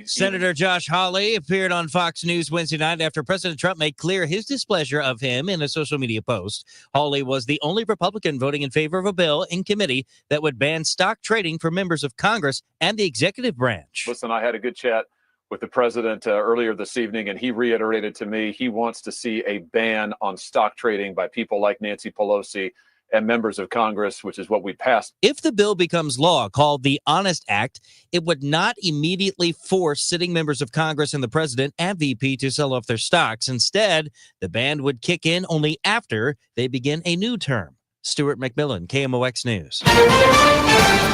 Senator Josh Hawley appeared on Fox News Wednesday night after President Trump made clear his displeasure of him in a social media post. Hawley was the only Republican voting in favor of a bill in committee that would ban stock trading for members of Congress and the executive branch. Listen, I had a good chat with the president earlier this evening, and he reiterated to me he wants to see a ban on stock trading by people like Nancy Pelosi and members of Congress, which is what we passed. If the bill becomes law, called the Honest Act, it would not immediately force sitting members of Congress and the president and VP to sell off their stocks. Instead, the ban would kick in only after they begin a new term. Stuart McMillan, KMOX News.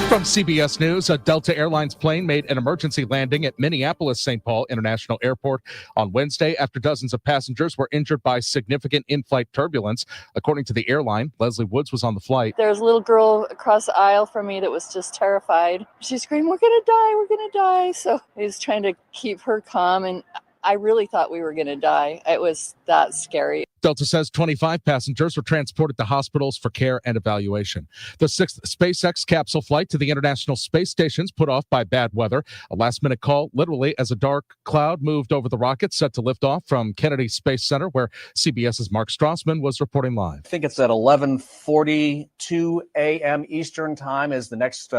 From CBS News, a Delta Airlines plane made an emergency landing at Minneapolis-St. Paul International Airport on Wednesday after dozens of passengers were injured by significant in-flight turbulence. According to the airline, Leslie Woods was on the flight. There was a little girl across the aisle from me that was just terrified. She screamed, "We're going to die, we're going to die." So I was trying to keep her calm, and I really thought we were going to die. It was that scary. Delta says 25 passengers were transported to hospitals for care and evaluation. The sixth SpaceX capsule flight to the International Space Station put off by bad weather. A last-minute call, literally, as a dark cloud moved over the rocket set to lift off from Kennedy Space Center, where CBS's Mark Strassman was reporting live. I think it's at 11:42 a.m. Eastern time is the next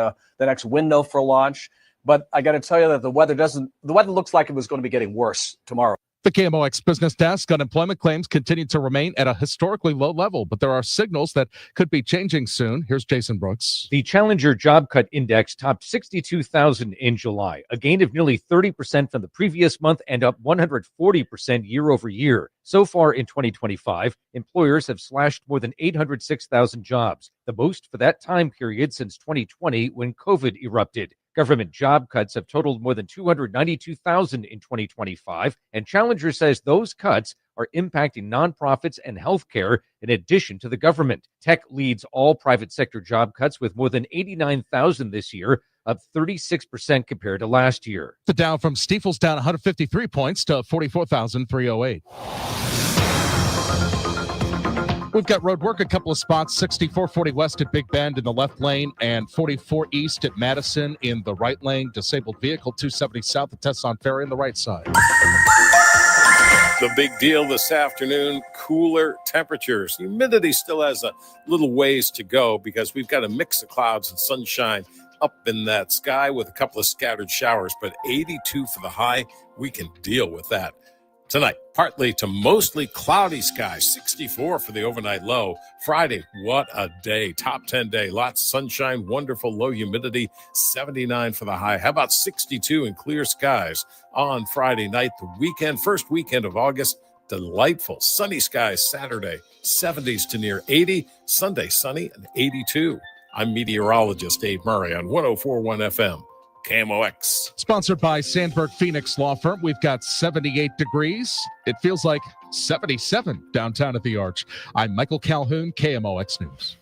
window for launch. But I got to tell you that the weather looks like it was going to be getting worse tomorrow. The KMOX business desk, unemployment claims continue to remain at a historically low level, but there are signals that could be changing soon. Here's Jason Brooks. The Challenger Job Cut Index topped 62,000 in July, a gain of nearly 30% from the previous month and up 140% year over year. So far in 2025, employers have slashed more than 806,000 jobs, the most for that time period since 2020 when COVID erupted. Government job cuts have totaled more than 292,000 in 2025, and Challenger says those cuts are impacting nonprofits and healthcare in addition to the government. Tech leads all private sector job cuts with more than 89,000 this year, up 36% compared to last year. The Dow from Stifel's down 153 points to 44,308. We've got road work, a couple of spots, 6440 west at Big Bend in the left lane and 44 east at Madison in the right lane. Disabled vehicle 270 south at Tesson Ferry in the right side. The big deal this afternoon, cooler temperatures. Humidity still has a little ways to go because we've got a mix of clouds and sunshine up in that sky with a couple of scattered showers, but 82 for the high. We can deal with that. Tonight, partly to mostly cloudy skies, 64 for the overnight low. Friday, what a day. Top 10 day. Lots of sunshine, wonderful low humidity, 79 for the high. How about 62 and clear skies on Friday night? The weekend, first weekend of August, delightful. Sunny skies Saturday, 70s to near 80. Sunday, sunny and 82. I'm meteorologist Dave Murray on 104.1 FM. KMOX. Sponsored by Sandberg Phoenix Law Firm. We've got 78 degrees. It feels like 77 downtown at the Arch. I'm Michael Calhoun, KMOX News.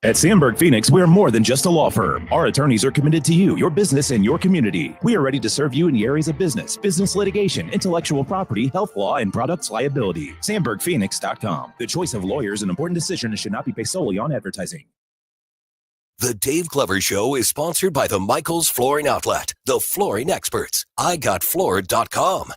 At Sandberg Phoenix, we're more than just a law firm. Our attorneys are committed to you, your business, and your community. We are ready to serve you in the areas of business litigation, intellectual property, health law, and products liability. SandbergPhoenix.com. The choice of lawyers and important decisions should not be based solely on advertising. The Dave Glover Show is sponsored by the Michaels Flooring Outlet, the flooring experts. IGotFloored.com.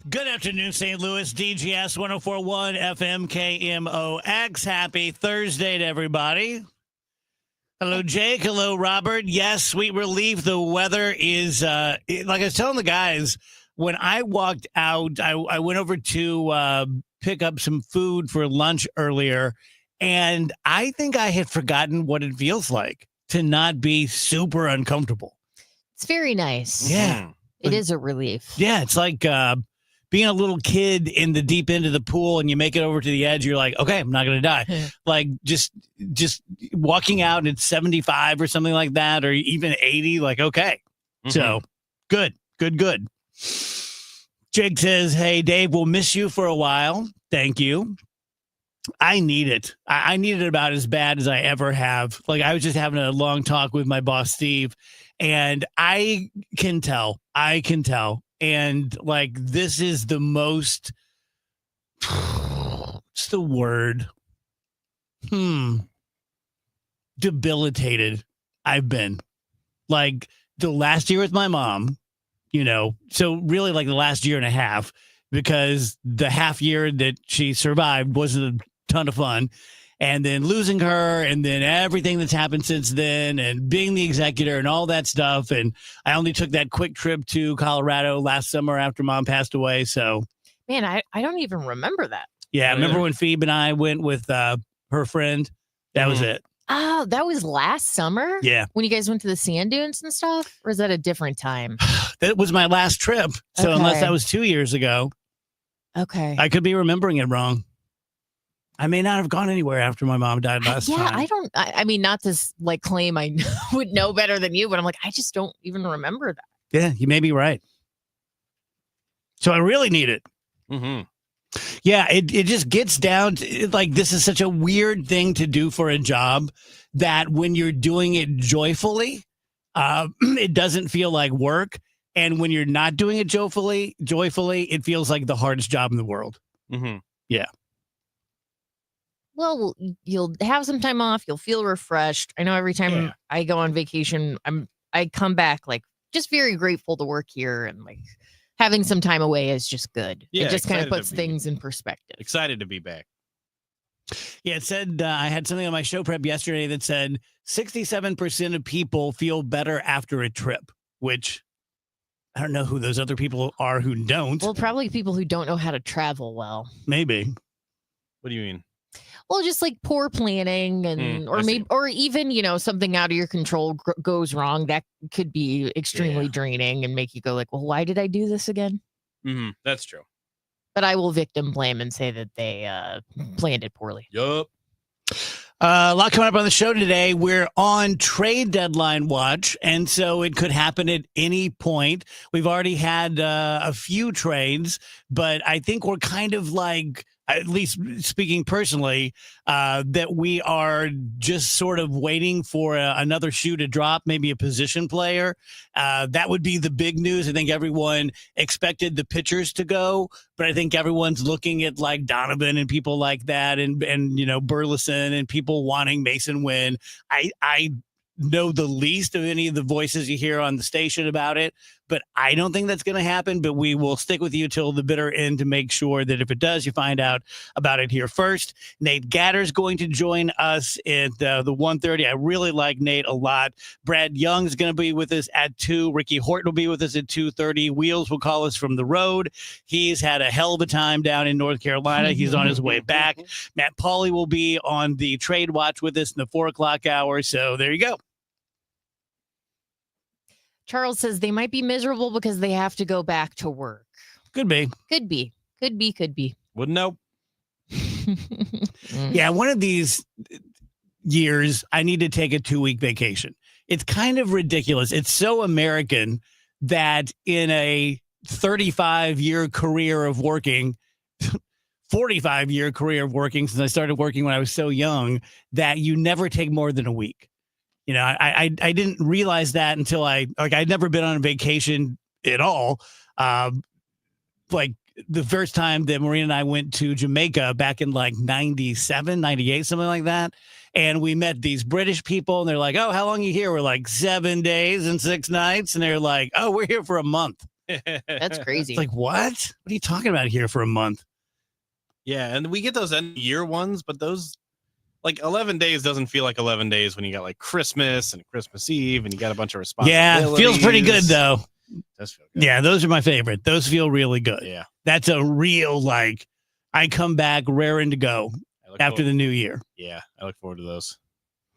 Good afternoon, St. Louis. DGS 104.1 FM KMOX. Happy Thursday to everybody. Hello, Jake. Hello, Robert. Yes, sweet relief. The weather is, like I was telling the guys, when I walked out, I went over to pick up some food for lunch earlier, and I think I had forgotten what it feels like to not be super uncomfortable. It's very nice. Yeah. It is a relief. Yeah, it's like being a little kid in the deep end of the pool and you make it over to the edge, you're like, okay, I'm not going to die. Like just walking out at 75 or something like that, or even 80, like, okay. So good. Jake says, hey, Dave, we'll miss you for a while. Thank you. I need it. I need it about as bad as I ever have. Like, I was just having a long talk with my boss, Steve, and I can tell. And like, this is the most, what's the word? Debilitated I've been. Like, the last year with my mom, so really like the last year and a half, because the half year that she survived wasn't a ton of fun. And then losing her, and then everything that's happened since then, and being the executor and all that stuff. And I only took that quick trip to Colorado last summer after mom passed away. So, Man, I don't even remember that. yeah, remember when Phoebe and I went with her friend? That was it. Oh, that was last summer? Yeah. When you guys went to the sand dunes and stuff? Or is that a different time? That was my last trip. So unless Okay. that was 2 years ago, Okay. I could be remembering it wrong. I may not have gone anywhere after my mom died last time. I mean, not to like claim I would know better than you, but I'm like, I just don't even remember that. Yeah, you may be right. So I really need it. Mm-hmm. Yeah, it just gets down to, like, this is such a weird thing to do for a job that when you're doing it joyfully, it doesn't feel like work. And when you're not doing it joyfully, it feels like the hardest job in the world. Mm-hmm. Yeah. Well, you'll have some time off. You'll feel refreshed. I know every time Yeah. I go on vacation, I come back like just very grateful to work here, and like having some time away is just good. Yeah, It just kind of excited to puts be- things in perspective. Excited to be back. Yeah, it said, I had something on my show prep yesterday that said 67% of people feel better after a trip, which I don't know who those other people are who don't. Well, probably people who don't know how to travel well. Maybe. What do you mean? Well, just like poor planning, and or I see. maybe, or even something out of your control goes wrong. That could be extremely draining and make you go like, well, why did I do this again? Mm-hmm. That's true. But I will victim blame and say that they planned it poorly. Yup. A lot coming up on the show today. We're on trade deadline watch, and so it could happen at any point. We've already had a few trades, but I think we're kind of like, at least speaking personally, that we are just sort of waiting for another shoe to drop, maybe a position player. That would be the big news. I think everyone expected the pitchers to go, but I think everyone's looking at like Donovan and people like that, and Burleson, and people wanting Mason Wynn. I know the least of any of the voices you hear on the station about it, but I don't think that's going to happen. But we will stick with you till the bitter end to make sure that if it does, you find out about it here first. Nate Gatter's going to join us at the 1:30. I really like Nate a lot. Brad Young's going to be with us at 2. Ricky Horton will be with us at 2:30. Wheels will call us from the road. He's had a hell of a time down in North Carolina. He's on his way back. Matt Pauly will be on the trade watch with us in the 4 o'clock hour. So there you go. Charles says they might be miserable because they have to go back to work. Could be. Could be. Wouldn't know. Yeah, one of these years, I need to take a 2-week vacation. It's kind of ridiculous. It's so American that in a 35-year career of working, 45-year career of working, since I started working when I was so young, that you never take more than a week. I didn't realize that until I'd never been on a vacation at all. Like the first time that Maureen and I went to Jamaica back in like 97, 98, something like that. And we met these British people, and they're like, oh, how long are you here? We're like 7 days and 6 nights. And they're like, oh, we're here for a month. That's crazy. It's like, what? What are you talking about here for a month? Yeah, and we get those end of year ones, but those, like, 11 days doesn't feel like 11 days when you got like Christmas and Christmas Eve and you got a bunch of responsibilities. Yeah, feels pretty good though. Does feel good. Yeah, those are my favorite. Those feel really good. Yeah. That's a real, like, I come back raring to go after the new year. Yeah, I look forward to those.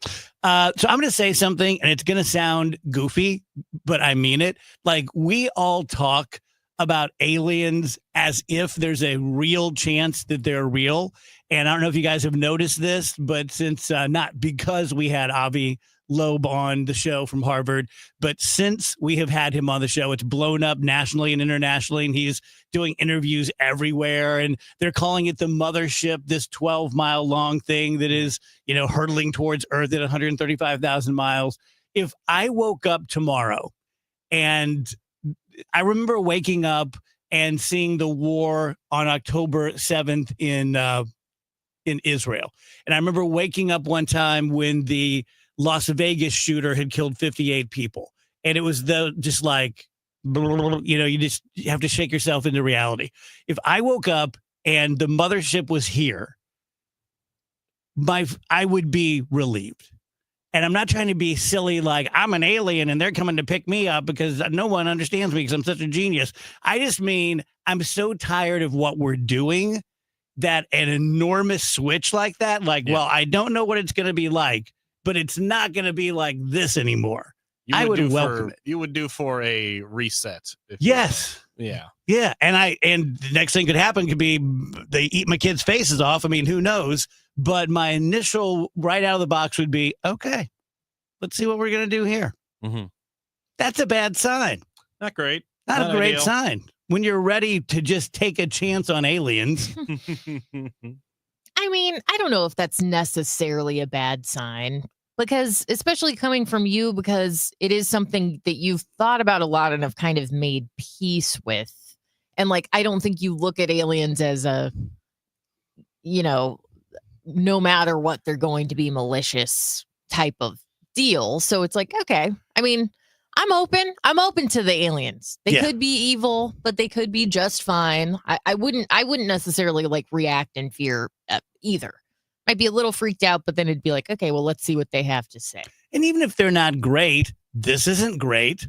So I'm going to say something, and it's going to sound goofy, but I mean it. Like, we all talk about aliens as if there's a real chance that they're real. And I don't know if you guys have noticed this, but since not because we had Avi Loeb on the show from Harvard. But since we have had him on the show, it's blown up nationally and internationally, and he's doing interviews everywhere. And they're calling it the mothership, this 12-mile long thing that is, hurtling towards Earth at 135,000 miles. If I woke up tomorrow and I remember waking up and seeing the war on October 7th in Israel. And I remember waking up one time when the Las Vegas shooter had killed 58 people. And it was you have to shake yourself into reality. If I woke up and the mothership was here, I would be relieved. And I'm not trying to be silly, like I'm an alien and they're coming to pick me up because no one understands me because I'm such a genius. I just mean I'm so tired of what we're doing that an enormous switch like that, well, I don't know what it's going to be like, but it's not going to be like this anymore. I would welcome it. You would do for a reset. Yes. Yeah. Yeah. And the next thing could happen could be they eat my kids' faces off. I mean, who knows? But my initial right out of the box would be, okay, let's see what we're going to do here. Mm-hmm. That's a bad sign. Not great. Not a great ideal. sign. When you're ready to just take a chance on aliens. I mean, I don't know if that's necessarily a bad sign, because especially coming from you, because it is something that you've thought about a lot and have kind of made peace with. And I don't think you look at aliens as no matter what, they're going to be malicious type of deal. So it's okay. I mean, I'm open to the aliens. They could be evil, but they could be just fine. I wouldn't necessarily react in fear either. I'd be a little freaked out, but then it'd be okay, well, let's see what they have to say. And even if they're not great, this isn't great.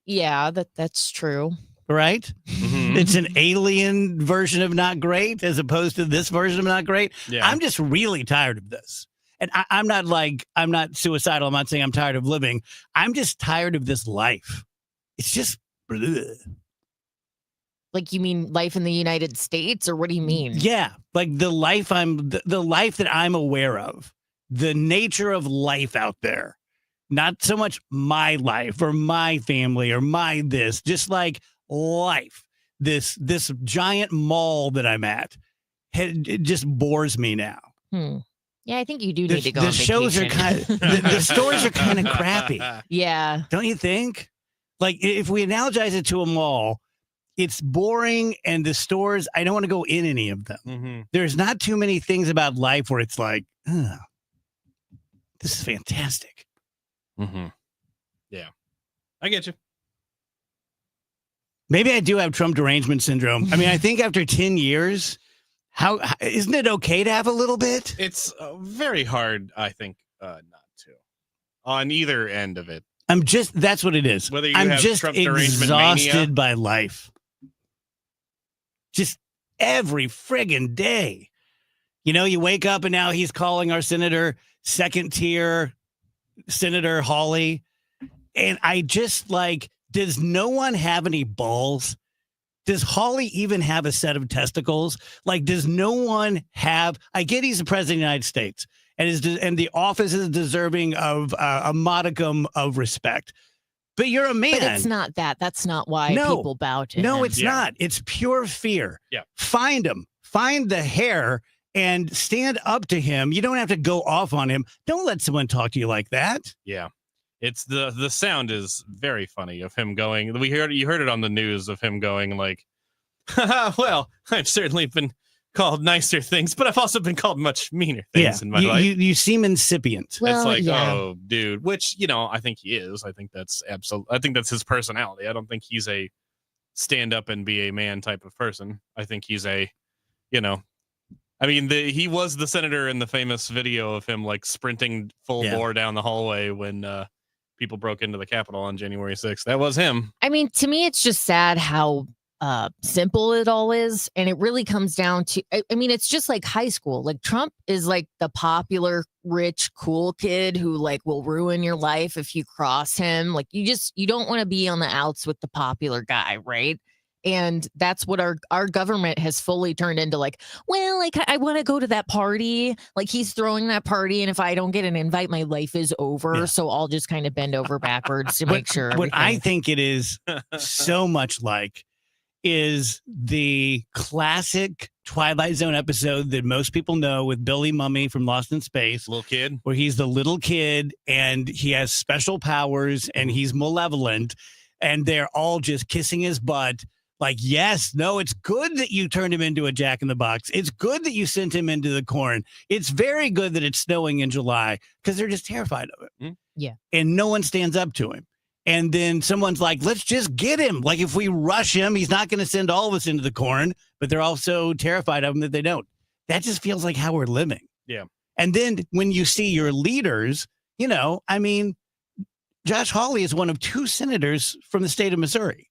Yeah, that's true. Right? Mm-hmm. It's an alien version of not great as opposed to this version of not great. Yeah. I'm just really tired of this. And I'm not suicidal. I'm not saying I'm tired of living. I'm just tired of this life. It's just bleh. You mean life in the United States, or what do you mean? Yeah, the life the life that I'm aware of, the nature of life out there. Not so much my life or my family or just life. This giant mall that I'm at, it just bores me now. Yeah, I think you do need to go on The shows are vacation. the stories are kind of crappy. Yeah. Don't you think? If we analogize it to a mall, it's boring, and the stores, I don't want to go in any of them. Mm-hmm. There's not too many things about life where it's this is fantastic. Mm-hmm. Yeah. I get you. Maybe I do have Trump derangement syndrome. I mean, I think after 10 years, how isn't it okay to have a little bit? It's very hard, I think, not to. On either end of it. That's what it is. Whether you I'm have just Trump derangement exhausted mania. by life. Just every friggin' day. You wake up and now he's calling our senator second tier, Senator Hawley. And I just does no one have any balls? Does Hawley even have a set of testicles? Does no one have? I get he's the president of the United States, and the office is deserving of a modicum of respect. But you're a man. But it's not that. That's not why people bow to him. No, it's not. It's pure fear. Yeah. Find him. Find the hair and stand up to him. You don't have to go off on him. Don't let someone talk to you like that. Yeah. It's the sound is very funny of him going. You heard it on the news of him going well, I've certainly been called nicer things, but I've also been called much meaner things in my life. You seem incipient. Well, it's yeah. oh, dude, which, I think he is. I think that's I think that's his personality. I don't think he's a stand up and be a man type of person. I think he's he was the senator in the famous video of him sprinting full bore down the hallway when people broke into the Capitol on January 6th. That was him. I mean, to me, it's just sad how simple it all is. And it really comes down to, I mean, it's just like high school. Trump is the popular, rich, cool kid who will ruin your life if you cross him. You don't want to be on the outs with the popular guy, right? And that's what our government has fully turned into. Like, well, like I want to go to that party. Like he's throwing that party, and if I don't get an invite, my life is over. Yeah. So I'll just kind of bend over backwards to make sure. What I think it is so much like is the classic Twilight Zone episode that most people know with Billy Mummy from Lost in Space. Little kid. Where he's the little kid and he has special powers and he's malevolent and they're all just kissing his butt. Like, yes, no, it's good that you turned him into a Jack in the Box. It's good that you sent him into the corn. It's very good that it's snowing in July because they're just terrified of it. Yeah. And no one stands up to him. And then someone's like, let's just get him. Like, if we rush him, he's not going to send all of us into the corn, but they're all so terrified of him that they don't. That just feels like how we're living. Yeah. And then when you see your leaders, you know, I mean, Josh Hawley is one of 2 senators from the state of Missouri.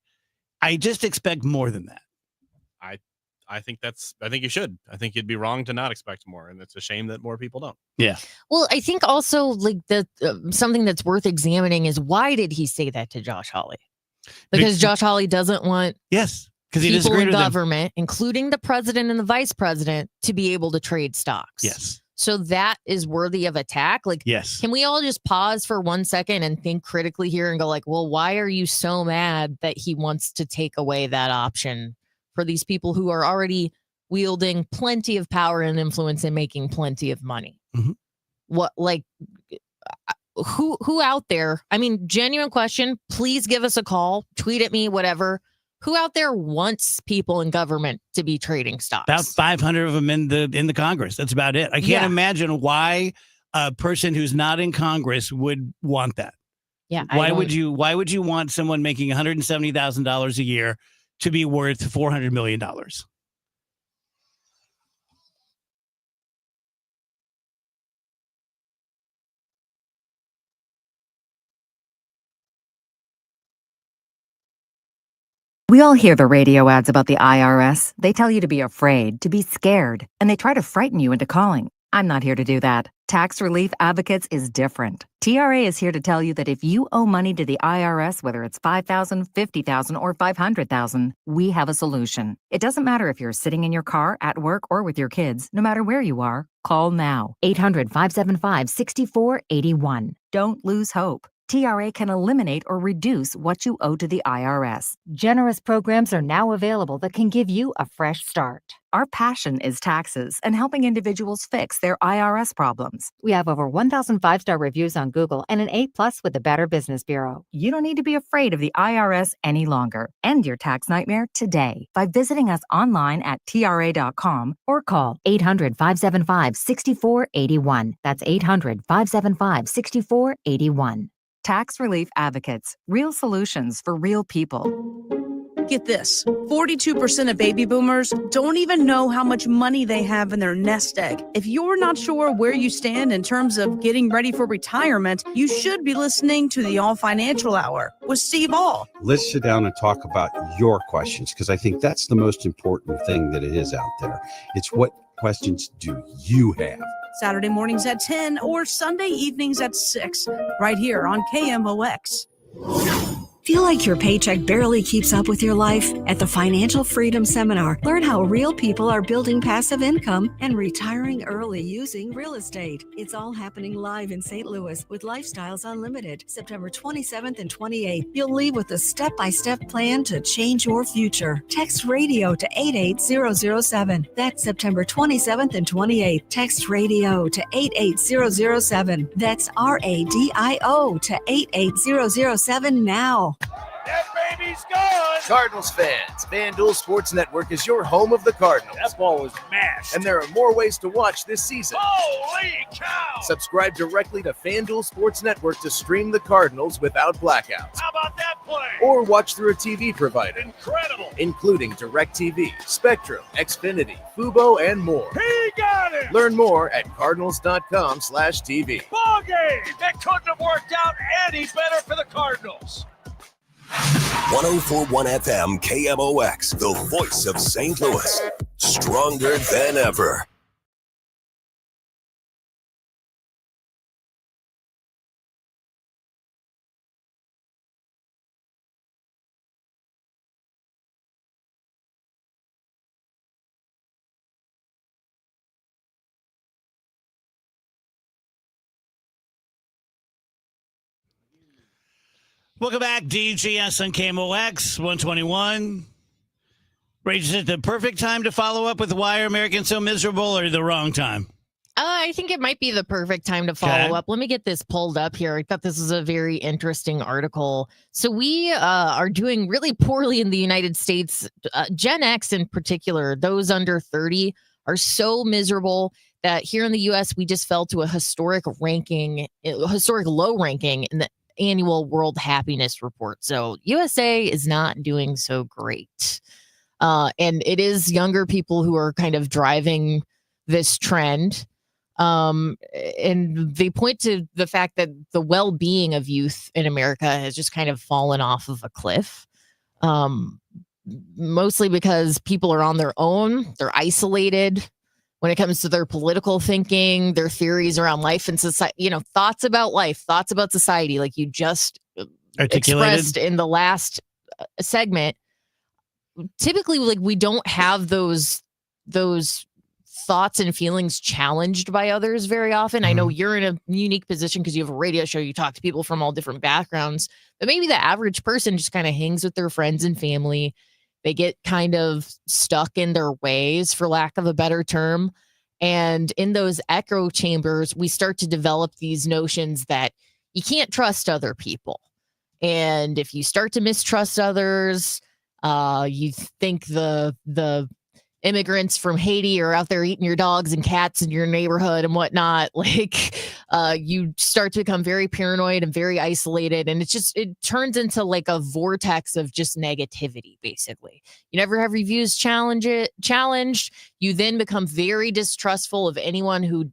I just expect more than that. I think you should. I think you'd be wrong to not expect more. And it's a shame that more people don't. Yeah. Well, I think also like something that's worth examining is why did he say that to Josh Hawley? Because Josh Hawley doesn't want because he people disagreed in with government, including the president and the vice president, to be able to trade stocks. Yes. So that is worthy of attack. Like, yes. Can we all just pause for 1 second and think critically here and go like, well, why are you so mad that he wants to take away that option for these people who are already wielding plenty of power and influence and making plenty of money? Mm-hmm. What, like, who out there? I mean, genuine question. Please give us a call, tweet at me, whatever. Who out there wants people in government to be trading stocks? About 500 of them in the Congress. That's about it. I can't imagine why a person who's not in Congress would want that. Yeah. Why would you want someone making $170,000 a year to be worth $400 million? We all hear the radio ads about the IRS. They tell you to be afraid, to be scared, and they try to frighten you into calling. I'm not here to do that. Tax Relief Advocates is different. TRA is here to tell you that if you owe money to the IRS, whether it's $5,000, $50,000, or $500,000, we have a solution. It doesn't matter if you're sitting in your car, at work, or with your kids. No matter where you are, call now. 800-575-6481. Don't lose hope. TRA can eliminate or reduce what you owe to the IRS. Generous programs are now available that can give you a fresh start. Our passion is taxes and helping individuals fix their IRS problems. We have over 1,000 5-star reviews on Google and an A+ with the Better Business Bureau. You don't need to be afraid of the IRS any longer. End your tax nightmare today by visiting us online at TRA.com or call 800-575-6481. That's 800-575-6481. Tax Relief Advocates. Real solutions for real people. Get this, 42% of baby boomers don't even know how much money they have in their nest egg. If you're not sure where you stand in terms of getting ready for retirement, you should be listening to the All Financial Hour with Steve All. Let's sit down and talk about your questions, because I think that's the most important thing that it is out there. It's what questions do you have? Saturday mornings at 10 or Sunday evenings at 6, right here on KMOX. Feel like your paycheck barely keeps up with your life? At the Financial Freedom Seminar, learn how real people are building passive income and retiring early using real estate. It's all happening live in St. Louis with Lifestyles Unlimited, September 27th and 28th. You'll leave with a step-by-step plan to change your future. Text radio to 88007. That's September 27th and 28th. Text radio to 88007. That's RADIO to 88007 now. That baby's gone! Cardinals fans, FanDuel Sports Network is your home of the Cardinals. That ball was mashed. And there are more ways to watch this season. Holy cow! Subscribe directly to FanDuel Sports Network to stream the Cardinals without blackouts. How about that play? Or watch through a TV provider. Incredible! Including DirecTV, Spectrum, Xfinity, Fubo, and more. He got it! Learn more at cardinals.com/TV. Ball game! That couldn't have worked out any better for the Cardinals. 1041 FM KMOX, the voice of St. Louis. Stronger than ever. Welcome back, DGS on KMOX 121. Is it the perfect time to follow up with why are Americans so miserable, or the wrong time? I think it might be the perfect time to follow up. Let me get this pulled up here. I thought this was a very interesting article. So we are doing really poorly in the United States. Gen X in particular, those under 30, are so miserable that here in the U.S., we just fell to a historic low ranking in the annual World Happiness Report. So USA is not doing so great. And it is younger people who are kind of driving this trend. And they point to the fact that the well-being of youth in America has just kind of fallen off of a cliff. Mostly because people are on their own. They're isolated when it comes to their political thinking, their theories around life and society, thoughts about life, thoughts about society, like you just expressed in the last segment. Typically, like, we don't have those thoughts and feelings challenged by others very often. I know you're in a unique position because you have a radio show. You talk to people from all different backgrounds, but maybe the average person just kind of hangs with their friends and family. They get kind of stuck in their ways, for lack of a better term. And in those echo chambers, we start to develop these notions that you can't trust other people. And if you start to mistrust others, you think the immigrants from Haiti are out there eating your dogs and cats in your neighborhood and whatnot. Like, you start to become very paranoid and very isolated. And it turns into like a vortex of just negativity, basically. You never have your views challenged. You then become very distrustful of anyone who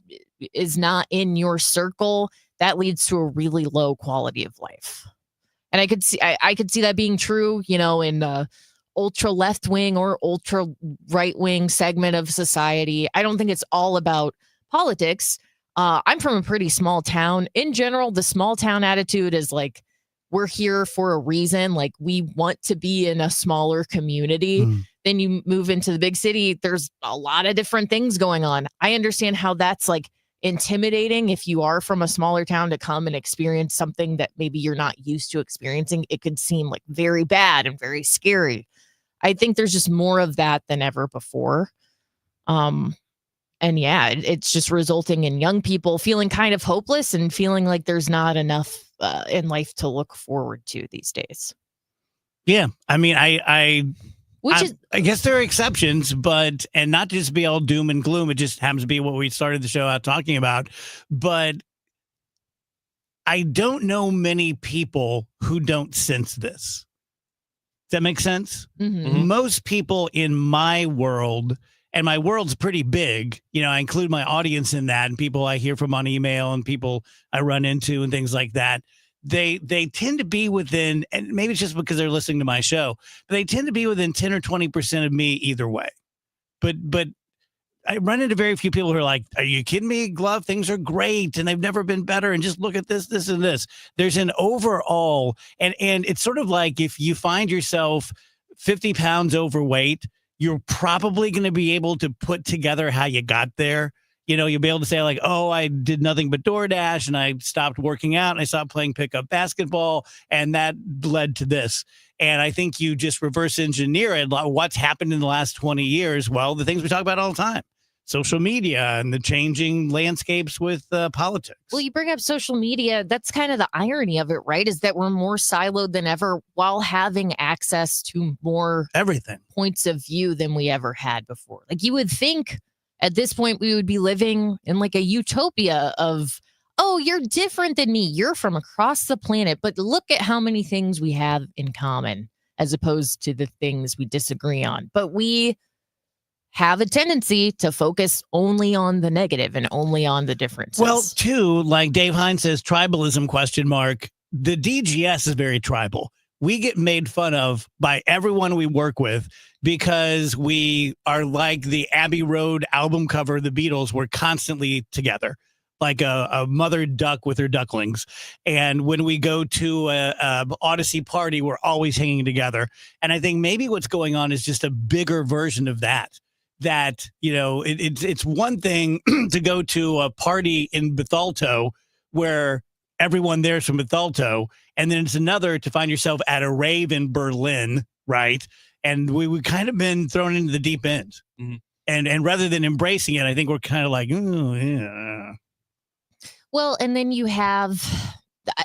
is not in your circle. That leads to a really low quality of life. And I could see that being true, in the ultra left wing or ultra right wing segment of society. I don't think it's all about politics. I'm from a pretty small town. In general, the small town attitude is like, we're here for a reason. Like, we want to be in a smaller community. Then you move into the big city. There's a lot of different things going on. I understand how that's like intimidating if you are from a smaller town to come and experience something that maybe you're not used to experiencing. It could seem like very bad and very scary. I think there's just more of that than ever before. And yeah, it's just resulting in young people feeling kind of hopeless and feeling like there's not enough in life to look forward to these days. Yeah. I mean, I guess there are exceptions, and not just be all doom and gloom. It just happens to be what we started the show out talking about. But I don't know many people who don't sense this. Does that make sense? Most people in my world, and my world's pretty big, I include my audience in that, and people I hear from on email and people I run into and things like that. They tend to be within, and maybe it's just because they're listening to my show, but they tend to be within 10 or 20% of me either way. But I run into very few people who are like, are you kidding me, Glove? Things are great and they've never been better. And just look at this, this, and this. There's an overall, and it's sort of like if you find yourself 50 pounds overweight, you're probably going to be able to put together how you got there. You'll be able to say like, oh, I did nothing but DoorDash and I stopped working out and I stopped playing pickup basketball and that led to this. And I think you just reverse engineer it. What's happened in the last 20 years? Well, the things we talk about all the time. Social media and the changing landscapes with politics. Well, you bring up social media. That's kind of the irony of it, right? Is that we're more siloed than ever while having access to more everything points of view than we ever had before. Like, you would think at this point we would be living in like a utopia of, oh, you're different than me. You're from across the planet. But look at how many things we have in common as opposed to the things we disagree on. But we have a tendency to focus only on the negative and only on the differences. Well, too, like Dave Hines says, tribalism ? The DGS is very tribal. We get made fun of by everyone we work with because we are like the Abbey Road album cover of the Beatles. We're constantly together, like a mother duck with her ducklings. And when we go to a Odyssey party, we're always hanging together. And I think maybe what's going on is just a bigger version of that. That, it's one thing to go to a party in Bethalto where everyone there's from Bethalto. And then it's another to find yourself at a rave in Berlin, right? And we've kind of been thrown into the deep end. Mm-hmm. And rather than embracing it, I think we're kind of like, oh, yeah. Well, and then you have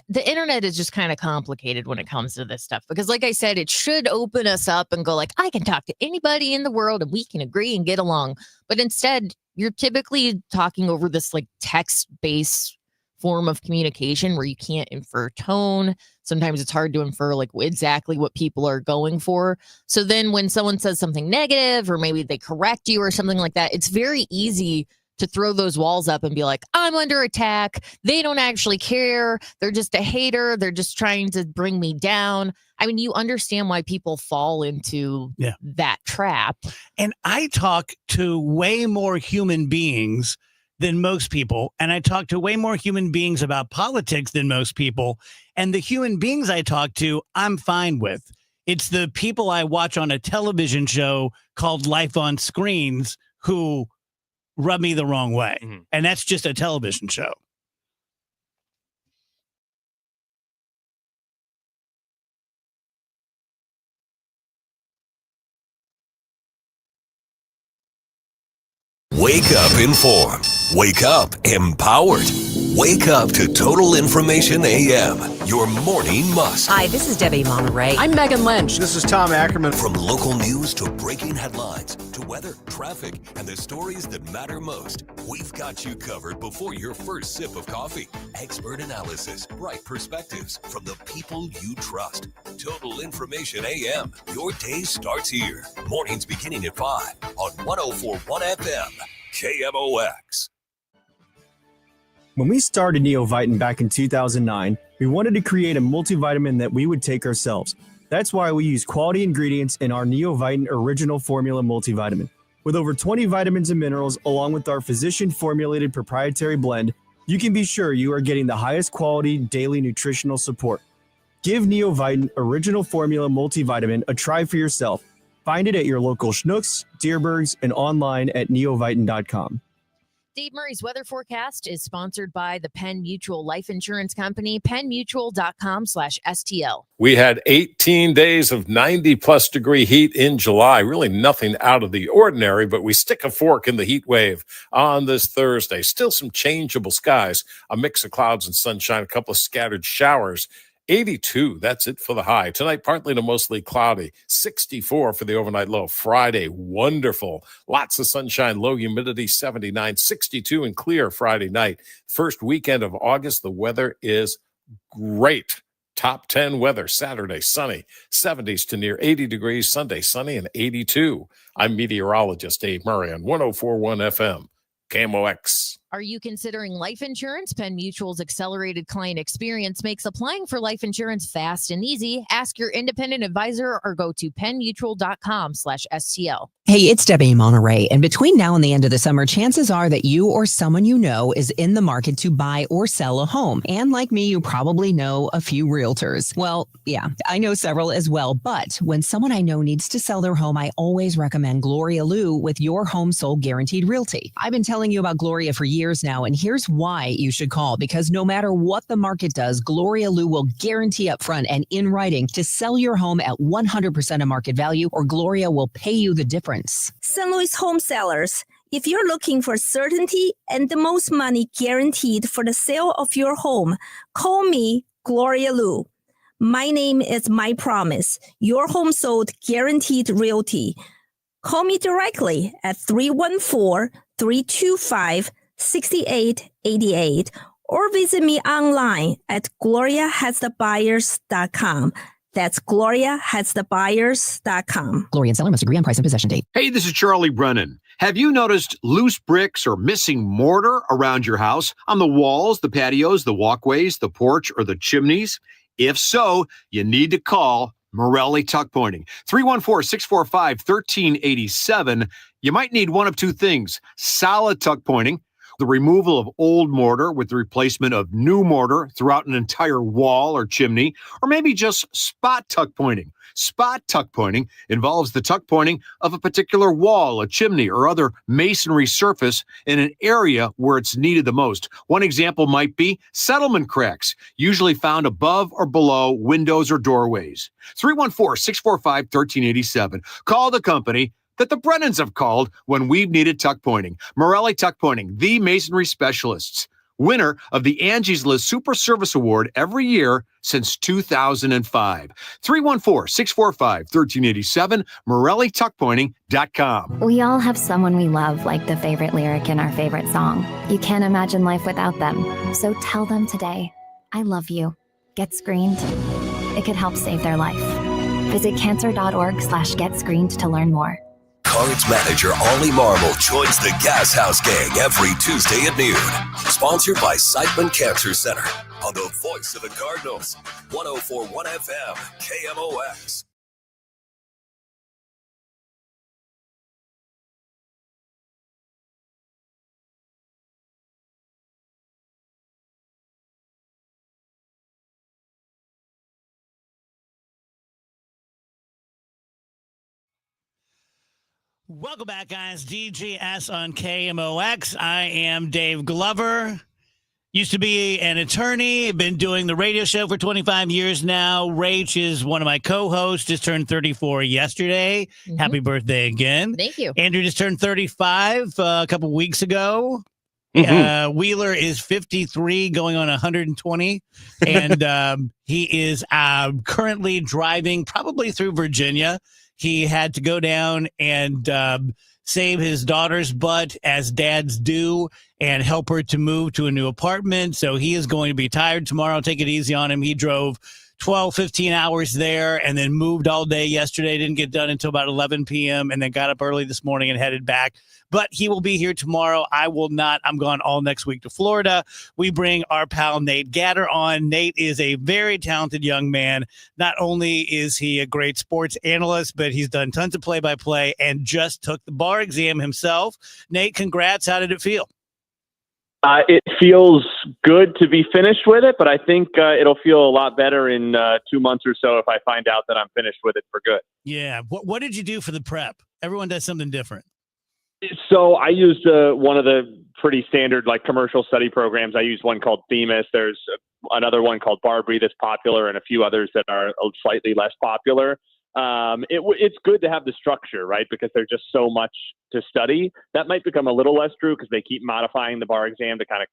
the internet is just kind of complicated when it comes to this stuff, because like I said, it should open us up and go like, I can talk to anybody in the world and we can agree and get along. But instead, you're typically talking over this like text-based form of communication where you can't infer tone. Sometimes it's hard to infer like exactly what people are going for. So then when someone says something negative, or maybe they correct you or something like that, it's very easy to throw those walls up and be like, I'm under attack. They don't actually care. They're just a hater. They're just trying to bring me down. I mean, you understand why people fall into that trap. And I talk to way more human beings than most people. And I talk to way more human beings about politics than most people. And the human beings I talk to, I'm fine with. It's the people I watch on a television show called Life on Screens who rub me the wrong way. Mm-hmm. And that's just a television show. Wake up informed. Wake up empowered. Wake up to Total Information AM, your morning must. Hi, this is Debbie Monterey. I'm Megan Lynch. This is Tom Ackerman. From local news to breaking headlines to weather, traffic, and the stories that matter most, we've got you covered before your first sip of coffee. Expert analysis, bright perspectives from the people you trust. Total Information AM, your day starts here. Mornings beginning at 5 on 104.1 FM, KMOX. When we started Neovitin back in 2009, we wanted to create a multivitamin that we would take ourselves. That's why we use quality ingredients in our Neovitin Original Formula multivitamin. With over 20 vitamins and minerals, along with our physician-formulated proprietary blend, you can be sure you are getting the highest quality daily nutritional support. Give Neovitin Original Formula multivitamin a try for yourself. Find it at your local Schnucks, Dierbergs, and online at neovitin.com. Dave Murray's weather forecast is sponsored by the Penn Mutual Life Insurance Company, pennmutual.com/STL. We had 18 days of 90-plus degree heat in July. Really nothing out of the ordinary, but we stick a fork in the heat wave on this Thursday. Still some changeable skies, a mix of clouds and sunshine, a couple of scattered showers. 82, that's it for the high. Tonight, partly to mostly cloudy. 64 for the overnight low. Friday, wonderful. Lots of sunshine, low humidity, 79. 62 and clear Friday night. First weekend of August, the weather is great. Top 10 weather. Saturday, sunny. 70s to near 80 degrees. Sunday, sunny and 82. I'm meteorologist Dave Murray on 104.1 FM, KMOX. Are you considering life insurance? Penn Mutual's accelerated client experience makes applying for life insurance fast and easy. Ask your independent advisor or go to pennmutual.com/STL. Hey, it's Debbie Monterey. And between now and the end of the summer, chances are that you or someone you know is in the market to buy or sell a home. And like me, you probably know a few realtors. Well, yeah, I know several as well. But when someone I know needs to sell their home, I always recommend Gloria Liu with Your Home Sold Guaranteed Realty. I've been telling you about Gloria for years now, and here's why you should call. Because no matter what the market does, Gloria Liu will guarantee up front and in writing to sell your home at 100% of market value, or Gloria will pay you the difference. St. Louis home sellers, if you're looking for certainty and the most money guaranteed for the sale of your home, call me, Gloria Liu. My name is My Promise, Your Home Sold Guaranteed Realty. Call me directly at 314-325-6888 or visit me online at gloriahasthebuyers.com. That's gloriahasthebuyers.com. Gloria and seller must agree on price and possession date. Hey, this is Charlie Brennan. Have you noticed loose bricks or missing mortar around your house, on the walls, the patios, the walkways, the porch, or the chimneys? If so, you need to call Morelli Tuck Pointing. 314-645-1387. You might need one of two things: solid tuck pointing, The removal of old mortar with the replacement of new mortar throughout an entire wall or chimney, or maybe just spot tuck pointing. Spot tuck pointing involves the tuck pointing of a particular wall, a chimney, or other masonry surface in an area where it's needed the most. One example might be settlement cracks, usually found above or below windows or doorways. 314-645-1387. Call the company that the Brennans have called when we've needed tuck pointing. Morelli Tuck Pointing, the masonry specialists. Winner of the Angie's List Super Service Award every year since 2005. 314-645-1387, MorelliTuckPointing.com. We all have someone we love, like the favorite lyric in our favorite song. You can't imagine life without them. So tell them today, I love you. Get screened. It could help save their life. Visit cancer.org/getscreened to learn more. Cards manager Ollie Marmol joins the Gas House Gang every Tuesday at noon. Sponsored by Siteman Cancer Center on the voice of the Cardinals, 104.1 FM, KMOX. Welcome back, guys. DGS on KMOX. I am Dave Glover. Used to be an attorney. Been doing the radio show for 25 years now. Rach is one of my co-hosts. Just turned 34 yesterday. Mm-hmm. Happy birthday again. Thank you. Andrew just turned 35 a couple weeks ago. Mm-hmm. Wheeler is 53 going on 120. And he is currently driving probably through Virginia. He had to go down and save his daughter's butt, as dads do, and help her to move to a new apartment. So he is going to be tired tomorrow. Take it easy on him. He drove 12, 15 hours there and then moved all day yesterday. Didn't get done until about 11 p.m. and then got up early this morning and headed back. But he will be here tomorrow. I will not. I'm gone all next week to Florida. We bring our pal Nate Gatter on. Nate is a very talented young man. Not only is he a great sports analyst, but he's done tons of play-by-play and just took the bar exam himself. Nate, congrats. How did it feel? It feels good to be finished with it, but I think it'll feel a lot better in 2 months or so if I find out that I'm finished with it for good. Yeah. What did you do for the prep? Everyone does something different. So I used one of the pretty standard like commercial study programs. I used one called Themis. There's another one called Barbary that's popular, and a few others that are slightly less popular. It's good to have the structure, right? Because there's just so much to study. That might become a little less true because they keep modifying the bar exam to kind of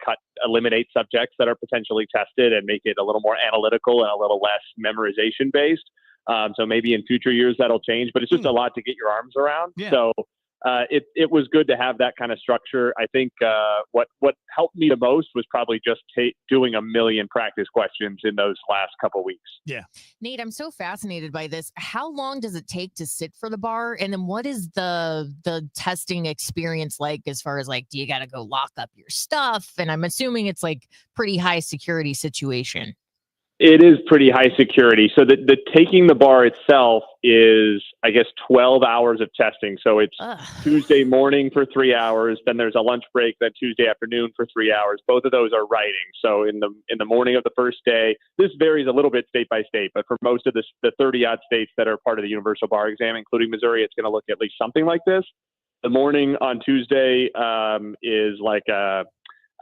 eliminate subjects that are potentially tested and make it a little more analytical and a little less memorization based. So maybe in future years that'll change, but it's just a lot to get your arms around. Yeah. So it was good to have that kind of structure. I think what helped me the most was probably just doing a million practice questions in those last couple weeks. Yeah. Nate, I'm so fascinated by this. How long does it take to sit for the bar? And then what is the testing experience like as far as like, do you got to go lock up your stuff? And I'm assuming it's like pretty high security situation. It is pretty high security. So the taking the bar itself is, I guess, 12 hours of testing. So it's Tuesday morning for 3 hours. Then there's a lunch break. Then Tuesday afternoon for 3 hours. Both of those are writing. So in the morning of the first day, this varies a little bit state by state, but for most of the 30 odd states that are part of the universal bar exam, including Missouri, it's going to look at least something like this. The morning on Tuesday is like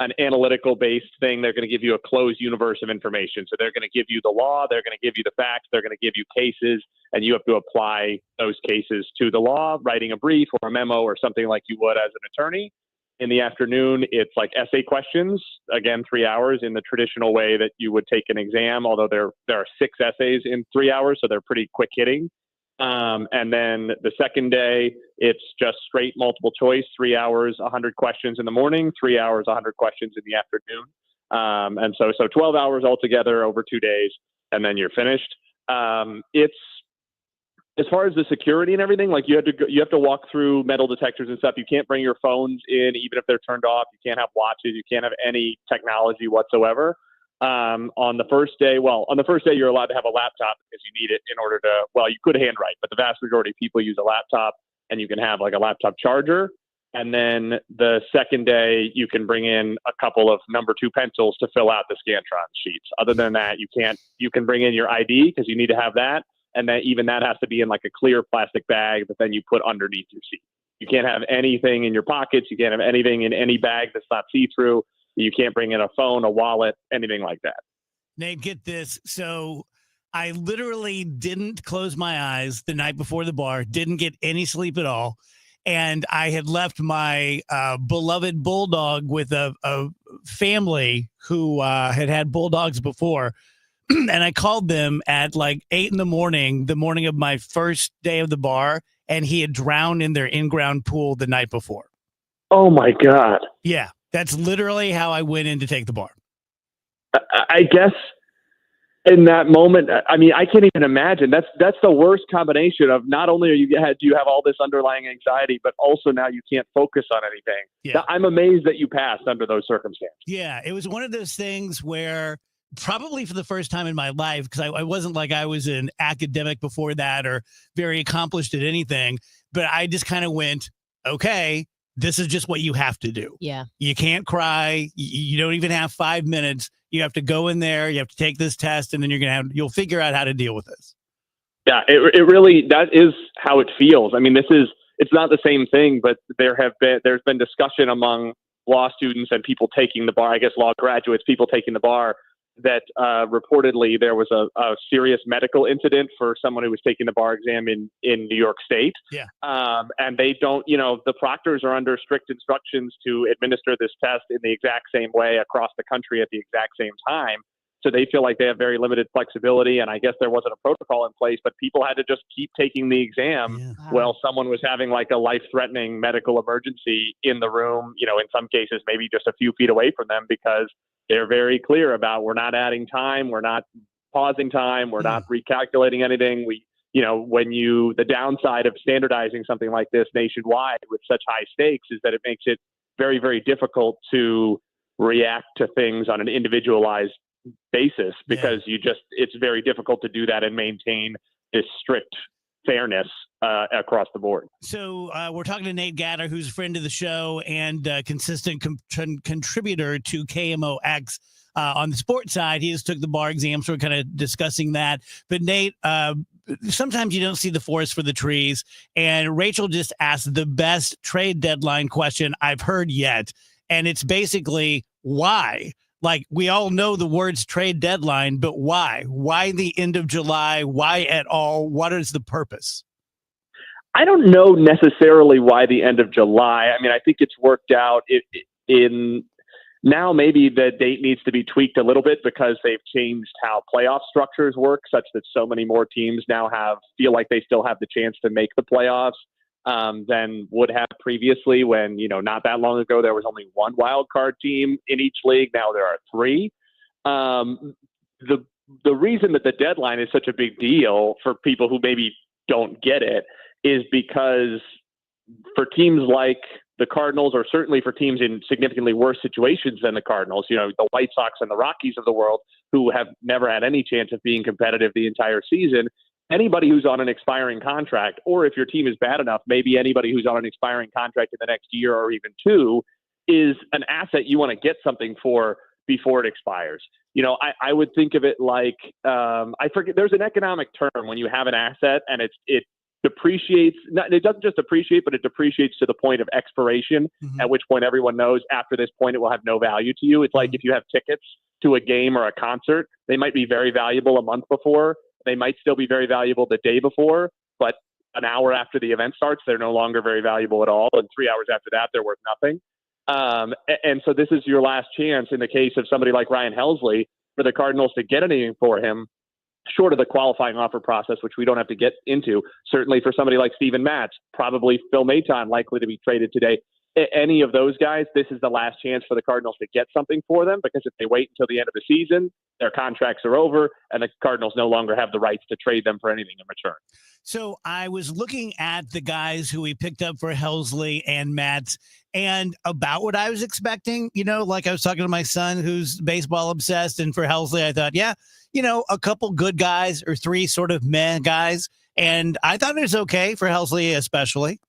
an analytical based thing. They're going to give you a closed universe of information. So they're going to give you the law, they're going to give you the facts, they're going to give you cases, and you have to apply those cases to the law, writing a brief or a memo or something like you would as an attorney. In the afternoon, it's like essay questions, again, 3 hours in the traditional way that you would take an exam, although there are 6 essays in 3 hours, so they're pretty quick hitting. And then the second day, it's just straight multiple choice, 3 hours, 100 questions in the morning, 3 hours, 100 questions in the afternoon. And so 12 hours altogether over 2 days, and then you're finished. It's, as far as the security and everything, like you have to walk through metal detectors and stuff. You can't bring your phones in, even if they're turned off. You can't have watches. You can't have any technology whatsoever. On the first day, you're allowed to have a laptop because you need it in order to, you could handwrite, but the vast majority of people use a laptop, and you can have like a laptop charger. And then the second day, you can bring in a couple of number 2 pencils to fill out the Scantron sheets. Other than that, you can bring in your ID because you need to have that. And then even that has to be in like a clear plastic bag that then you put underneath your seat. You can't have anything in your pockets. You can't have anything in any bag that's not see-through. You can't bring in a phone, a wallet, anything like that. Nate, get this. So I literally didn't close my eyes the night before the bar, didn't get any sleep at all. And I had left my beloved bulldog with a family who had bulldogs before. And I called them at like 8 a.m, the morning of my first day of the bar, and he had drowned in their in-ground pool the night before. Oh, my God. Yeah, that's literally how I went in to take the bar. I guess in that moment, I mean, I can't even imagine. That's the worst combination of not only do you have all this underlying anxiety, but also now you can't focus on anything. Yeah. I'm amazed that you passed under those circumstances. Yeah, it was one of those things where probably for the first time in my life, because I wasn't like I was an academic before that or very accomplished at anything, but I just kind of went, okay, this is just what you have to do. Yeah. You can't cry. You don't even have 5 minutes. You have to go in there. You have to take this test, and then you'll figure out how to deal with this. Yeah, it really, that is how it feels. I mean, it's not the same thing, but there's been discussion among law students and people taking the bar, I guess law graduates, people taking the bar, that reportedly there was a serious medical incident for someone who was taking the bar exam in New York State. Yeah. And they don't, the proctors are under strict instructions to administer this test in the exact same way across the country at the exact same time. So they feel like they have very limited flexibility. And I guess there wasn't a protocol in place, but people had to just keep taking the exam while someone was having like a life-threatening medical emergency in the room, in some cases, maybe just a few feet away from them, because they're very clear about, we're not adding time, we're not pausing time, we're not recalculating anything. The downside of standardizing something like this nationwide with such high stakes is that it makes it very, very difficult to react to things on an individualized basis, because it's very difficult to do that and maintain this strict fairness across the board. So we're talking to Nate Gatter, who's a friend of the show and consistent contributor to KMOX on the sports side. He just took the bar exam, so we're kind of discussing that. But Nate, sometimes you don't see the forest for the trees, and Rachel just asked the best trade deadline question I've heard yet, and it's basically why. Like, we all know the words trade deadline, but why? Why the end of July? Why at all? What is the purpose? I don't know necessarily why the end of July. I mean, I think it's worked out in now. Maybe the date needs to be tweaked a little bit because they've changed how playoff structures work, such that so many more teams now feel like they still have the chance to make the playoffs than would have previously, when, not that long ago, there was only one wild card team in each league. Now there are 3. The reason that the deadline is such a big deal for people who maybe don't get it is because for teams like the Cardinals, or certainly for teams in significantly worse situations than the Cardinals, the White Sox and the Rockies of the world, who have never had any chance of being competitive the entire season, anybody who's on an expiring contract, or if your team is bad enough, maybe anybody who's on an expiring contract in the next year or even 2, is an asset you want to get something for before it expires. I would think of it like, I forget, there's an economic term when you have an asset and it depreciates. It doesn't just appreciate, but it depreciates to the point of expiration, at which point everyone knows after this point it will have no value to you. It's like if you have tickets to a game or a concert, they might be very valuable a month before. They might still be very valuable the day before, but an hour after the event starts, they're no longer very valuable at all. And 3 hours after that, they're worth nothing. And so this is your last chance in the case of somebody like Ryan Helsley for the Cardinals to get anything for him, short of the qualifying offer process, which we don't have to get into. Certainly for somebody like Steven Matz, probably Phil Maton likely to be traded today. Any of those guys, this is the last chance for the Cardinals to get something for them, because if they wait until the end of the season, their contracts are over and the Cardinals no longer have the rights to trade them for anything in return. So I was looking at the guys who we picked up for Helsley and Matz, and about what I was expecting, like I was talking to my son who's baseball obsessed, and for Helsley, I thought, a couple good guys or 3 sort of meh guys. And I thought it was okay for Helsley, especially.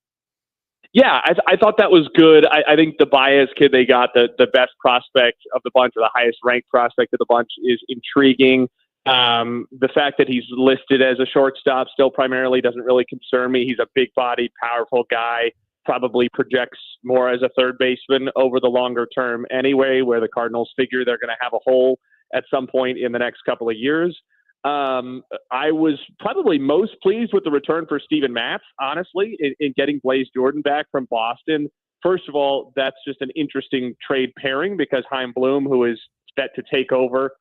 Yeah, I thought that was good. I think the Baez kid they got, the best prospect of the bunch, or the highest ranked prospect of the bunch, is intriguing. The fact that he's listed as a shortstop still primarily doesn't really concern me. He's a big-bodied, powerful guy, probably projects more as a third baseman over the longer term anyway, where the Cardinals figure they're going to have a hole at some point in the next couple of years. I was probably most pleased with the return for Steven Matz, honestly, in getting Blaze Jordan back from Boston. First of all, that's just an interesting trade pairing because Chaim Bloom, who is set to take over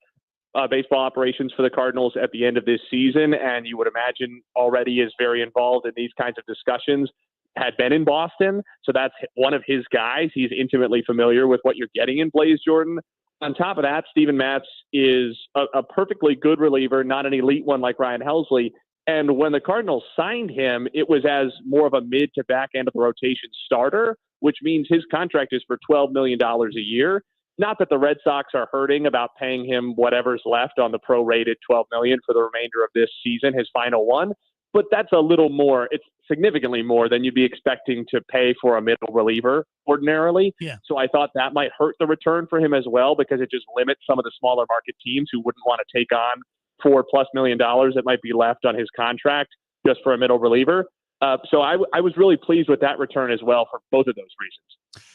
baseball operations for the Cardinals at the end of this season, and you would imagine already is very involved in these kinds of discussions, had been in Boston. So that's one of his guys. He's intimately familiar with what you're getting in Blaze Jordan. On top of that, Steven Matz is a perfectly good reliever, not an elite one like Ryan Helsley. And when the Cardinals signed him, it was as more of a mid to back end of the rotation starter, which means his contract is for $12 million a year. Not that the Red Sox are hurting about paying him whatever's left on the prorated $12 million for the remainder of this season, his final one. But that's a little more, it's significantly more than you'd be expecting to pay for a middle reliever ordinarily. Yeah. So I thought that might hurt the return for him as well, because it just limits some of the smaller market teams who wouldn't want to take on $4+ million that might be left on his contract just for a middle reliever. So I was really pleased with that return as well for both of those reasons.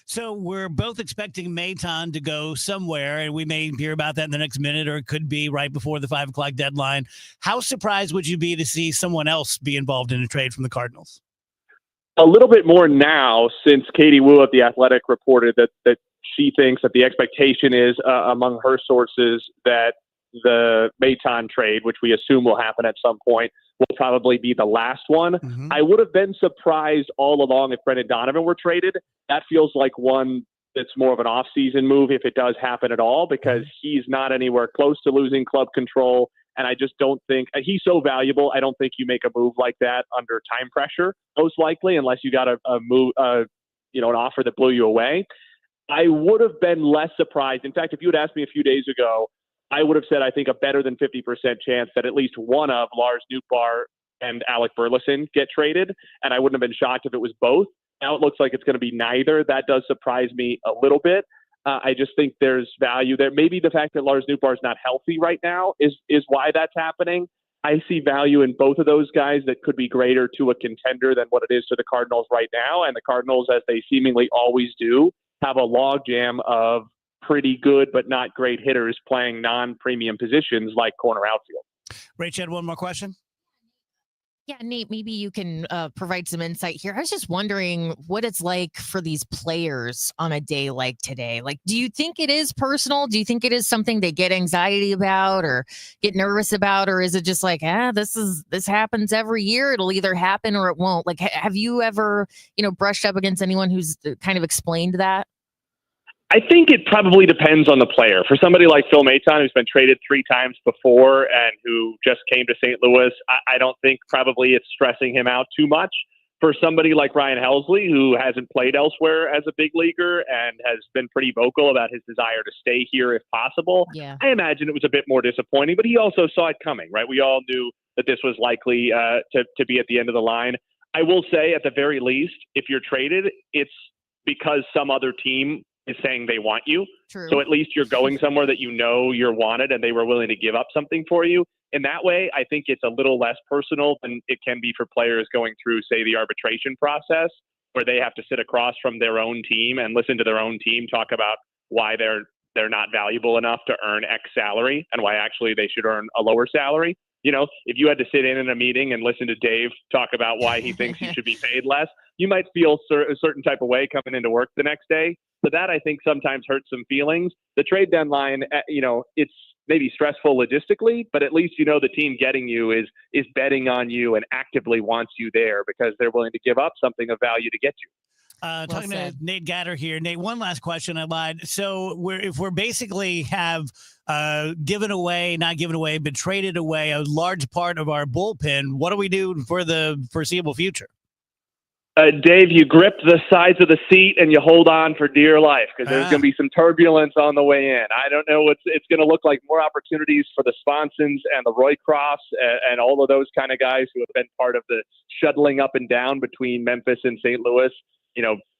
So we're both expecting Maton to go somewhere, and we may hear about that in the next minute, or it could be right before the 5 o'clock deadline. How surprised would you be to see someone else be involved in a trade from the Cardinals? A little bit more now, since Katie Wu of The Athletic reported that she thinks that the expectation is among her sources that the Maton trade, which we assume will happen at some point, will probably be the last one. Mm-hmm. I would have been surprised all along if Brendan Donovan were traded. That feels like one that's more of an off-season move if it does happen at all, because he's not anywhere close to losing club control. And I just don't think he's so valuable. I don't think you make a move like that under time pressure, most likely, unless you got a move, an offer that blew you away. I would have been less surprised. In fact, if you had asked me a few days ago, I would have said, I think, a better than 50% chance that at least one of Lars Nootbaar and Alec Burleson get traded. And I wouldn't have been shocked if it was both. Now it looks like it's going to be neither. That does surprise me a little bit. I just think there's value there. Maybe the fact that Lars Nootbaar is not healthy right now is why that's happening. I see value in both of those guys that could be greater to a contender than what it is to the Cardinals right now. And the Cardinals, as they seemingly always do, have a logjam of pretty good but not great hitters playing non-premium positions like corner outfield. Rach had one more question. Yeah, Nate, maybe you can provide some insight here. I was just wondering what it's like for these players on a day like today. Like, do you think it is personal? Do you think it is something they get anxiety about or get nervous about? Or is it just like, this happens every year. It'll either happen or it won't. Like, have you ever, brushed up against anyone who's kind of explained that? I think it probably depends on the player. For somebody like Phil Maton, who's been traded 3 times before and who just came to St. Louis, I don't think probably it's stressing him out too much. For somebody like Ryan Helsley, who hasn't played elsewhere as a big leaguer and has been pretty vocal about his desire to stay here if possible, I imagine it was a bit more disappointing, but he also saw it coming, right? We all knew that this was likely to be at the end of the line. I will say, at the very least, if you're traded, it's because some other team is saying they want you. True. So at least you're going somewhere that you're wanted and they were willing to give up something for you. In that way, I think it's a little less personal than it can be for players going through, say, the arbitration process, where they have to sit across from their own team and listen to their own team talk about why they're not valuable enough to earn X salary and why actually they should earn a lower salary. If you had to sit in a meeting and listen to Dave talk about why he thinks you should be paid less, you might feel a certain type of way coming into work the next day. So that, I think, sometimes hurts some feelings. The trade deadline, it's maybe stressful logistically, but at least the team getting you is betting on you and actively wants you there because they're willing to give up something of value to get you. Talking to Nate Gatter here. Nate, one last question. I lied. So if we're basically have not given away, but traded away a large part of our bullpen, what do we do for the foreseeable future? Dave, you grip the sides of the seat and you hold on for dear life because there's going to be some turbulence on the way in. I don't know what it's going to look like. More opportunities for the Sponsons and the Roycrofts and all of those kind of guys who have been part of the shuttling up and down between Memphis and St. Louis.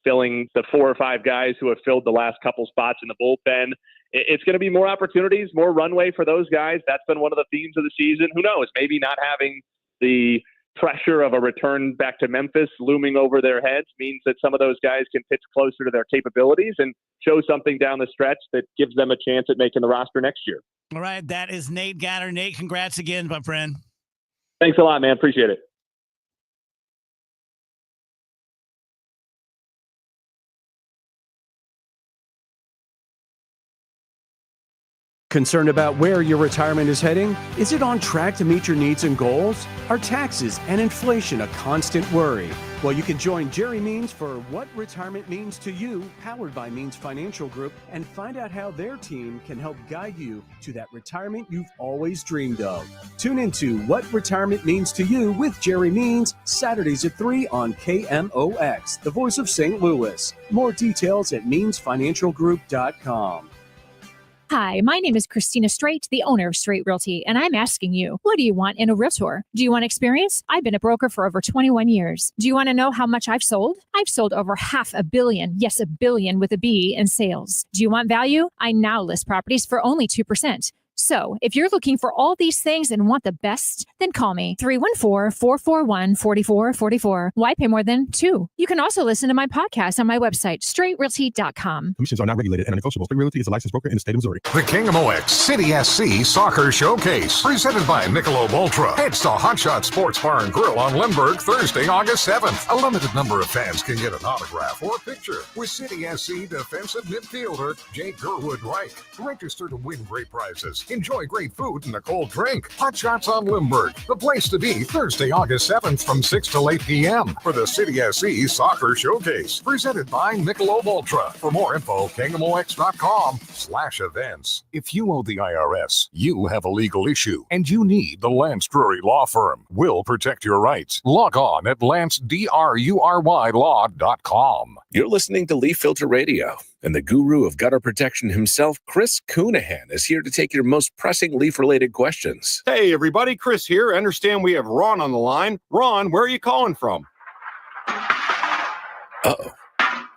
filling the 4 or 5 guys who have filled the last couple spots in the bullpen. It's going to be more opportunities, more runway for those guys. That's been one of the themes of the season. Who knows? Maybe not having the pressure of a return back to Memphis looming over their heads means that some of those guys can pitch closer to their capabilities and show something down the stretch that gives them a chance at making the roster next year. All right, that is Nate Gatter. Nate, congrats again, my friend. Thanks a lot, man. Appreciate it. Concerned about where your retirement is heading? Is it on track to meet your needs and goals? Are taxes and inflation a constant worry? Well, you can join Jerry Means for What Retirement Means to You, powered by Means Financial Group, and find out how their team can help guide you to that retirement you've always dreamed of. Tune into What Retirement Means to You with Jerry Means, Saturdays at 3 on KMOX, the voice of St. Louis. More details at meansfinancialgroup.com. Hi, my name is Christina Straight, the owner of Straight Realty, and I'm asking you, what do you want in a realtor? Do you want experience? I've been a broker for over 21 years. Do you want to know how much I've sold? I've sold over $500 million, yes, $1 billion with a B, in sales. Do you want value? I now list properties for only 2%. So, if you're looking for all these things and want the best, then call me 314-441-4444. Why pay more than 2? You can also listen to my podcast on my website, straightrealty.com. Commissions are not regulated and negotiable. Straight Realty is a licensed broker in the state of Missouri. The KMOX City SC Soccer Showcase, presented by Michelob Ultra. Heads to Hot Shot Sports Bar and Grill on Limburg Thursday, August 7th. A limited number of fans can get an autograph or a picture with City SC defensive midfielder Jake Gerwood-Reich. Register to win great prizes. Enjoy great food and a cold drink. Hot Shots on Limburg, the place to be Thursday, August 7th from 6 till 8 p.m. for the City SC Soccer Showcase, presented by Michelob Ultra. For more info, KMOX.com/events. If you owe the IRS, you have a legal issue, and you need the Lance Drury Law Firm. We'll protect your rights. Log on at lancedrurylaw.com. You're listening to Leaf Filter Radio, and the guru of gutter protection himself, Chris Coonahan, is here to take your most pressing leaf-related questions. Hey, everybody. Chris here. I understand we have Ron on the line. Ron, where are you calling from? Uh-oh.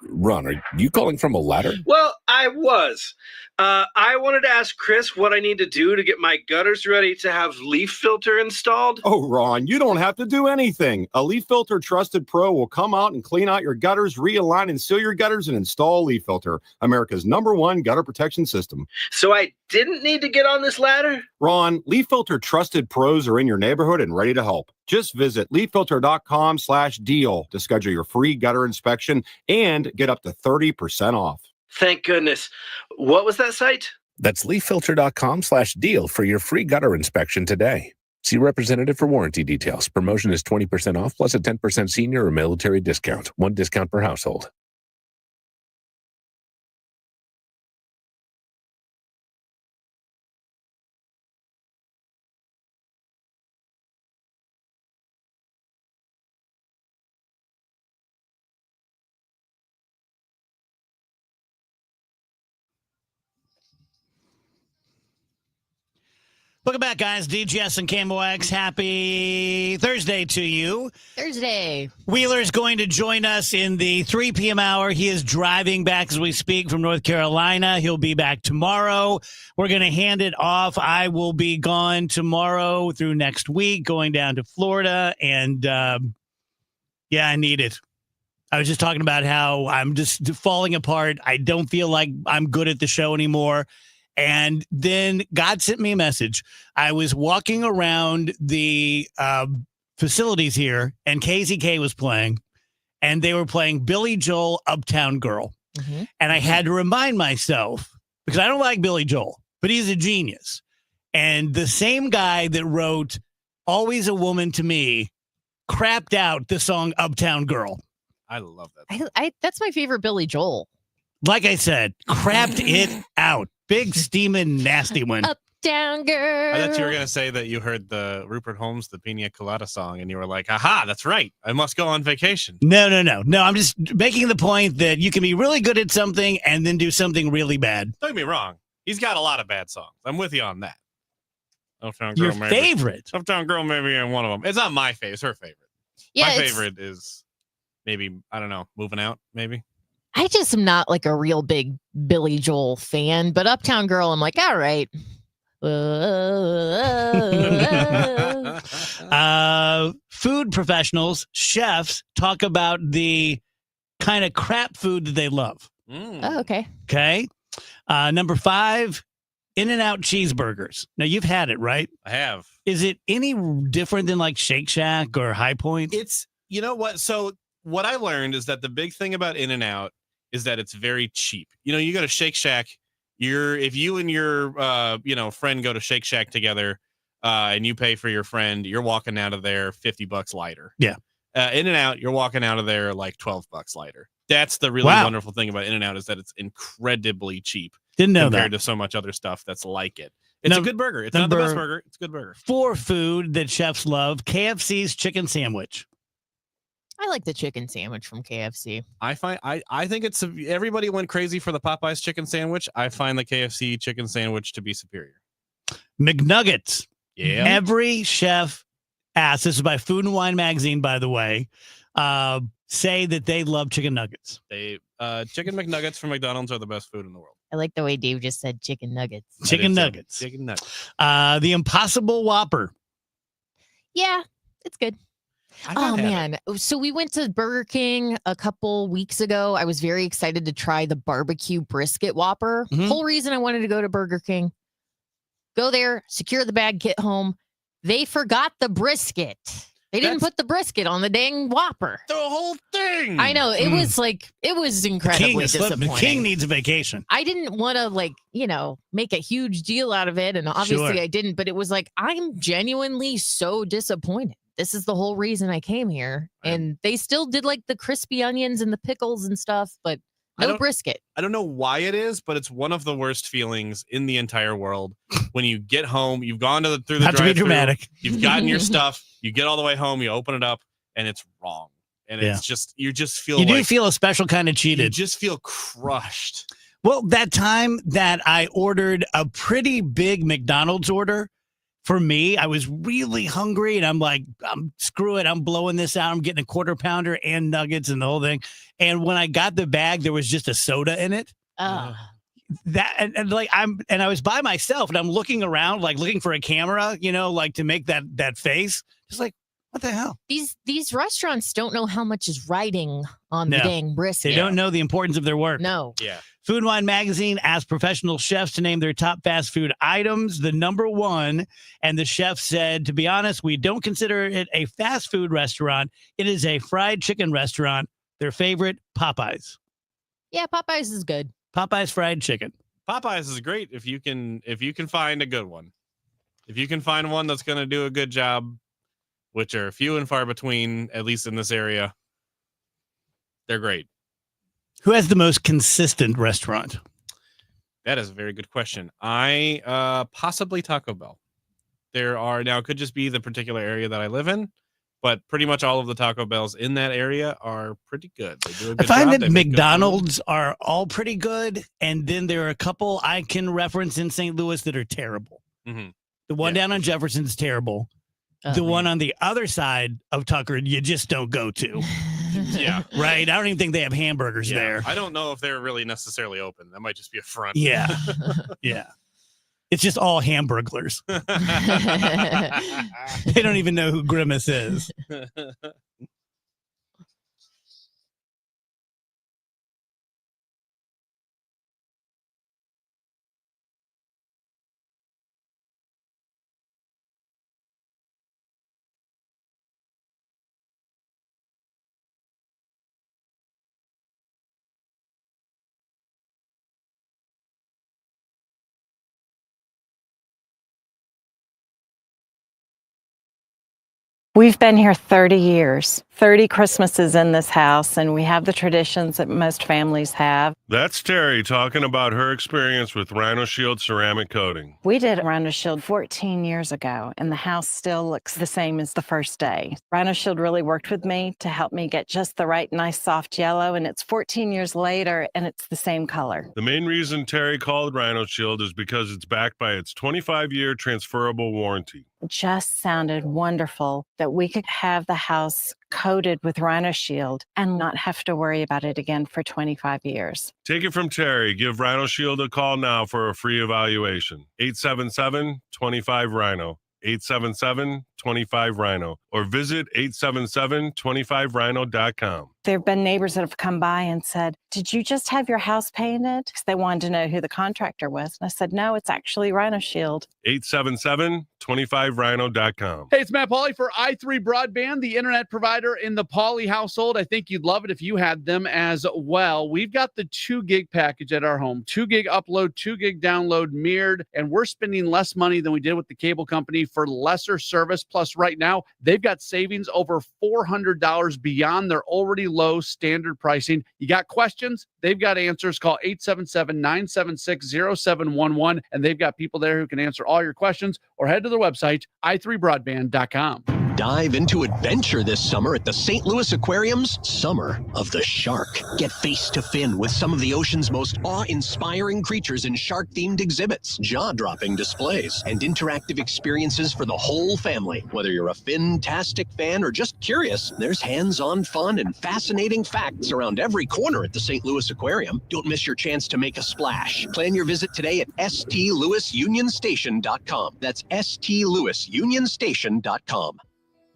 Ron, are you calling from a ladder? Well, I was. I wanted to ask Chris what I need to do to get my gutters ready to have leaf filter installed. Oh, Ron, you don't have to do anything. A Leaf Filter Trusted Pro will come out and clean out your gutters, realign and seal your gutters, and install Leaf Filter, America's #1 gutter protection system. So I didn't need to get on this ladder? Ron, Leaf Filter Trusted Pros are in your neighborhood and ready to help. Just visit leaffilter.com/deal to schedule your free gutter inspection and get up to 30% off. Thank goodness. What was that site? That's leaffilter.com/deal for your free gutter inspection today. See representative for warranty details. Promotion is 20% off plus a 10% senior or military discount. 1 discount per household. Welcome back, guys. DGS and KMOX. Happy Thursday to you. Thursday. Wheeler's going to join us in the 3 p.m. hour. He is driving back as we speak from North Carolina. He'll be back tomorrow. We're going to hand it off. I will be gone tomorrow through next week, going down to Florida. And, I need it. I was just talking about how I'm just falling apart. I don't feel like I'm good at the show anymore. And then God sent me a message. I was walking around the facilities here, and KZK was playing, and they were playing Billy Joel, Uptown Girl. Mm-hmm. And I had to remind myself, because I don't like Billy Joel, but he's a genius. And the same guy that wrote Always a Woman to Me crapped out the song Uptown Girl. I love that. That's my favorite Billy Joel. Like I said, crapped it out. Big steaming nasty one. Uptown Girl. I thought you were going to say that you heard the Rupert Holmes, the Pina Colada song, and you were like, aha, that's right. I must go on vacation. No. I'm just making the point that you can be really good at something and then do something really bad. Don't get me wrong. He's got a lot of bad songs. I'm with you on that. Uptown Girl, Your favorite? Uptown Girl, maybe one of them. It's not my favorite. It's her favorite. Yeah, my favorite is maybe, I don't know, moving out, maybe. I just am not like a real big Billy Joel fan, but Uptown Girl, I'm like, all right. Food professionals, chefs, talk about the kind of crap food that they love. Oh, okay. Okay. Number 5, In-N-Out cheeseburgers. Now, you've had it, right? I have. Is it any different than like Shake Shack or High Point? It's, you know what? So what I learned is that the big thing about In-N-Out is that it's very cheap. You know, you go to Shake Shack, if you and your friend go to Shake Shack together, and you pay for your friend, you're walking out of there $50 lighter. Yeah. In-N-Out, you're walking out of there like $12 lighter. That's the really wonderful thing about In-N-Out is that it's incredibly cheap. Didn't know compared that. to so much other stuff that's like it. It's a good burger. It's not the best burger. It's a good burger. 4 food that chefs love. KFC's chicken sandwich. I like the chicken sandwich from KFC. I think it's everybody went crazy for the Popeyes chicken sandwich. I find the KFC chicken sandwich to be superior. McNuggets. Yeah. Every chef asks, this is by Food and Wine magazine, by the way, say that they love chicken nuggets. Chicken McNuggets from McDonald's are the best food in the world. I like the way Dave just said chicken nuggets. Chicken nuggets. Chicken nuggets. The Impossible Whopper. Yeah, it's good. Oh, man. So we went to Burger King a couple weeks ago. I was very excited to try the barbecue brisket Whopper. Whole reason I wanted to go to Burger King. Go there, secure the bag, get home. They forgot the brisket. They didn't put the brisket on the dang Whopper. The whole thing. I know. It was incredibly disappointing. The king needs a vacation. I didn't want to make a huge deal out of it. And obviously I didn't, but it was like, I'm genuinely so disappointed. This is the whole reason I came here. Right. And they still did like the crispy onions and the pickles and stuff, but no brisket. I don't know why it is, but it's one of the worst feelings in the entire world. When you get home, you've gone through the drive-thru. Not to be dramatic. You've gotten your stuff. You get all the way home. You open it up, and it's wrong. And it's just you do feel a special kind of cheated. You just feel crushed. Well, that time that I ordered a pretty big McDonald's order. For me, I was really hungry and I'm like, screw it. I'm blowing this out. I'm getting a quarter pounder and nuggets and the whole thing. And when I got the bag, there was just a soda in it. I was by myself and I'm looking around, like looking for a camera, to make that face. Just like, what the hell? These restaurants don't know how much is riding on the dang brisket. They don't know the importance of their work. No. Yeah. Food and Wine magazine asked professional chefs to name their top fast food items. The number 1, and the chef said, to be honest, we don't consider it a fast food restaurant. It is a fried chicken restaurant. Their favorite, Popeyes. Yeah, Popeyes is good. Popeyes fried chicken. Popeyes is great if you can find a good one. If you can find one that's going to do a good job, which are few and far between, at least in this area, they're great. Who has the most consistent restaurant? That is a very good question. I possibly Taco Bell. Now it could just be the particular area that I live in, but pretty much all of the Taco Bells in that area are pretty good. They do a good I find job. that McDonald's are all pretty good, and then there are a couple I can reference in St. Louis that are terrible. Mm-hmm. The one down on Jefferson is terrible. The one on the other side of Tucker, you just don't go to. Yeah. Right? I don't even think they have hamburgers there. I don't know if they're really necessarily open. That might just be a front. Yeah. Yeah. It's just all hamburglers. They don't even know who Grimace is. We've been here 30 years, 30 Christmases in this house, and we have the traditions that most families have. That's Terry talking about her experience with Rhino Shield ceramic coating. We did Rhino Shield 14 years ago, and the house still looks the same as the first day. Rhino Shield really worked with me to help me get just the right, nice, soft yellow, and it's 14 years later, and it's the same color. The main reason Terry called Rhino Shield is because it's backed by its 25-year transferable warranty. just sounded wonderful that we could have the house coated with Rhino Shield and not have to worry about it again for 25 years. Take it from Terry. Give Rhino Shield a call now for a free evaluation. 877-25-RHINO. 877-25-RHINO. Or visit 877-25rhino.com. There have been neighbors that have come by and said, "Did you just have your house painted?" Because they wanted to know who the contractor was. And I said, "No, it's actually Rhino Shield." 877-25rhino.com. Hey, it's Matt Pauley for i3 Broadband, the internet provider in the Pauley household. I think you'd love it if you had them as well. We've got the 2 gig package at our home, 2 gig upload, 2 gig download mirrored, and we're spending less money than we did with the cable company for lesser service. Plus, right now, they've got savings over $400 beyond their already low standard pricing. You got questions? They've got answers. Call 877-976-0711, and they've got people there who can answer all your questions, or head to their website, i3broadband.com. Dive into adventure this summer at the St. Louis Aquarium's Summer of the Shark. Get face to fin with some of the ocean's most awe-inspiring creatures in shark-themed exhibits, jaw-dropping displays, and interactive experiences for the whole family. Whether you're a fin-tastic fan or just curious, there's hands-on fun and fascinating facts around every corner at the St. Louis Aquarium. Don't miss your chance to make a splash. Plan your visit today at stlouisunionstation.com. That's stlouisunionstation.com.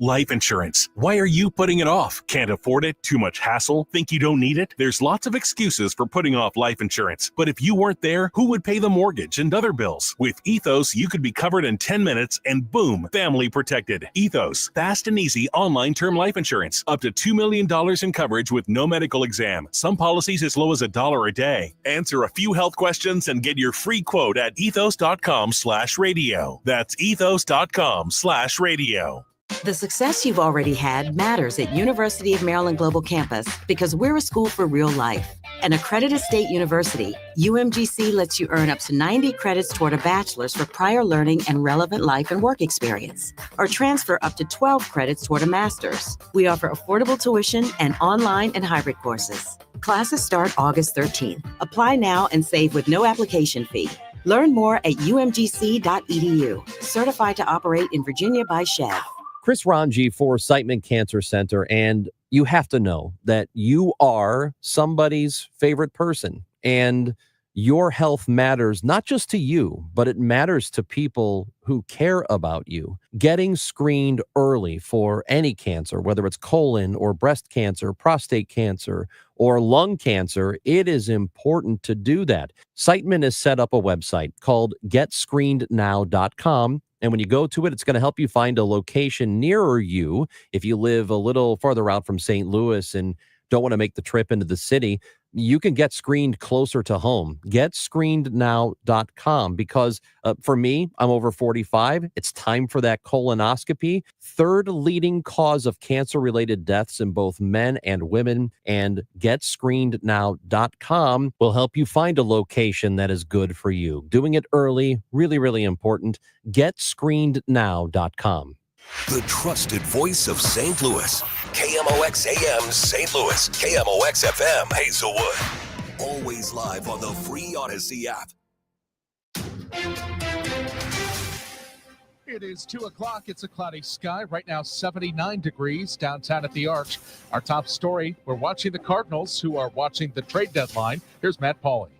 Life insurance. Why are you putting it off? Can't afford it? Too much hassle? Think you don't need it? There's lots of excuses for putting off life insurance. But if you weren't there, who would pay the mortgage and other bills? With Ethos, you could be covered in 10 minutes and boom, family protected. Ethos, fast and easy online term life insurance. Up to $2 million in coverage with no medical exam. Some policies as low as $1 a day. Answer a few health questions and get your free quote at ethos.com/radio. That's ethos.com/radio. The success you've already had matters at University of Maryland Global Campus because we're a school for real life. An accredited state university, UMGC lets you earn up to 90 credits toward a bachelor's for prior learning and relevant life and work experience, or transfer up to 12 credits toward a master's. We offer affordable tuition and online and hybrid courses. Classes start August 13th. Apply now and save with no application fee. Learn more at umgc.edu. Certified to operate in Virginia by Chev. Chris Ranji for Siteman Cancer Center, and you have to know that you are somebody's favorite person, and your health matters not just to you, but it matters to people who care about you. Getting screened early for any cancer, whether it's colon or breast cancer, prostate cancer, or lung cancer, it is important to do that. Siteman has set up a website called GetScreenedNow.com. And when you go to it, it's going to help you find a location nearer you. If you live a little farther out from St. Louis and don't want to make the trip into the city, you can get screened closer to home. GetScreenedNow.com, because for me, I'm over 45. It's time for that colonoscopy. Third leading cause of cancer-related deaths in both men and women. And GetScreenedNow.com will help you find a location that is good for you. Doing it early, really, really important. GetScreenedNow.com. The trusted voice of St. Louis. KMOX AM St. Louis. KMOX FM Hazelwood. Always live on the free Odyssey app. It is 2 o'clock. It's a cloudy sky. Right now, 79 degrees downtown at the Arch. Our top story, we're watching the Cardinals, who are watching the trade deadline. Here's Matt Pauley.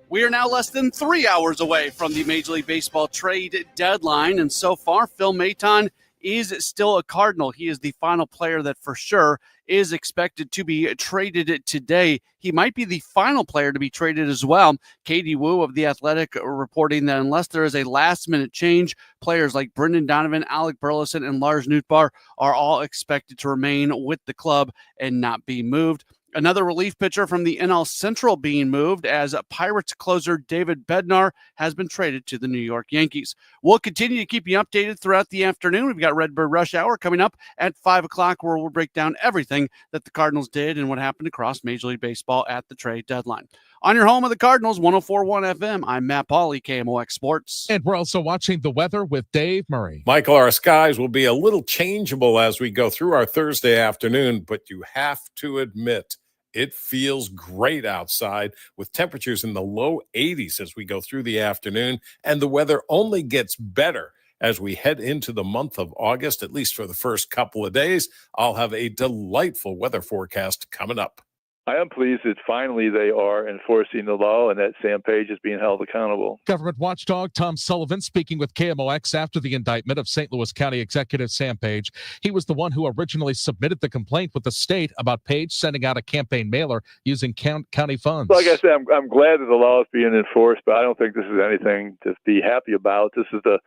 We are now less than 3 hours away from the Major League Baseball trade deadline, and so far, Phil Maton is still a Cardinal. He is the final player that for sure is expected to be traded today. He might be the final player to be traded as well. Katie Wu of The Athletic reporting that unless there is a last-minute change, players like Brendan Donovan, Alec Burleson, and Lars Nootbaar are all expected to remain with the club and not be moved. Another relief pitcher from the NL Central being moved as Pirates closer David Bednar has been traded to the New York Yankees. We'll continue to keep you updated throughout the afternoon. We've got Redbird Rush Hour coming up at 5 o'clock, where we'll break down everything that the Cardinals did and what happened across Major League Baseball at the trade deadline. On your home of the Cardinals, 104.1 FM, I'm Matt Pauley, KMOX Sports. And we're also watching the weather with Dave Murray. Michael, our skies will be a little changeable as we go through our Thursday afternoon, but you have to admit, it feels great outside with temperatures in the low 80s as we go through the afternoon, and the weather only gets better as we head into the month of August, at least for the first couple of days. I'll have a delightful weather forecast coming up. I am pleased that finally they are enforcing the law and that Sam Page is being held accountable. Government watchdog Tom Sullivan speaking with KMOX after the indictment of St. Louis County Executive Sam Page. He was the one who originally submitted the complaint with the state about Page sending out a campaign mailer using county funds. Like I said, I'm glad that the law is being enforced, but I don't think this is anything to be happy about. This is the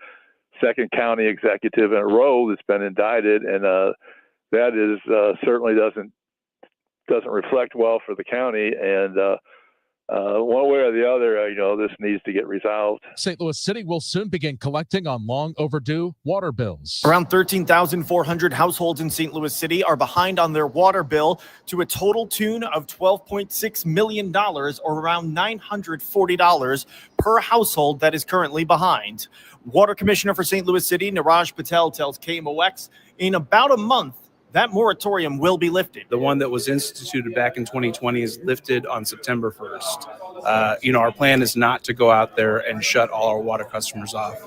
second county executive in a row that's been indicted, and that is certainly doesn't reflect well for the county, and one way or the other, this needs to get resolved. St. Louis City will soon begin collecting on long overdue water bills. Around 13,400 households in St. Louis City are behind on their water bill to a total tune of $12.6 million, or around $940 per household that is currently behind. Water Commissioner for St. Louis City, Niraj Patel, tells KMOX in about a month, that moratorium will be lifted. The one that was instituted back in 2020 is lifted on September 1st. Our plan is not to go out there and shut all our water customers off,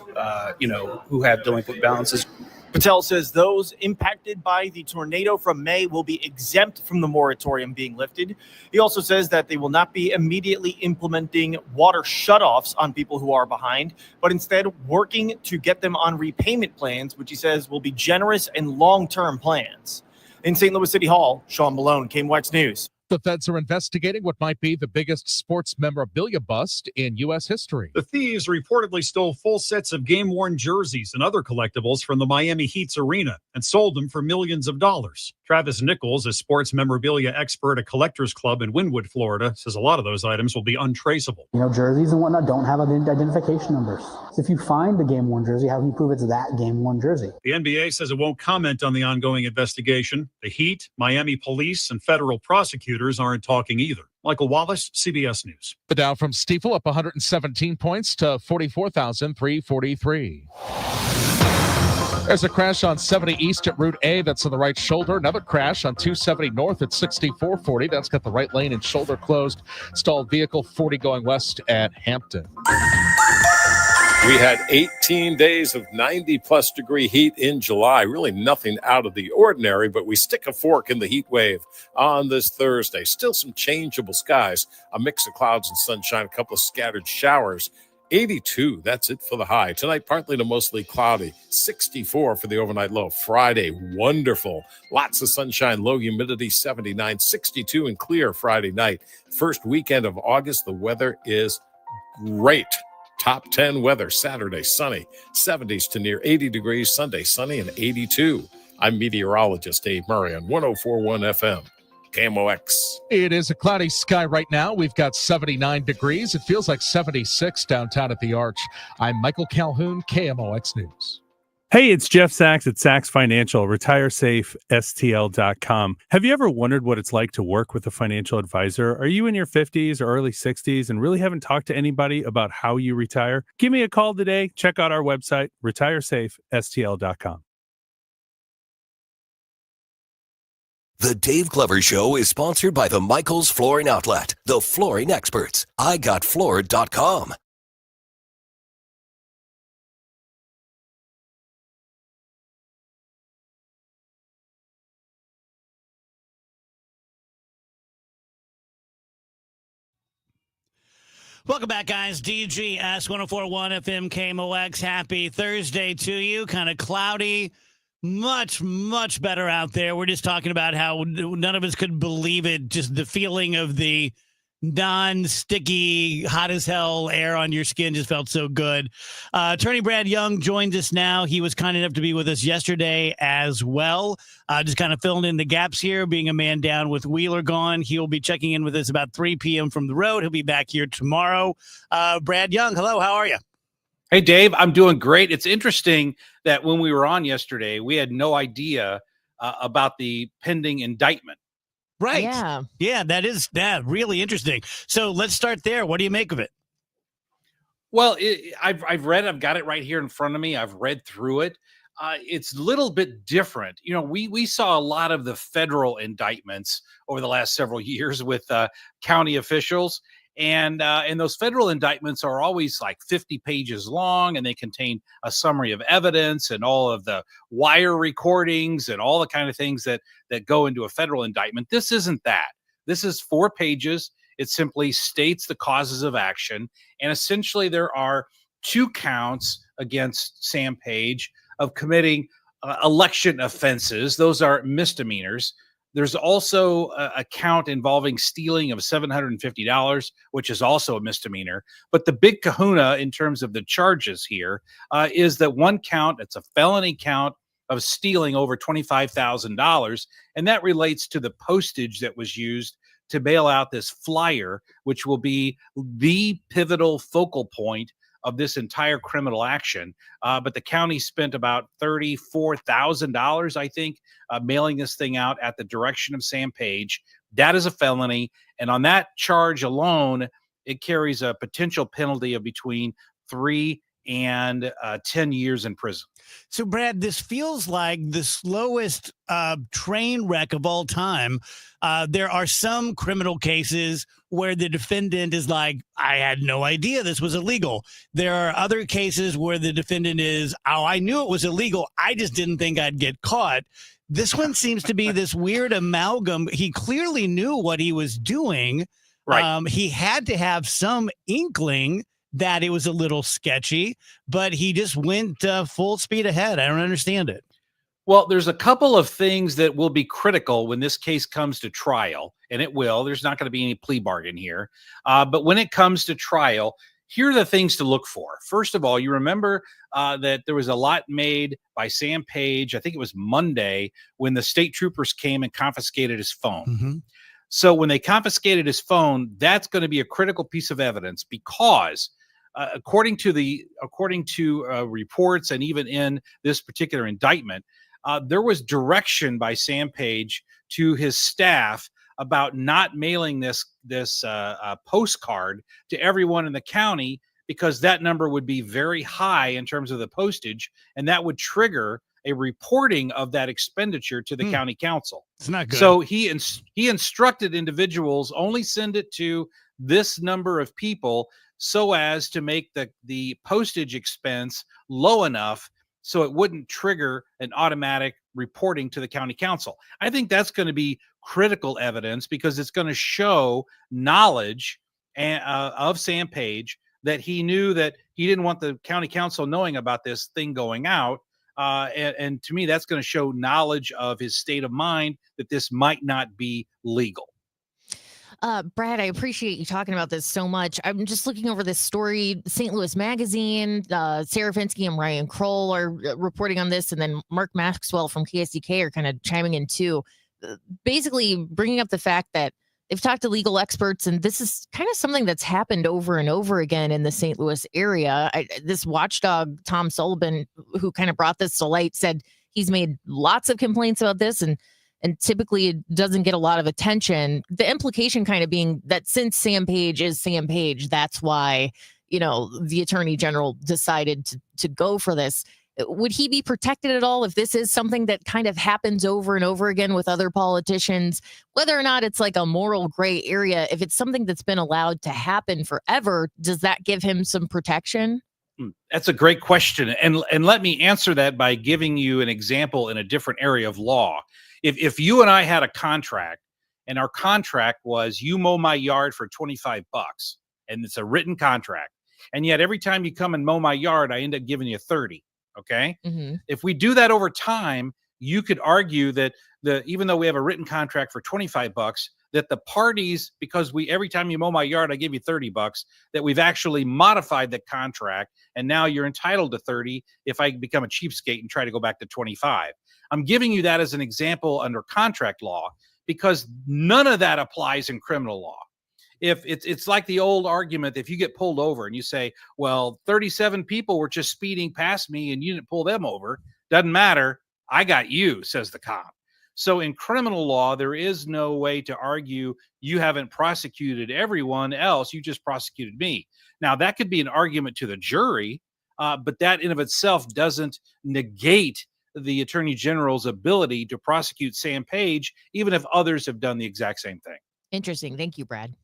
who have delinquent balances. Patel says those impacted by the tornado from May will be exempt from the moratorium being lifted. He also says that they will not be immediately implementing water shutoffs on people who are behind, but instead working to get them on repayment plans, which he says will be generous and long-term plans. In St. Louis City Hall, Sean Malone, KMOX News. The feds are investigating what might be the biggest sports memorabilia bust in U.S. history. The thieves reportedly stole full sets of game-worn jerseys and other collectibles from the Miami Heat's arena and sold them for millions of dollars. Travis Nichols, a sports memorabilia expert at Collectors Club in Wynwood, Florida, says a lot of those items will be untraceable. Jerseys and whatnot don't have identification numbers. So if you find a game-worn jersey, how can you prove it's that game-worn jersey? The NBA says it won't comment on the ongoing investigation. The Heat, Miami police, and federal prosecutors aren't talking either. Michael Wallace, CBS News. The Dow from Stifel up 117 points to 44,343. There's a crash on 70 East at Route A. That's on the right shoulder. Another crash on 270 North at 6440. That's got the right lane and shoulder closed. Stalled vehicle 40 going west at Hampton. We had 18 days of 90-plus degree heat in July. Really nothing out of the ordinary, but we stick a fork in the heat wave on this Thursday. Still some changeable skies, a mix of clouds and sunshine, a couple of scattered showers. 82, that's it for the high. Tonight, partly to mostly cloudy. 64 for the overnight low. Friday, wonderful. Lots of sunshine, low humidity, 79. 62 and clear Friday night. First weekend of August, the weather is great. Top 10 weather, Saturday, sunny, 70s to near 80 degrees, Sunday, sunny and 82. I'm meteorologist Dave Murray on 104.1 FM, KMOX. It is a cloudy sky right now. We've got 79 degrees. It feels like 76 downtown at the Arch. I'm Michael Calhoun, KMOX News. Hey, it's Jeff Sachs at Sachs Financial, retiresafestl.com. Have you ever wondered what it's like to work with a financial advisor? Are you in your 50s or early 60s and really haven't talked to anybody about how you retire? Give me a call today. Check out our website, retiresafestl.com. The Dave Glover Show is sponsored by the Michaels Flooring Outlet, the flooring experts. IGotFloored.com. Welcome back, guys. DGS 1041 FM KMOX. Happy Thursday to you. Kind of cloudy. Much, much better out there. We're just talking about how none of us could believe it. Just the feeling of the non-sticky, hot as hell air on your skin just felt so good. Attorney Brad Young joins us now. He was kind enough to be with us yesterday as well. Just kind of filling in the gaps here, being a man down with Wheeler gone. He'll be checking in with us about 3 p.m. from the road. He'll be back here tomorrow. Brad Young, hello. How are you? Hey, Dave, I'm doing great. It's interesting that when we were on yesterday, we had no idea about the pending indictment. Right. Yeah, that is really interesting. So let's start there. What do you make of it? Well, I've read, I've got it right here in front of me. I've read through it. It's a little bit different. You know, we saw a lot of the federal indictments over the last several years with county officials. And those federal indictments are always like 50 pages long, and they contain a summary of evidence and all of the wire recordings and all the kind of things that go into a federal indictment. This isn't that. This is 4 pages. It simply states the causes of action. And essentially, there are 2 counts against Sam Page of committing election offenses. Those are misdemeanors. There's also a count involving stealing of $750, which is also a misdemeanor. But the big kahuna in terms of the charges here is that 1 count, it's a felony count of stealing over $25,000. And that relates to the postage that was used to bail out this flyer, which will be the pivotal focal point of this entire criminal action. But the county spent about $34,000, I think, mailing this thing out at the direction of Sam Page. That is a felony. And on that charge alone, it carries a potential penalty of between 3 and 10 years in prison. So, Brad, this feels like the slowest train wreck of all time. There are some criminal cases where the defendant is like, I had no idea this was illegal. There are other cases where the defendant is, oh, I knew it was illegal. I just didn't think I'd get caught. This one seems to be this weird amalgam. He clearly knew what he was doing. Right. He had to have some inkling that it was a little sketchy, but he just went full speed ahead. I don't understand it. Well, there's a couple of things that will be critical when this case comes to trial, and it will. There's not going to be any plea bargain here. But when it comes to trial, here are the things to look for. First of all, you remember that there was a lot made by Sam Page, I think it was Monday, when the state troopers came and confiscated his phone. Mm-hmm. So when they confiscated his phone, that's going to be a critical piece of evidence because according to reports and even in this particular indictment, there was direction by Sam Page to his staff about not mailing this postcard to everyone in the county because that number would be very high in terms of the postage, and that would trigger a reporting of that expenditure to the county council. It's not good. So he instructed individuals only send it to this number of people so as to make the postage expense low enough so it wouldn't trigger an automatic reporting to the county council. I think that's going to be critical evidence because it's going to show knowledge of Sam Page, that he knew that he didn't want the county council knowing about this thing going out. And to me, that's going to show knowledge of his state of mind that this might not be legal. Brad, I appreciate you talking about this so much. I'm just looking over this story. St. Louis Magazine, Sarah Finsky and Ryan Kroll are reporting on this, and then Mark Maxwell from KSDK are kind of chiming in too, basically bringing up the fact that they've talked to legal experts, and this is kind of something that's happened over and over again in the St. Louis area. This watchdog, Tom Sullivan, who kind of brought this to light, said he's made lots of complaints about this, and typically it doesn't get a lot of attention. The implication kind of being that since Sam Page is Sam Page, that's why, the attorney general decided to go for this. Would he be protected at all if this is something that kind of happens over and over again with other politicians, whether or not it's like a moral gray area? If it's something that's been allowed to happen forever, does that give him some protection? That's a great question. And let me answer that by giving you an example in a different area of law. If you and I had a contract and our contract was you mow my yard for $25 and it's a written contract, and yet every time you come and mow my yard, I end up giving you 30. Okay. Mm-hmm. If we do that over time, you could argue that even though we have a written contract for $25, that the parties, because every time you mow my yard, I give you $30, that we've actually modified the contract. And now you're entitled to 30 if I become a cheapskate and try to go back to 25. I'm giving you that as an example under contract law because none of that applies in criminal law. If it's like the old argument, if you get pulled over and you say, well, 37 people were just speeding past me and you didn't pull them over, doesn't matter. I got you, says the cop. So in criminal law, there is no way to argue you haven't prosecuted everyone else. You just prosecuted me. Now, that could be an argument to the jury, but that in of itself doesn't negate the attorney general's ability to prosecute Sam Page, even if others have done the exact same thing. Interesting. Thank you, Brad.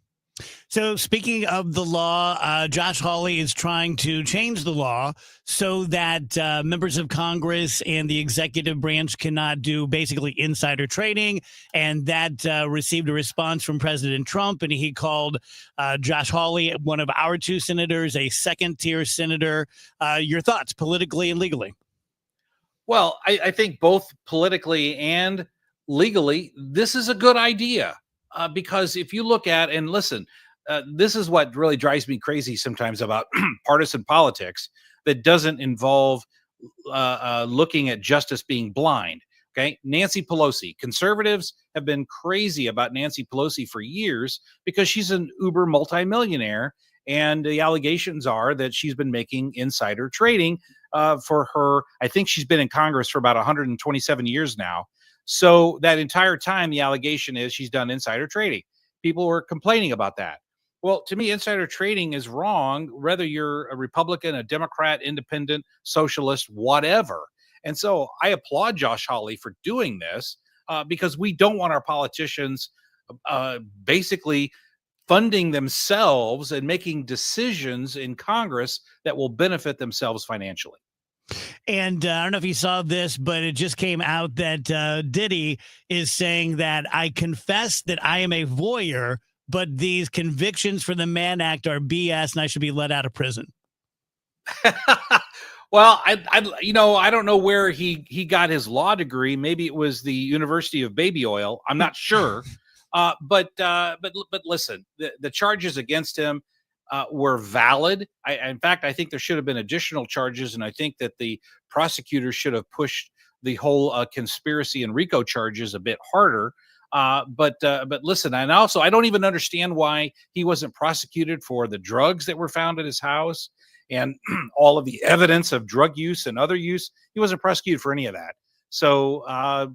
So, speaking of the law, Josh Hawley is trying to change the law so that members of Congress and the executive branch cannot do basically insider trading. And that received a response from President Trump. And he called Josh Hawley, one of our two senators, a second-tier senator. Your thoughts politically and legally? Well, I think both politically and legally, this is a good idea because if you look at and listen, this is what really drives me crazy sometimes about partisan politics that doesn't involve looking at justice being blind. Okay. Nancy Pelosi, conservatives have been crazy about Nancy Pelosi for years because she's an uber multimillionaire. And the allegations are that she's been making insider trading for her. I think she's been in Congress for about 127 years now. So that entire time, the allegation is she's done insider trading. People were complaining about that. Well, to me, insider trading is wrong, whether you're a Republican, a Democrat, independent, socialist, whatever. And so I applaud Josh Hawley for doing this because we don't want our politicians basically funding themselves and making decisions in Congress that will benefit themselves financially. And I don't know if you saw this, but it just came out that Diddy is saying that I confess that I am a voyeur, but these convictions for the Mann Act are BS and I should be let out of prison. Well, I don't know where he got his law degree. Maybe it was the University of Baby Oil. I'm not sure. But listen, the charges against him were valid. In fact, I think there should have been additional charges, and I think that the prosecutors should have pushed the whole conspiracy and RICO charges a bit harder. But listen, and also I don't even understand why he wasn't prosecuted for the drugs that were found at his house and all of the evidence of drug use and other use. He wasn't prosecuted for any of that. So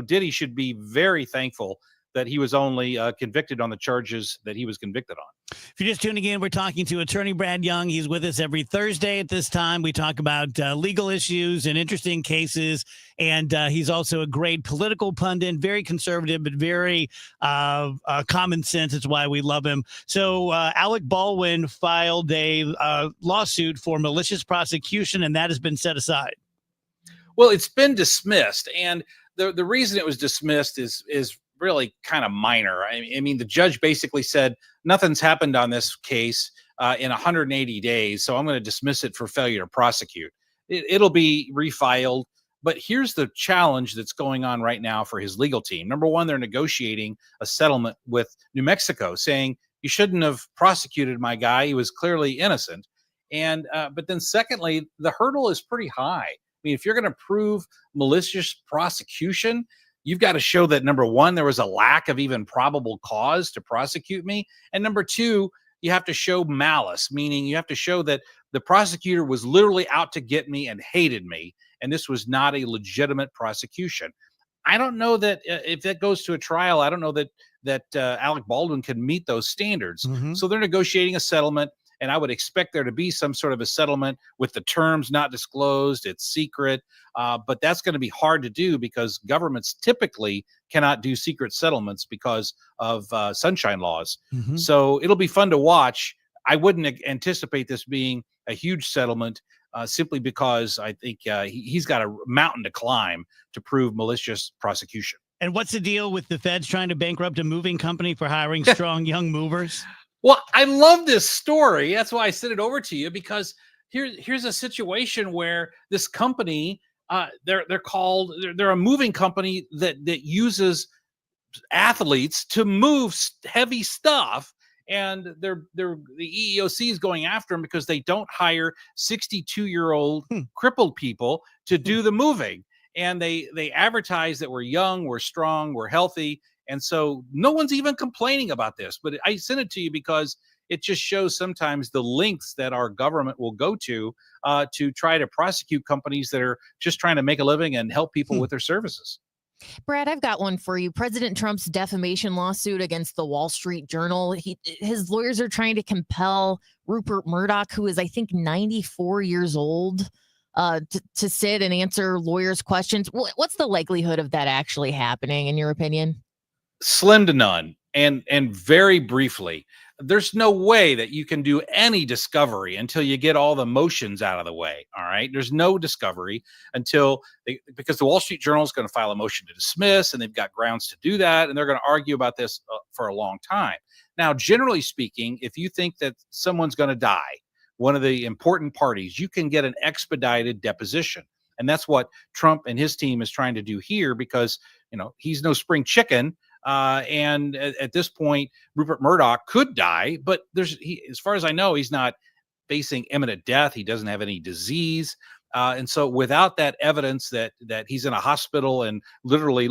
Diddy should be very thankful that he was only convicted on the charges that he was convicted on. If you're just tuning in, we're talking to attorney Brad Young. He's with us every Thursday at this time. We talk about legal issues and interesting cases. And he's also a great political pundit, very conservative, but very common sense. It's why we love him. So Alec Baldwin filed a lawsuit for malicious prosecution, and that has been set aside. Well, it's been dismissed. And the reason it was dismissed is really kind of minor. I mean, the judge basically said nothing's happened on this case in 180 days, so I'm going to dismiss it for failure to prosecute. It'll be refiled. But here's the challenge that's going on right now for his legal team. Number one, they're negotiating a settlement with New Mexico, saying you shouldn't have prosecuted my guy. He was clearly innocent. And but then secondly, the hurdle is pretty high. I mean, if you're going to prove malicious prosecution, you've got to show that, number one, there was a lack of even probable cause to prosecute me. And number two, you have to show malice, meaning you have to show that the prosecutor was literally out to get me and hated me. And this was not a legitimate prosecution. I don't know that if that goes to a trial, I don't know that Alec Baldwin can meet those standards. Mm-hmm. So they're negotiating a settlement. And I would expect there to be some sort of a settlement with the terms not disclosed. It's secret. But that's going to be hard to do because governments typically cannot do secret settlements because of sunshine laws. Mm-hmm. So it'll be fun to watch. I wouldn't anticipate this being a huge settlement simply because I think he's got a mountain to climb to prove malicious prosecution. And what's the deal with the feds trying to bankrupt a moving company for hiring strong young movers? Well, I love this story. That's why I sent it over to you, because here's a situation where this company, they're a moving company that uses athletes to move heavy stuff, and the EEOC is going after them because they don't hire 62-year-old crippled people to do the moving, and they advertise that we're young, we're strong, we're healthy. And so no one's even complaining about this, but I sent it to you because it just shows sometimes the lengths that our government will go to try to prosecute companies that are just trying to make a living and help people with their services. Brad, I've got one for you. President Trump's defamation lawsuit against the Wall Street Journal. His lawyers are trying to compel Rupert Murdoch, who is, I think, 94 years old, to sit and answer lawyers' questions. What's the likelihood of that actually happening, in your opinion? Slim to none. And very briefly, there's no way that you can do any discovery until you get all the motions out of the way. All right. There's no discovery because the Wall Street Journal is going to file a motion to dismiss, and they've got grounds to do that. And they're going to argue about this for a long time. Now, generally speaking, if you think that someone's going to die, one of the important parties, you can get an expedited deposition. And that's what Trump and his team is trying to do here because, he's no spring chicken. And at this point, Rupert Murdoch could die, but as far as I know, he's not facing imminent death. He doesn't have any disease. And so without that evidence that he's in a hospital and literally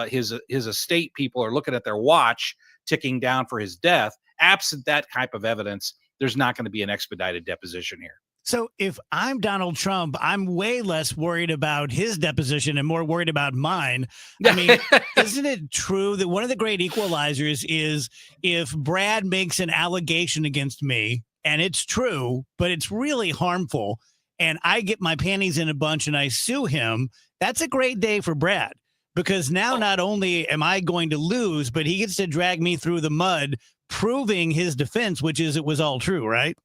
his estate people are looking at their watch ticking down for his death, absent that type of evidence, there's not going to be an expedited deposition here. So if I'm Donald Trump, I'm way less worried about his deposition and more worried about mine. I mean, isn't it true that one of the great equalizers is if Brad makes an allegation against me and it's true, but it's really harmful, and I get my panties in a bunch and I sue him, that's a great day for Brad. Because now not only am I going to lose, but he gets to drag me through the mud, proving his defense, which is it was all true, right?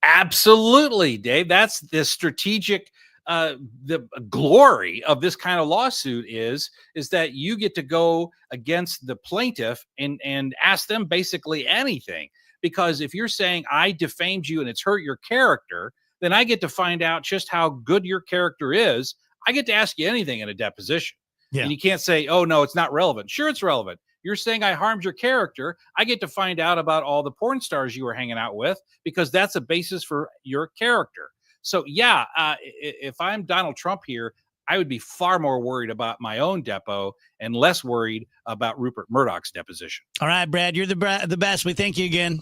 Absolutely, Dave. That's the strategic the glory of this kind of lawsuit is that you get to go against the plaintiff and ask them basically anything. Because if you're saying I defamed you and it's hurt your character, then I get to find out just how good your character is. I get to ask you anything in a deposition. Yeah. And you can't say, oh, no, it's not relevant. Sure, it's relevant. You're saying I harmed your character. I get to find out about all the porn stars you were hanging out with because that's a basis for your character. So, yeah, if I'm Donald Trump here, I would be far more worried about my own depo and less worried about Rupert Murdoch's deposition. All right, Brad, you're the best. We thank you again.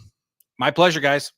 My pleasure, guys.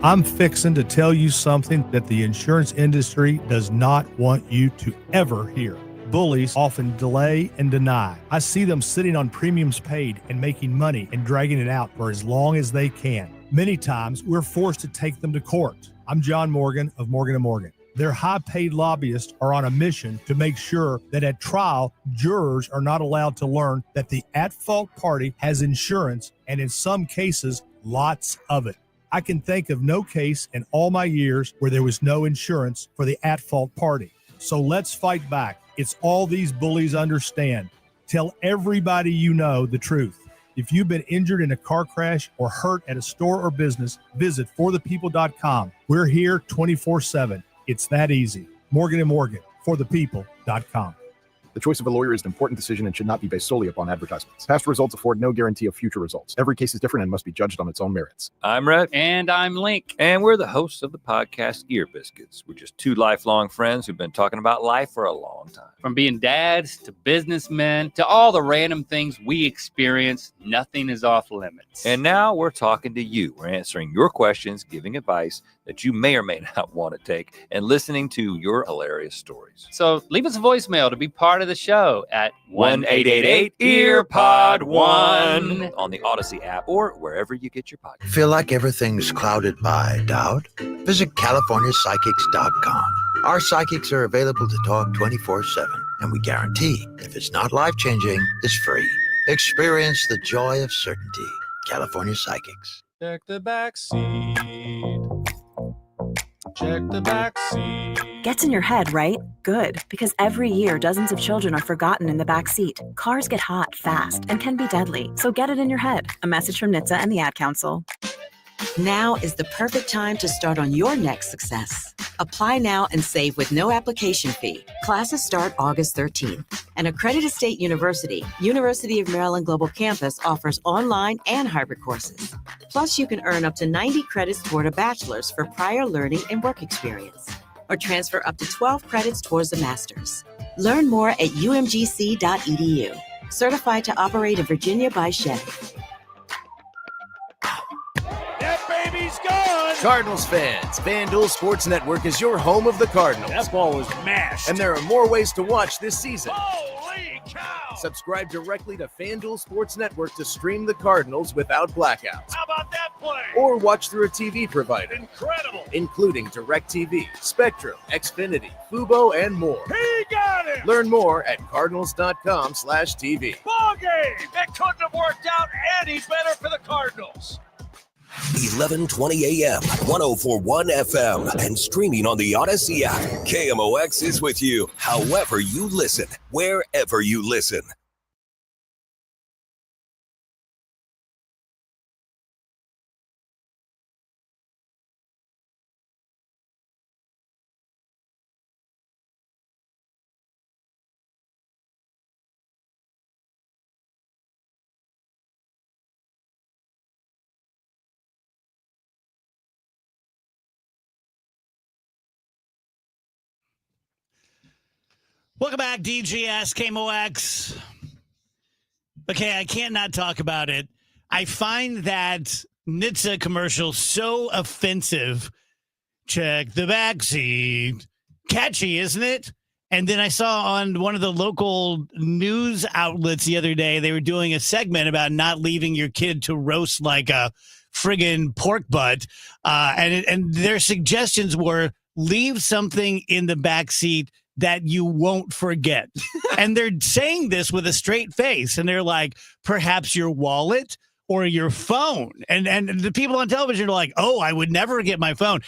I'm fixing to tell you something that the insurance industry does not want you to ever hear. Bullies often delay and deny. I see them sitting on premiums paid and making money and dragging it out for as long as they can. Many times, we're forced to take them to court. I'm John Morgan of Morgan & Morgan. Their high-paid lobbyists are on a mission to make sure that at trial, jurors are not allowed to learn that the at-fault party has insurance, and in some cases, lots of it. I can think of no case in all my years where there was no insurance for the at-fault party. So let's fight back. It's all these bullies understand. Tell everybody you know the truth. If you've been injured in a car crash or hurt at a store or business, visit forthepeople.com. We're here 24/7. It's that easy. Morgan & Morgan, forthepeople.com. The choice of a lawyer is an important decision and should not be based solely upon advertisements. Past results afford no guarantee of future results. Every case is different and must be judged on its own merits. I'm Rhett. And I'm Link. And we're the hosts of the podcast Ear Biscuits. We're just two lifelong friends who've been talking about life for a long time. From being dads to businessmen to all the random things we experience, nothing is off limits. And now we're talking to you. We're answering your questions, giving advice that you may or may not want to take, and listening to your hilarious stories. So leave us a voicemail to be part of the show at 1-888-EARPOD-1 on the Odyssey app or wherever you get your podcast. Feel like everything's clouded by doubt? Visit CaliforniaPsychics.com. Our psychics are available to talk 24/7, and we guarantee if it's not life-changing, it's free. Experience the joy of certainty. California Psychics. Check the back seat. Check the back seat. Gets in your head, right? Good, because every year dozens of children are forgotten in the back seat. Cars get hot fast and can be deadly, so get it in your head. A message from NHTSA and the Ad Council. Now is the perfect time to start on your next success. Apply now and save with no application fee. Classes start August 13th. An accredited state university, University of Maryland Global Campus, offers online and hybrid courses. Plus, you can earn up to 90 credits toward a bachelor's for prior learning and work experience, or transfer up to 12 credits towards a master's. Learn more at umgc.edu. Certified to operate in Virginia by Chevy. Baby's gone! Cardinals fans, FanDuel Sports Network is your home of the Cardinals. That ball was mashed. And there are more ways to watch this season. Holy cow! Subscribe directly to FanDuel Sports Network to stream the Cardinals without blackouts. How about that play? Or watch through a TV provider. Incredible. Including DirecTV, Spectrum, Xfinity, Fubo, and more. He got it. Learn more at cardinals.com/TV. Ball game. It couldn't have worked out any better for the Cardinals. 11:20 a.m., 104.1 FM, and streaming on the Odyssey app. KMOX is with you, however you listen, wherever you listen. Welcome back, DGS, KMOX. Okay, I can't not talk about it. I find that NHTSA commercial so offensive. Check the backseat. Catchy, isn't it? And then I saw on one of the local news outlets the other day, they were doing a segment about not leaving your kid to roast like a friggin' pork butt. And their suggestions were leave something in the backseat that you won't forget. And they're saying this with a straight face. And they're like, perhaps your wallet or your phone. And the people on television are like, oh, I would never get my phone.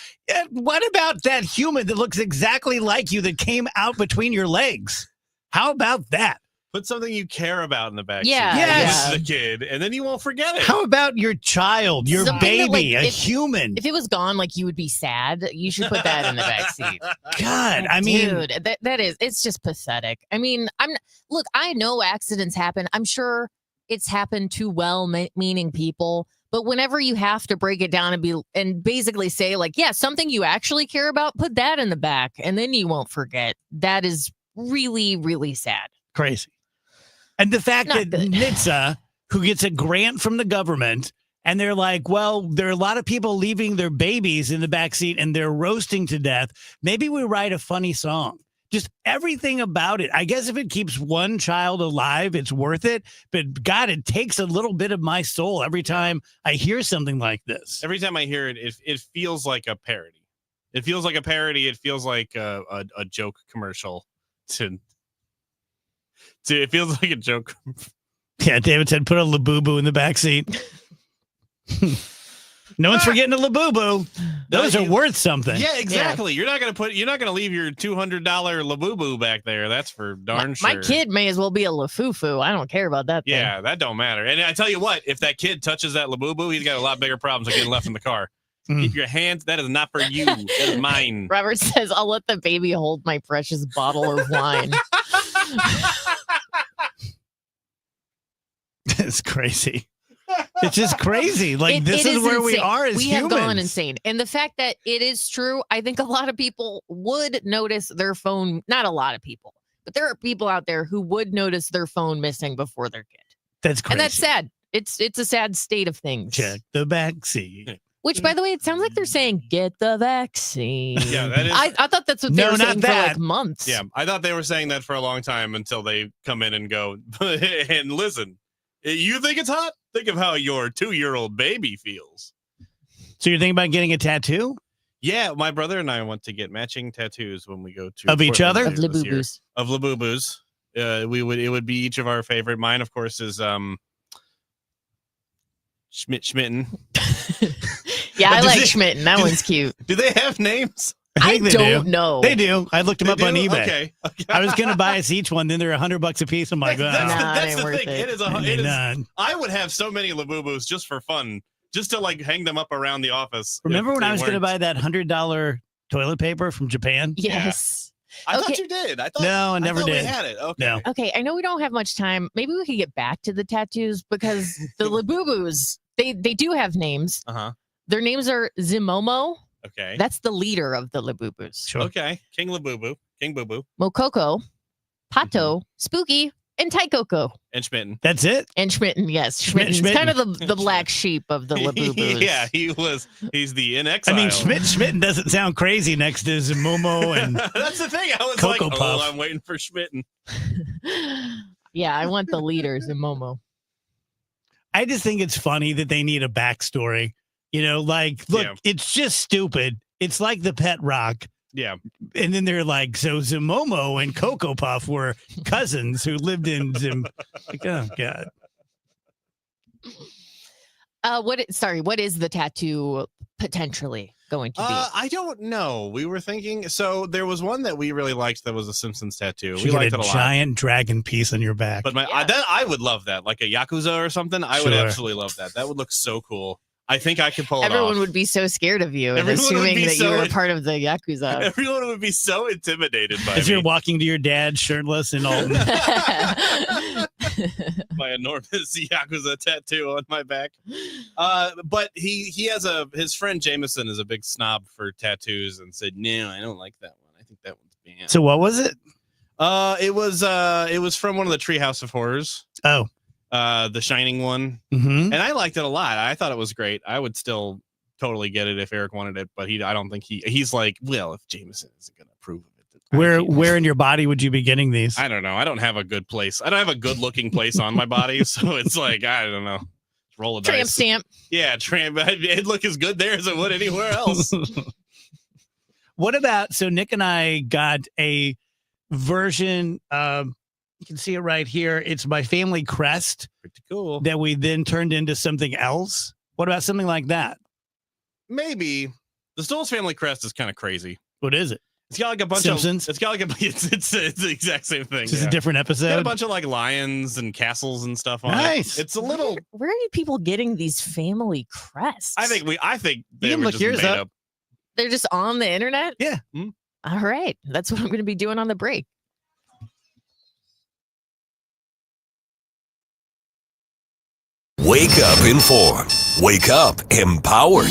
What about that human that looks exactly like you that came out between your legs? How about that? Put something you care about in the back Yeah, seat. yes. With the kid, and then you won't forget it. How about your child, your Something that, baby, like, a human? If it was gone, like, you would be sad. You should put that in the back seat. God, I mean, dude, it's just pathetic. I mean, look, I know accidents happen. I'm sure it's happened to well-meaning people. But whenever you have to break it down and basically say, like, yeah, something you actually care about, put that in the back, and then you won't forget. That is really, really sad. Crazy. And the fact Not that good. NHTSA, who gets a grant from the government, and they're like, well, there are a lot of people leaving their babies in the backseat and they're roasting to death. Maybe we write a funny song. Just everything about it. I guess if it keeps one child alive, it's worth it. But God, it takes a little bit of my soul every time I hear something like this. Every time I hear it, it feels like a parody. It feels like a parody. It feels like a joke commercial. It feels like a joke. Yeah, David said, put a Labubu in the backseat. No one's forgetting a Labubu. Those are worth something. Yeah, exactly. You're not gonna leave your $200 Labubu back there. That's for darn sure. My kid may as well be a Lafufu. I don't care about that thing. Yeah, that don't matter. And I tell you what, if that kid touches that Labubu, he's got a lot bigger problems than getting left in the car. Keep your hands. That is not for you. That is mine. Robert says, I'll let the baby hold my precious bottle of wine. It's crazy. It's just crazy. Like, this it is where we insane. are as we humans. have gone insane. And the fact that it is true, I think a lot of people would notice their phone. Not a lot of people, but there are people out there who would notice their phone missing before their kid. That's crazy. And that's sad. It's a sad state of things. Check the backseat. Which, by the way, it sounds like they're saying, get the vaccine. Yeah, that is. I thought that's what they were saying for like months. Yeah, I thought they were saying that for a long time until they come in and go, and listen, you think it's hot? Think of how your 2-year-old baby feels. So you're thinking about getting a tattoo? Yeah, my brother and I want to get matching tattoos when we go to Of each other? Of Labubus. Of Labubus. It would be each of our favorite. Mine, of course, is Schmitten. Yeah, I like Schmitten. That one's cute. Do they have names? I think they don't do. know. They do. I looked them They up on do? eBay. Okay. I was going to buy us each one. Then they're $100 a piece. I'm like, That's ain't the worth thing. it. It is. Nah. I would have so many Labubus just for fun, just to like hang them up around the office. Remember if when they I was going to weren't- buy that $100 toilet paper from Japan? Yes. I thought Okay. you did. I thought. No, I never thought did. We had it. Okay. No. Okay, I know we don't have much time. Maybe we could get back to the tattoos because the Labubus, they do have names. Uh-huh. Their names are Zimomo. Okay. That's the leader of the Labubus. Okay. King Labubu. King Boo Boo. Mokoko, Pato, Spooky, and Taikoko. And Schmitten. That's it? And Schmitten, yes. Schmitten. Schmitten's kind of the black sheep of the Labubus. Yeah, he's the in exile. I mean, Schmitten doesn't sound crazy next to Zimomo and That's the thing. I was Cocoa like, Puff. oh, I'm waiting for Schmitten. Yeah, I want the leaders in Momo. I just think it's funny that they need a backstory. Look, it's just stupid. It's like the Pet Rock. Yeah. And then they're like, so Momo and Cocoa Puff were cousins who lived in like, oh, God. What is the tattoo potentially going to be? I don't know. We were thinking, so there was one that we really liked that was a Simpsons tattoo. We liked it a lot. Giant dragon piece on your back. But I would love that, like a Yakuza or something. I would absolutely love that. That would look so cool. I think I could pull it off. Everyone would be so scared of you, assuming that you were part of the Yakuza. Everyone would be so intimidated by As me. you're walking to your dad shirtless and all. My enormous Yakuza tattoo on my back. But he has his friend Jameson is a big snob for tattoos and said, no, I don't like that one. I think that one's banned. So what was it? It was from one of the Treehouse of Horrors. Oh. The Shining one. Mm-hmm. And I liked it a lot. I thought it was great. I would still totally get it if Eric wanted it, but I don't think he's like, well, if Jameson isn't going to approve of it. Where in your body would you be getting these? I don't know. I don't have a good place. I don't have a good looking place on my body. So it's like, I don't know. Roll a dice. Tramp stamp. Yeah, tramp. It'd look as good there as it would anywhere else. What about, so Nick and I got a version of, you can see it right here. It's my family crest. Pretty cool. That we then turned into something else. What about something like that? Maybe. The Stoles family crest is kind of crazy. What is it? It's got like a bunch Simpsons? of. It's got like it's the exact same thing. It's just a different episode. It's got a bunch of like lions and castles and stuff on Nice. it. It's a little. Where are you people getting these family crests? I think they can were look just yours made up. They're just on the internet? Yeah. All right. That's what I'm going to be doing on the break. Wake up informed. Wake up empowered.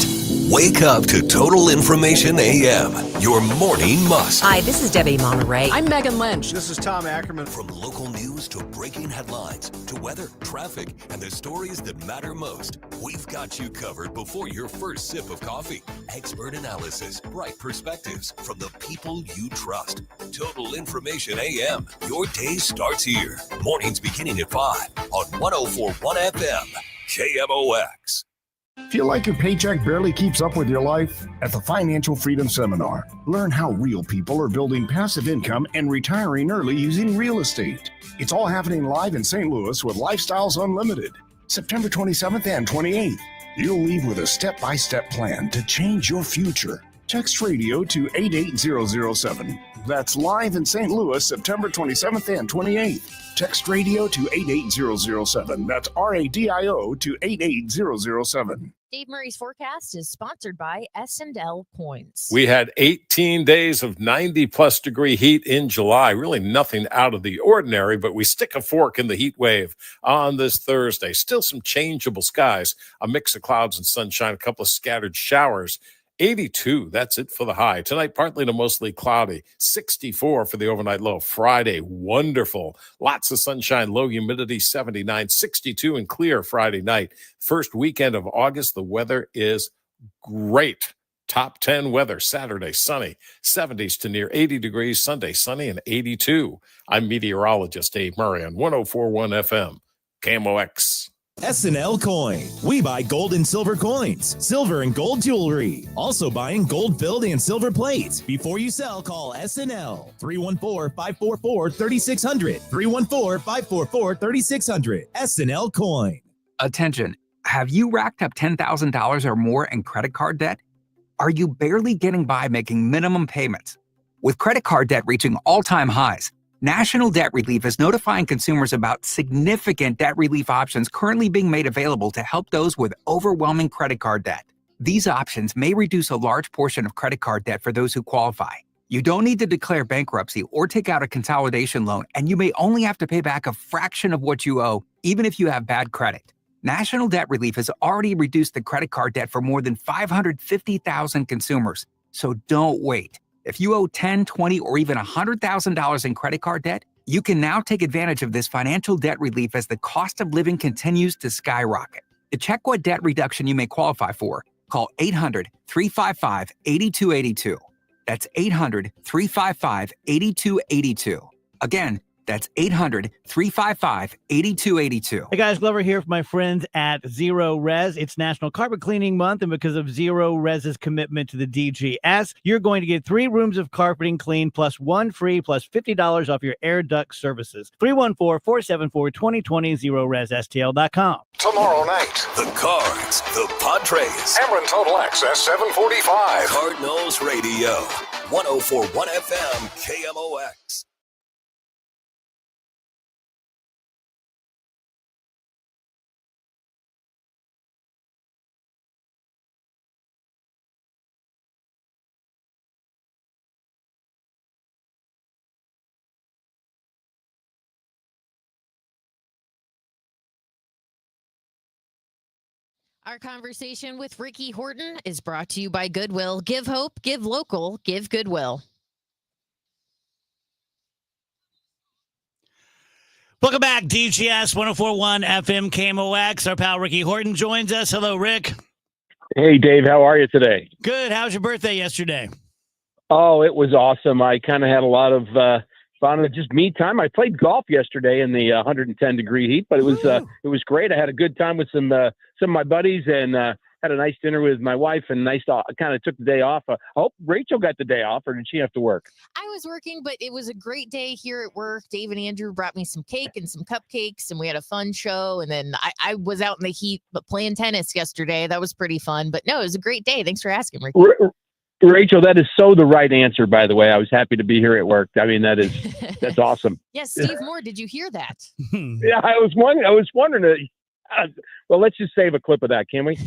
Wake up to Total Information AM, your morning must. Hi, this is Debbie Monterey. I'm Megan Lynch. This is Tom Ackerman. From local news to breaking headlines to weather, traffic, and the stories that matter most, we've got you covered before your first sip of coffee. Expert analysis, bright perspectives from the people you trust. Total Information AM. Your day starts here. Mornings beginning at 5 on 104.1 FM. KMOX. Feel like your paycheck barely keeps up with your life? At the Financial Freedom Seminar, learn how real people are building passive income and retiring early using real estate. It's all happening live in St. Louis with Lifestyles Unlimited, September 27th and 28th. You'll leave with a step-by-step plan to change your future. Text radio to 88007. That's live in St. Louis, September 27th and 28th. Text radio to 88007. That's RADIO to 88007. Dave Murray's forecast is sponsored by S&L Points. We had 18 days of 90-plus degree heat in July. Really nothing out of the ordinary, but we stick a fork in the heat wave on this Thursday. Still some changeable skies, a mix of clouds and sunshine, a couple of scattered showers. 82, that's it for the high. Tonight, partly to mostly cloudy. 64 for the overnight low. Friday, wonderful. Lots of sunshine, low humidity, 79. 62 and clear Friday night. First weekend of August, the weather is great. Top 10 weather, Saturday, sunny. 70s to near 80 degrees. Sunday, sunny and 82. I'm meteorologist Dave Murray on 104.1 FM. KMOX. S&L Coin. We buy gold and silver coins, silver and gold jewelry. Also buying gold-filled and silver plates. Before you sell, call S&L. 314-544-3600. 314-544-3600. S&L Coin. Attention. Have you racked up $10,000 or more in credit card debt? Are you barely getting by making minimum payments? With credit card debt reaching all-time highs, National Debt Relief is notifying consumers about significant debt relief options currently being made available to help those with overwhelming credit card debt. These options may reduce a large portion of credit card debt for those who qualify. You don't need to declare bankruptcy or take out a consolidation loan, and you may only have to pay back a fraction of what you owe, even if you have bad credit. National Debt Relief has already reduced the credit card debt for more than 550,000 consumers, so don't wait. If you owe $10,000, $20,000, or even $100,000 in credit card debt, you can now take advantage of this financial debt relief as the cost of living continues to skyrocket. To check what debt reduction you may qualify for, call 800-355-8282. That's 800-355-8282. Again, That's 800-355-8282. Hey guys, Glover here from my friends at Zero Res. It's National Carpet Cleaning Month, and because of Zero Res's commitment to the DGS, you're going to get 3 rooms of carpeting clean plus 1 free plus $50 off your air duct services. 314-474-2020, ZeroResSTL.com. Tomorrow night, The Cards, the Padres. Cameron Total Access, 745. Cardinals Radio, 104.1 FM, KMOX. Our conversation with Ricky Horton is brought to you by Goodwill. Give hope, give local, give Goodwill. Welcome back, DGS 104.1 FM KMOX. Our pal Ricky Horton joins us. Hello, Rick. Hey, Dave. How are you today? Good. How was your birthday yesterday? Oh, it was awesome. I kind of had a lot of fun and just me time. I played golf yesterday in the 110-degree heat, but it was great. I had a good time with some of my buddies and had a nice dinner with my wife and kind of took the day off. I hope Rachel got the day off, or did she have to work? I was working, but it was a great day here at work. Dave and Andrew brought me some cake and some cupcakes, and we had a fun show. And then I was out in the heat, but playing tennis yesterday. That was pretty fun. But no, it was a great day. Thanks for asking, Ricky. Rachel, that is so the right answer, by the way. I was happy to be here at work. I mean, that's awesome. Yes, Steve Moore, did you hear that? Yeah, I was wondering. Well, let's just save a clip of that, can we?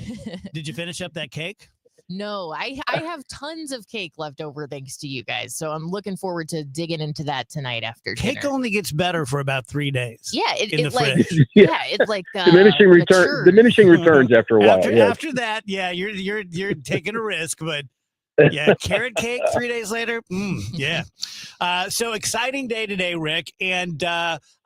Did you finish up that cake? No, I have tons of cake left over thanks to you guys. So I'm looking forward to digging into that tonight after Cake dinner. only gets better for about 3 days. Yeah, in the like fridge. it's like diminishing returns after a while. After that, yeah, you're taking a risk, but yeah, carrot cake 3 days later. Yeah. So exciting day today, Rick. And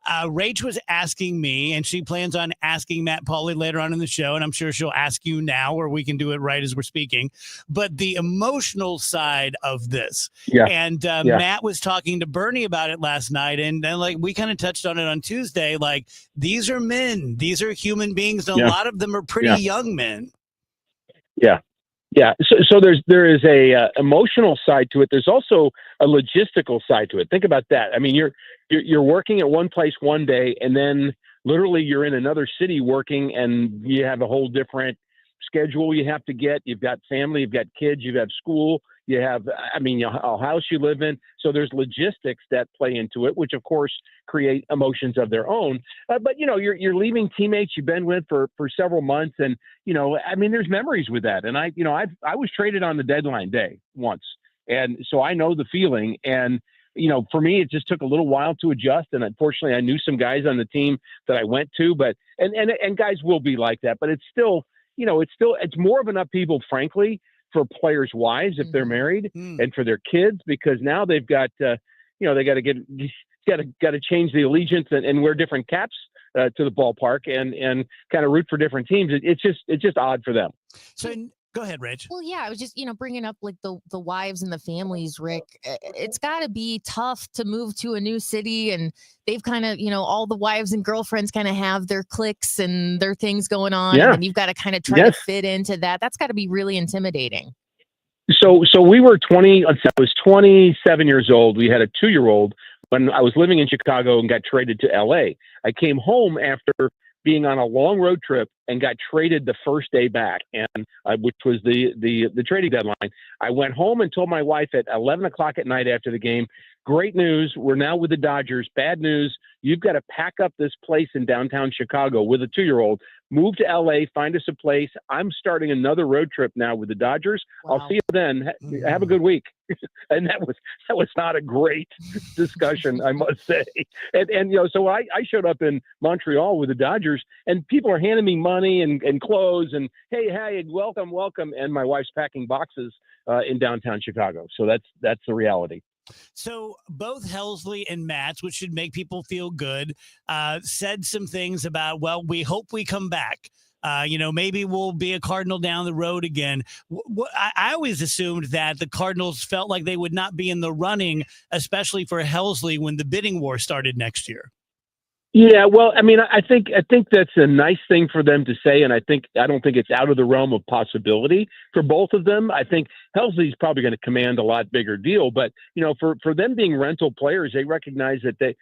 Rach was asking me, and she plans on asking Matt Pauley later on in the show, and I'm sure she'll ask you now, or we can do it right as we're speaking. But the emotional side of this. Yeah. And Matt was talking to Bernie about it last night, and then like we kind of touched on it on Tuesday. Like, these are men, these are human beings, and a lot of them are pretty young men. Yeah. Yeah. So there is a emotional side to it. There's also a logistical side to it. Think about that. I mean, you're working at one place one day, and then literally you're in another city working, and you have a whole different schedule you have to get. You've got family, you've got kids, you have school, you have, a house you live in. So there's logistics that play into it, which of course create emotions of their own. But you're leaving teammates you've been with for several months, and there's memories with that. And I was traded on the deadline day once, and so I know the feeling. And for me, it just took a little while to adjust. And unfortunately, I knew some guys on the team that I went to, but and guys will be like that. But it's still, it's more of an upheaval, frankly, for players' wives if they're married, and for their kids, because now they've got, they got to change the allegiance and wear different caps to the ballpark and kind of root for different teams. It's just odd for them. So go ahead, Rich. Well, yeah, I was just, bringing up like the wives and the families, Rick. It's got to be tough to move to a new city, and they've kind of, all the wives and girlfriends kind of have their cliques and their things going on. Yeah. And you've got to kind of try to fit into that. That's got to be really intimidating. So we were I was 27 years old. We had a 2-year-old when I was living in Chicago and got traded to LA. I came home after being on a long road trip and got traded the first day back, and which was the trading deadline. I went home and told my wife at 11 o'clock at night after the game, great news, we're now with the Dodgers. Bad news, you've got to pack up this place in downtown Chicago with a 2-year-old, move to LA, find us a place. I'm starting another road trip now with the Dodgers. Wow. I'll see you then. Have a good week. And that was not a great discussion, I must say. And so I showed up in Montreal with the Dodgers, and people are handing me money and clothes and hey, welcome. And my wife's packing boxes in downtown Chicago. So that's the reality. So both Helsley and Matz, which should make people feel good, said some things about, well, we hope we come back. Maybe we'll be a Cardinal down the road again. I always assumed that the Cardinals felt like they would not be in the running, especially for Helsley when the bidding war started next year. Yeah, well, I mean, I think that's a nice thing for them to say, and I don't think it's out of the realm of possibility for both of them. I think Helsley's probably going to command a lot bigger deal, but for them being rental players, they recognize that they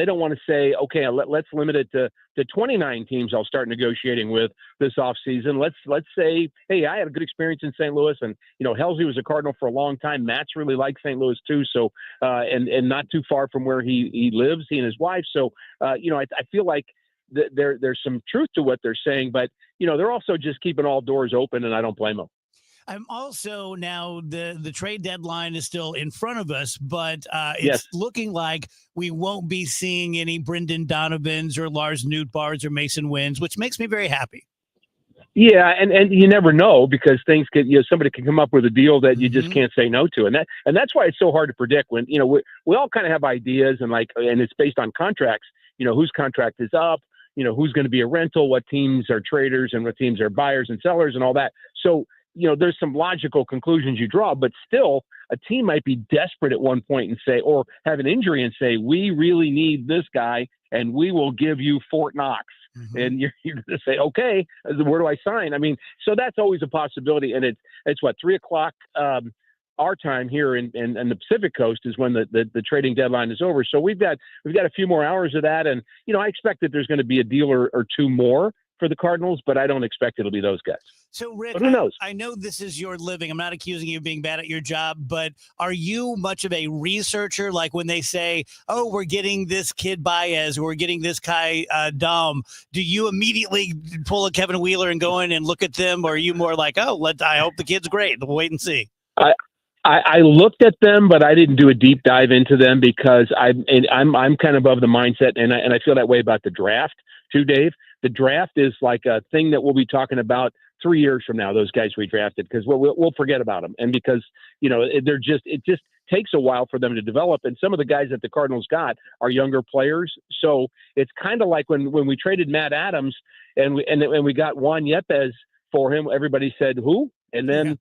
don't want to say, okay, let's limit it to 29 teams I'll start negotiating with this offseason. Let's say, hey, I had a good experience in St. Louis, and Helsley was a Cardinal for a long time. Matt's really liked St. Louis too, so and not too far from where he lives, he and his wife. So I feel like there's some truth to what they're saying, but they're also just keeping all doors open, and I don't blame them. I'm also now the trade deadline is still in front of us, but it's Yes. looking like we won't be seeing any Brendan Donovans or Lars Nootbaars or Mason Wins, which makes me very happy. Yeah, and you never know because things could somebody can come up with a deal that you just can't say no to, and that's why it's so hard to predict. When we all kind of have ideas and it's based on contracts. Whose contract is up, who's going to be a rental, what teams are traders and what teams are buyers and sellers and all that. So, there's some logical conclusions you draw, but still a team might be desperate at one point and say, or have an injury and say, we really need this guy and we will give you Fort Knox. And you're going to say, okay, where do I sign? I mean, so that's always a possibility. And it's what, 3:00 our time here in the Pacific Coast is when the trading deadline is over. So we've got a few more hours of that. And, I expect that there's going to be a deal or two more for the Cardinals, but I don't expect it'll be those guys. So, Rick, but who knows? I know this is your living. I'm not accusing you of being bad at your job, but are you much of a researcher? Like when they say, oh, we're getting this kid Baez or we're getting this guy Dom, do you immediately pull a Kevin Wheeler and go in and look at them? Or are you more like, I hope the kid's great. We'll wait and see. I looked at them, but I didn't do a deep dive into them because I'm kind of of the mindset, and I feel that way about the draft too, Dave. The draft is like a thing that we'll be talking about 3 years from now. Those guys we drafted because we'll forget about them, and because it just takes a while for them to develop. And some of the guys that the Cardinals got are younger players, so it's kind of like when we traded Matt Adams and we got Juan Yepes for him. Everybody said who, and then.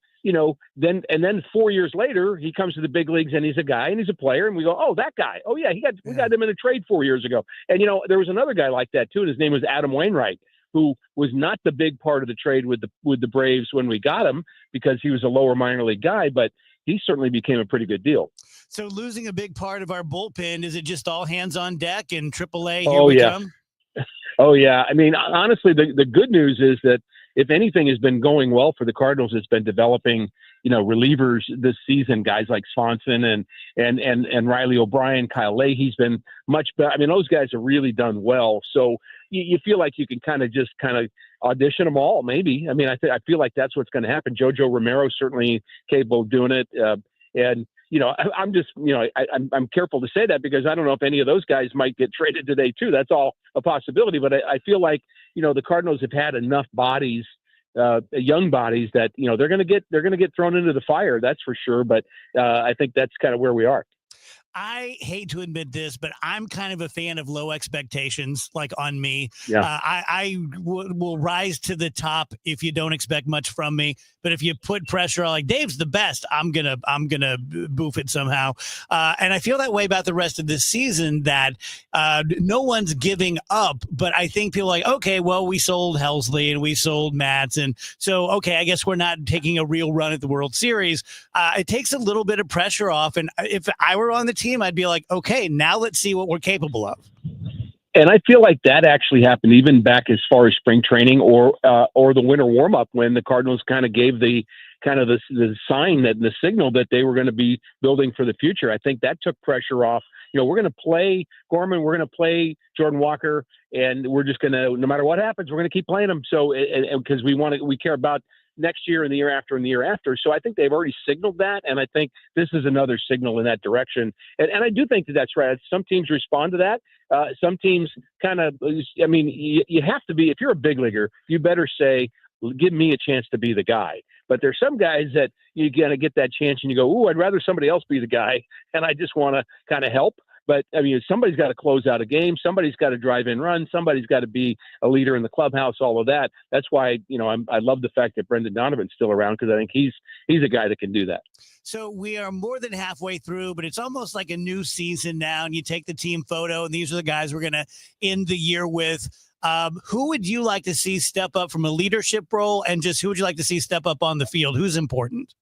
Then 4 years later, he comes to the big leagues and he's a guy and he's a player. And we go, oh, that guy. Oh, yeah, we got him in a trade 4 years ago. And, there was another guy like that, too. And his name was Adam Wainwright, who was not the big part of the trade with the Braves when we got him because he was a lower minor league guy. But he certainly became a pretty good deal. So losing a big part of our bullpen, is it just all hands on deck and AAA? Come? Oh, yeah. I mean, honestly, the good news is that if anything has been going well for the Cardinals, it's been developing, relievers this season, guys like Swanson and Riley O'Brien, Kyle Leahy's been much better. I mean, those guys have really done well. So you feel like you can kind of audition them all, maybe. I mean, I feel like that's what's going to happen. Jojo Romero's certainly capable of doing it. And I'm just, I'm careful to say that because I don't know if any of those guys might get traded today too. That's all a possibility. But I feel like, the Cardinals have had enough bodies, young bodies that, they're going to get thrown into the fire. That's for sure. But I think that's kind of where we are. I hate to admit this, but I'm kind of a fan of low expectations, like on me. Yeah. I will rise to the top if you don't expect much from me. But if you put pressure on, like Dave's the best, I'm gonna boof it somehow. And I feel that way about the rest of this season. That no one's giving up, but I think people are like, okay, well, we sold Helsley and we sold Matz, and so okay, I guess we're not taking a real run at the World Series. It takes a little bit of pressure off, and if I were on the team, I'd be like, okay, now let's see what we're capable of. And I feel like that actually happened even back as far as spring training or the winter warm up when the Cardinals kind of gave the sign, that the signal that they were going to be building for the future. I think that took pressure off. We're going to play Gorman, we're going to play Jordan Walker, and we're just going to, no matter what happens, we're going to keep playing them. So, because we care about next year and the year after and the year after. So I think they've already signaled that. And I think this is another signal in that direction. And I do think that that's right. Some teams respond to that. Some teams kind of, I mean, you have to be, if you're a big leaguer, you better say, give me a chance to be the guy. But there's some guys that you got to get that chance and you go, ooh, I'd rather somebody else be the guy. And I just want to kind of help. But I mean, somebody's got to close out a game. Somebody's got to drive in run. Somebody's got to be a leader in the clubhouse. All of that. That's why I love the fact that Brendan Donovan's still around, because I think he's a guy that can do that. So we are more than halfway through, but it's almost like a new season now. And you take the team photo, and these are the guys we're going to end the year with. Who would you like to see step up from a leadership role, and just who would you like to see step up on the field? Who's important?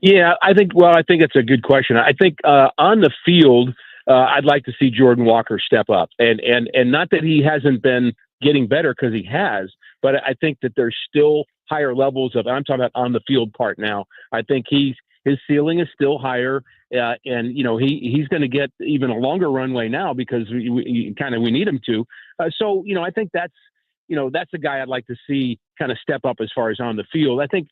Yeah, I think it's a good question. I think on the field, I'd like to see Jordan Walker step up, and not that he hasn't been getting better, because he has, but I think that there's still higher levels of. I'm talking about on the field part now. I think his ceiling is still higher, and he's going to get even a longer runway now, because we need him to. So I think that's a guy I'd like to see kind of step up as far as on the field. I think,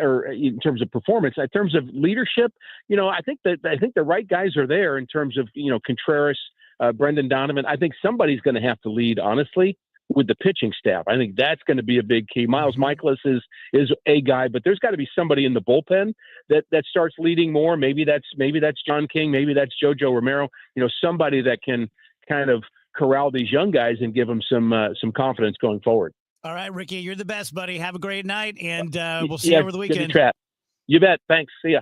or in terms of performance, in terms of leadership, I think the right guys are there in terms of Contreras, Brendan Donovan. I think somebody's going to have to lead, honestly, with the pitching staff. I think that's going to be a big key. Miles Michaelis is a guy, but there's got to be somebody in the bullpen that starts leading more. Maybe that's John King. Maybe that's JoJo Romero. Somebody that can kind of corral these young guys and give them some confidence going forward. All right, Ricky, you're the best, buddy. Have a great night, and we'll see you over the weekend. Chat. You bet. Thanks. See ya.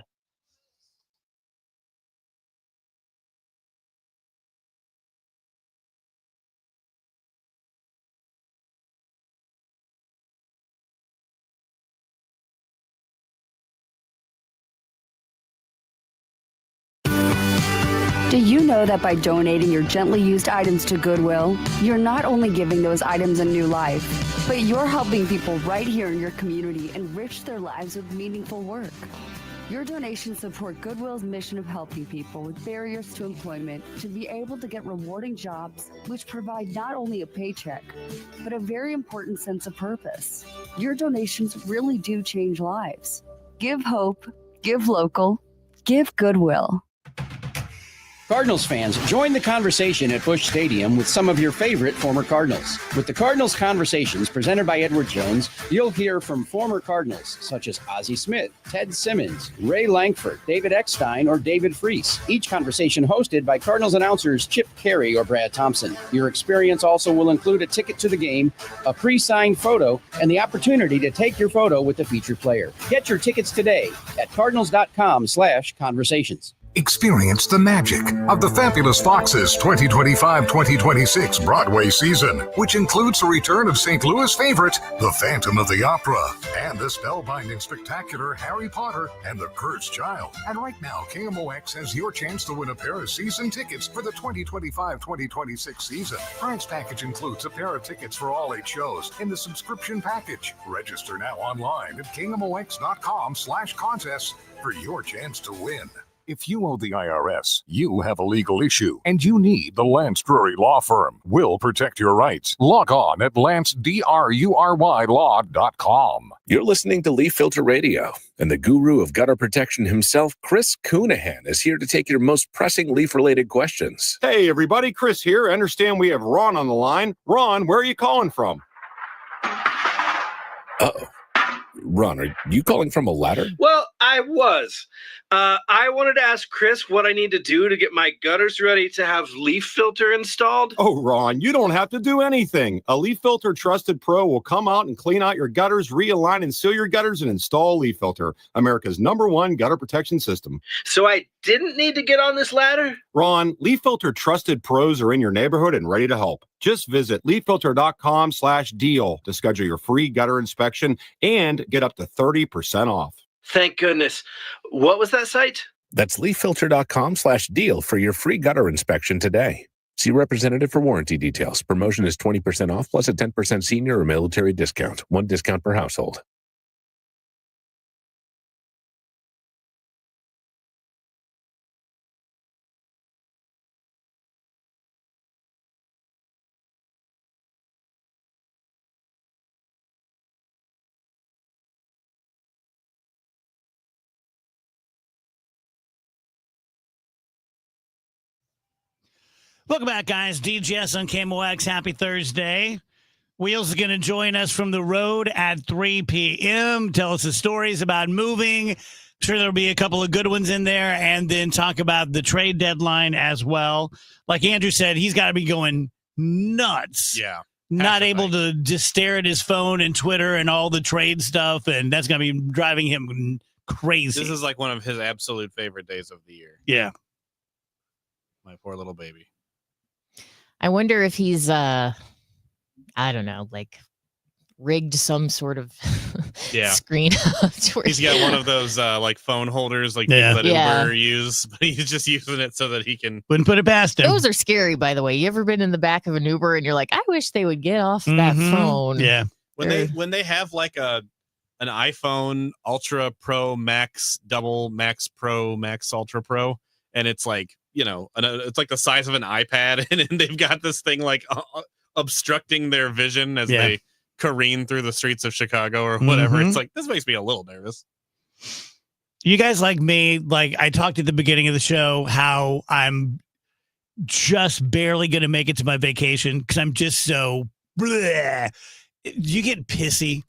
Do you know that by donating your gently used items to Goodwill, you're not only giving those items a new life, but you're helping people right here in your community enrich their lives with meaningful work? Your donations support Goodwill's mission of helping people with barriers to employment to be able to get rewarding jobs which provide not only a paycheck, but a very important sense of purpose. Your donations really do change lives. Give hope, give local, give Goodwill. Cardinals fans, join the conversation at Busch Stadium with some of your favorite former Cardinals. With the Cardinals Conversations presented by Edward Jones, you'll hear from former Cardinals such as Ozzie Smith, Ted Simmons, Ray Langford, David Eckstein, or David Freese. Each conversation hosted by Cardinals announcers Chip Carey or Brad Thompson. Your experience also will include a ticket to the game, a pre-signed photo, and the opportunity to take your photo with the featured player. Get your tickets today at cardinals.com/conversations. Experience the magic of the Fabulous Foxes 2025-2026 Broadway season, which includes the return of St. Louis favorite, The Phantom of the Opera, and the spellbinding spectacular Harry Potter and the Cursed Child. And right now, KMOX has your chance to win a pair of season tickets for the 2025-2026 season. Prize package includes a pair of tickets for all 8 shows in the subscription package. Register now online at KMOX.com/contests for your chance to win. If you owe the IRS, you have a legal issue, and you need the Lance Drury Law Firm. We'll protect your rights. Log on at LanceDruryLaw.com. You're listening to Leaf Filter Radio, and the guru of gutter protection himself, Chris Coonahan, is here to take your most pressing leaf-related questions. Hey, everybody, Chris here. I understand we have Ron on the line. Ron, where are you calling from? Uh-oh. Ron, are you calling from a ladder? Well, I was. I wanted to ask Chris what I need to do to get my gutters ready to have leaf filter installed. Oh, Ron, you don't have to do anything. A Leaf Filter Trusted Pro will come out and clean out your gutters, realign and seal your gutters, and install Leaf Filter, America's #1 gutter protection system. So I didn't need to get on this ladder? Ron, Leaf Filter Trusted Pros are in your neighborhood and ready to help. Just visit leaffilter.com/deal to schedule your free gutter inspection and get up to 30% off. Thank goodness. What was that site? That's leaffilter.com/deal for your free gutter inspection today. See representative for warranty details. Promotion is 20% off plus a 10% senior or military discount. 1 discount per household. Welcome back, guys. DGS on KMOX. Happy Thursday. Wheels is going to join us from the road at 3 p.m. Tell us the stories about moving, Sure, there'll be a couple of good ones in there, and then talk about the trade deadline as well. Like Andrew said, he's got to be going nuts. Yeah. Not able to just stare at his phone and Twitter and all the trade stuff, and that's going to be driving him crazy. This is like one of his absolute favorite days of the year. Yeah. My poor little baby. I wonder if he's, I don't know, like rigged some sort of screen up to where He's got one of those like phone holders like Yeah. people that Yeah. Uber use, but he's just using it so that he can. Wouldn't put it past him. Those are scary, by the way. You ever been in the back of an Uber and you're like, I wish they would get off that phone. Yeah. When they have like an iPhone Ultra Pro Max, Double Max Pro, Max Ultra Pro, and it's like, it's like the size of an iPad, and they've got this thing like obstructing their vision as they careen through the streets of Chicago or whatever. Mhm. It's like, this makes me a little nervous. You guys like me, like I talked at the beginning of the show, how I'm just barely going to make it to my vacation because I'm just so bleh. You get pissy.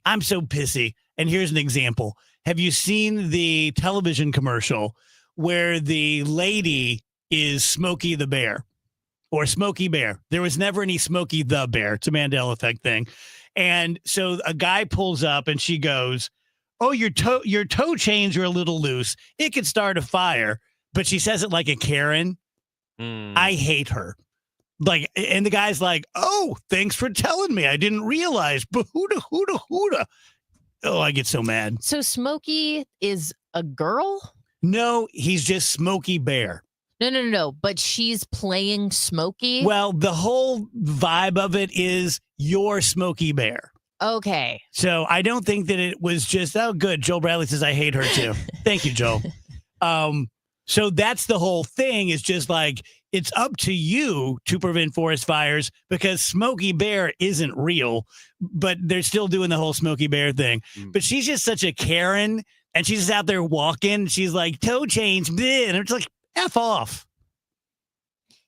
I'm so pissy. And here's an example. Have you seen the television commercial where the lady is Smokey the Bear or Smokey Bear? There was never any Smokey the Bear. It's a Mandela effect thing. And so a guy pulls up and she goes, oh, your toe chains are a little loose. It could start a fire. But she says it like a Karen. I hate her. Like, and the guy's like, oh, thanks for telling me. I didn't realize. But hooda. Oh, I get so mad. So Smokey is a girl? No, he's just Smokey Bear. No. But she's playing Smokey? Well, the whole vibe of it is you're Smokey Bear. Okay. So I don't think that it was just, oh, good. Joel Bradley says, I hate her too. Thank you, Joel. So that's the whole thing, is just like, it's up to you to prevent forest fires because Smokey Bear isn't real, but they're still doing the whole Smokey Bear thing. But she's just such a Karen, and she's just out there walking. She's like, toe chains, bleh, and it's like, F off.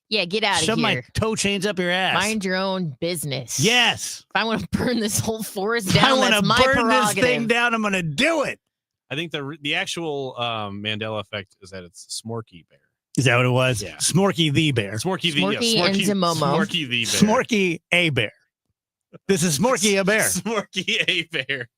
Yeah, get out of Shove here. my toe chains up your ass. Mind your own business. Yes. If I want to burn this whole forest I down, want that's to my burn prerogative. this thing down. I'm going to do it. I think the actual Mandela effect is that it's Smorky Bear. Is that what it was? Yeah. Smorky the Bear. Smorky the Smorky and Zimomo. Smorky the Bear. Smorky a Bear. This is Smorky a Bear. Smorky a Bear.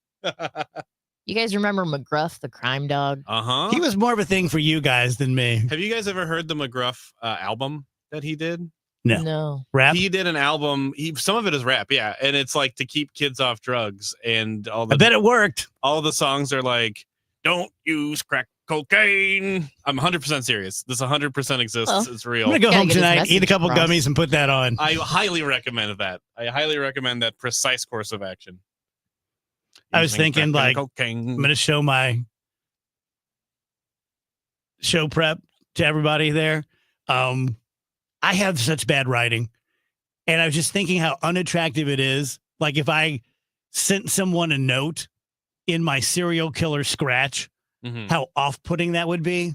You guys remember McGruff, the crime dog? Uh-huh. He was more of a thing for you guys than me. Have you guys ever heard the McGruff album that he did? No. Rap? He did an album. Some of it is rap, yeah, and it's like to keep kids off drugs. And all the I bet it worked. All the songs are like, "Don't use crack cocaine." I'm 100% serious. This 100% exists. Well, It's real. I'm going to go home get his tonight, eat a message couple across. gummies, and put that on. I highly recommend that. I highly recommend that precise course of action. I was Using thinking, crack and like, cocaine. I'm going to show my show prep to everybody there. I have such bad writing. And I was just thinking how unattractive it is. Like if I sent someone a note in my serial killer scratch, how off-putting that would be.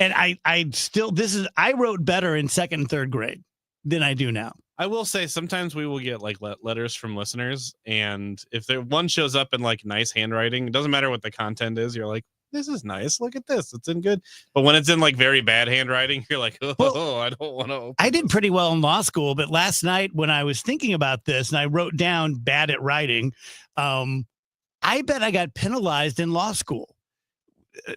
And I wrote better in second and third grade than I do now. I will say sometimes we will get like letters from listeners, and if one shows up in like nice handwriting, it doesn't matter what the content is. You're like, this is nice. Look at this. It's in good. But when it's in like very bad handwriting, you're like, oh, I don't want to. I did pretty well in law school, but last night when I was thinking about this and I wrote down bad at writing, I bet I got penalized in law school.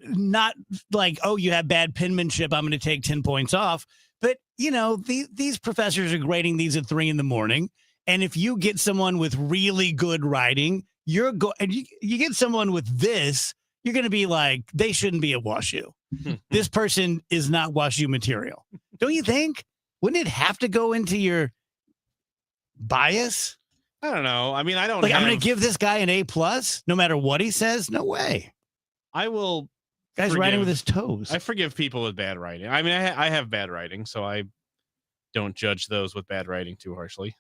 Not like, oh, you have bad penmanship, I'm going to take 10 points off. But, these professors are grading these at 3 a.m. And if you get someone with really good writing, you get someone with this, you're going to be like, they shouldn't be at WashU. This person is not WashU material. Don't you think? Wouldn't it have to go into your bias? I don't know. I mean, I don't I'm going to give this guy an A+, no matter what he says? No way. I will. Guy's writing with his toes. I forgive people with bad writing. I mean, I have bad writing, so I don't judge those with bad writing too harshly.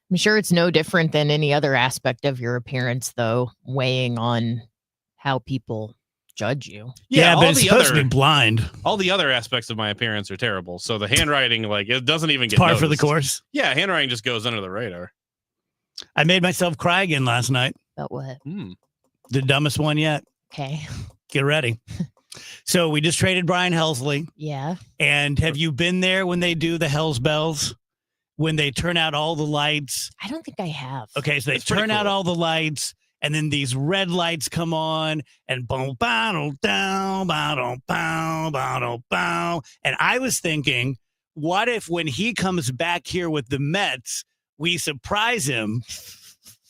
I'm sure it's no different than any other aspect of your appearance, though, weighing on how people judge you. Yeah, but it's supposed to be blind. All the other aspects of my appearance are terrible. So the handwriting, like, it doesn't even get Par for the noticed. course. Yeah, handwriting just goes under the radar. I made myself cry again last night. About what? The dumbest one yet. Okay. Get ready. So we just traded Brian Helsley. Yeah. And have you been there when they do the Hells Bells? When they turn out all the lights? I don't think I have. Okay, so they turn out all the lights, and then these red lights come on, and boom, bow, down, bow, bow, bow, bow. And I was thinking, what if when he comes back here with the Mets, we surprise him,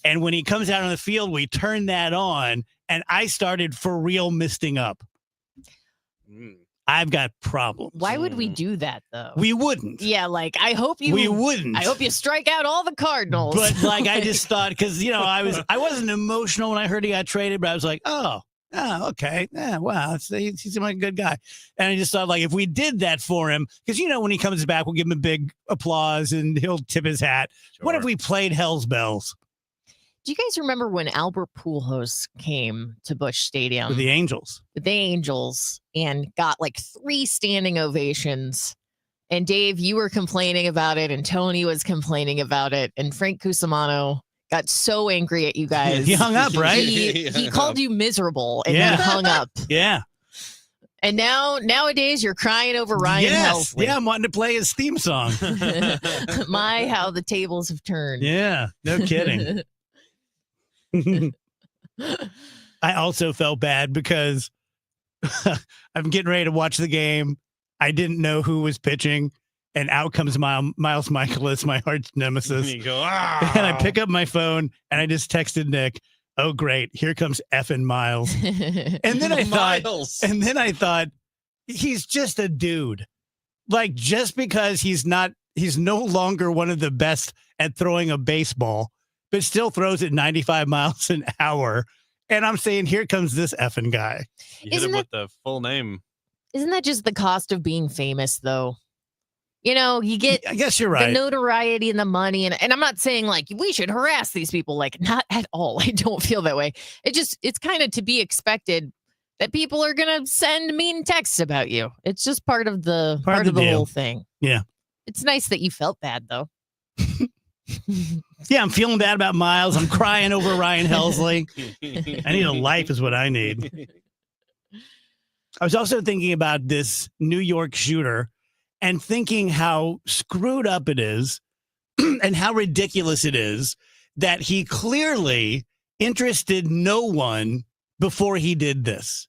and when he comes out on the field, we turn that on, and I started for real misting up. I've got problems. Why would we do that though? We wouldn't. Yeah, like I hope you. We wouldn't. I hope you strike out all the Cardinals. But like I just thought, because I wasn't emotional when I heard he got traded, but I was like, oh, okay, wow, he seems like a good guy. And I just thought, like, if we did that for him, because when he comes back, we'll give him a big applause and he'll tip his hat. Sure. What if we played Hell's Bells? Do you guys remember when Albert Pujols came to Busch Stadium? With the Angels. With the Angels, and got like 3 standing ovations. And Dave, you were complaining about it, and Tony was complaining about it, and Frank Cusimano got so angry at you guys. He hung up, right? He called you miserable, and then hung up. Yeah. And nowadays, you're crying over Ryan Helsley. Yeah, I'm wanting to play his theme song. My, how the tables have turned. Yeah, no kidding. I also felt bad because I'm getting ready to watch the game. I didn't know who was pitching, and out comes Miles Michaelis, my arch nemesis. And you go, And I pick up my phone and I just texted Nick, "Oh great, here comes effing Miles." And then I thought, he's just a dude. Like, just because he's no longer one of the best at throwing a baseball, but still throws it 95 miles an hour. And I'm saying, here comes this effing guy. You hit him with the full name. Isn't that just the cost of being famous, though? You get, I guess you're right, the notoriety and the money. And I'm not saying like we should harass these people, like not at all. I don't feel that way. It's kind of to be expected that people are going to send mean texts about you. It's just part of the whole thing. Yeah. It's nice that you felt bad, though. Yeah, I'm feeling bad about Miles. I'm crying over Ryan Helsley. I need a life is what I need. I was also thinking about this New York shooter and thinking how screwed up it is and how ridiculous it is that he clearly interested no one before he did this.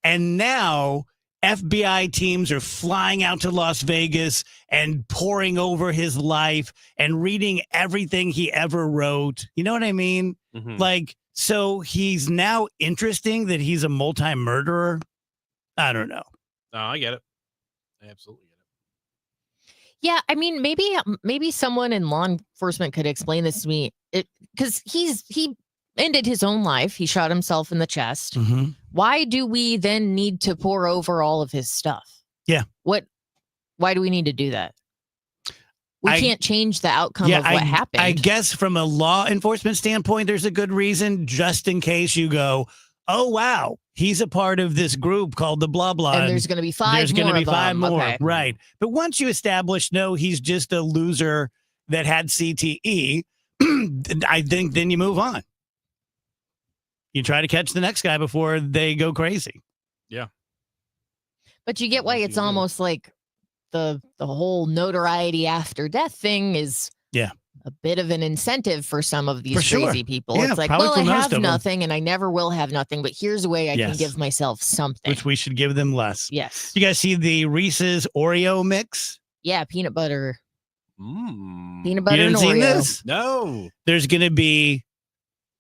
And now FBI teams are flying out to Las Vegas and poring over his life and reading everything he ever wrote. You know what I mean? Mm-hmm. Like, so he's now interesting that he's a multi-murderer. I don't know. No, I get it. I absolutely get it. Yeah, I mean, maybe someone in law enforcement could explain this to me. Because he ended his own life. He shot himself in the chest. Mm-hmm. Why do we then need to pour over all of his stuff? Yeah. Why do we need to do that? We can't change the outcome of what happened. I guess from a law enforcement standpoint, there's a good reason, just in case you go, oh, wow, he's a part of this group called the blah, blah. And there's going to be 5 more. There's going to be 5 more. Okay. Right. But once you establish, no, he's just a loser that had CTE, I think then you move on. You try to catch the next guy before they go crazy. Yeah. But you get why it's almost like the whole notoriety after death thing is a bit of an incentive for some of these crazy people. Yeah, it's like, well, I have nothing and I never will have nothing, but here's a way I can give myself something. Which we should give them less. Yes. You guys see the Reese's Oreo mix? Yeah, peanut butter. Peanut You butter and haven't seen Oreo. this? No. There's going to be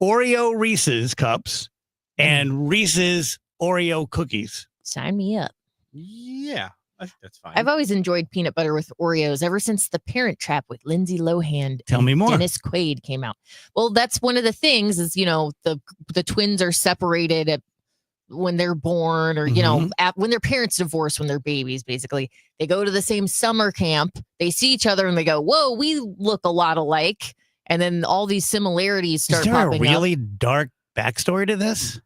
Oreo Reese's cups and Reese's Oreo cookies. Sign me up. Yeah, I think that's fine. I've always enjoyed peanut butter with Oreos ever since The Parent Trap with Lindsay Lohan. Tell me more. Dennis Quaid came out. Well, that's one of the things is, the twins are separated when they're born or, when their parents divorce when they're babies, basically. They go to the same summer camp. They see each other and they go, whoa, we look a lot alike. And then all these similarities start popping up. Is there a really dark backstory to this?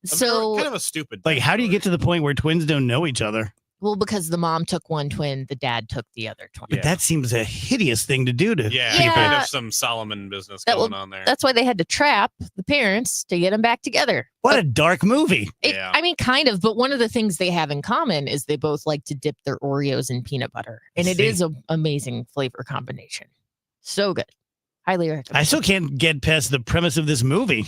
So kind of a stupid. Like, how do you get to the point where twins don't know each other? Well, because the mom took one twin, the dad took the other twin. But that seems a hideous thing to do to Yeah, people. kind of some Solomon business going on there. That's why they had to trap the parents to get them back together. What a dark movie. I mean, kind of, but one of the things they have in common is they both like to dip their Oreos in peanut butter. And it is an amazing flavor combination. So good. Highly recommend. I still can't get past the premise of this movie.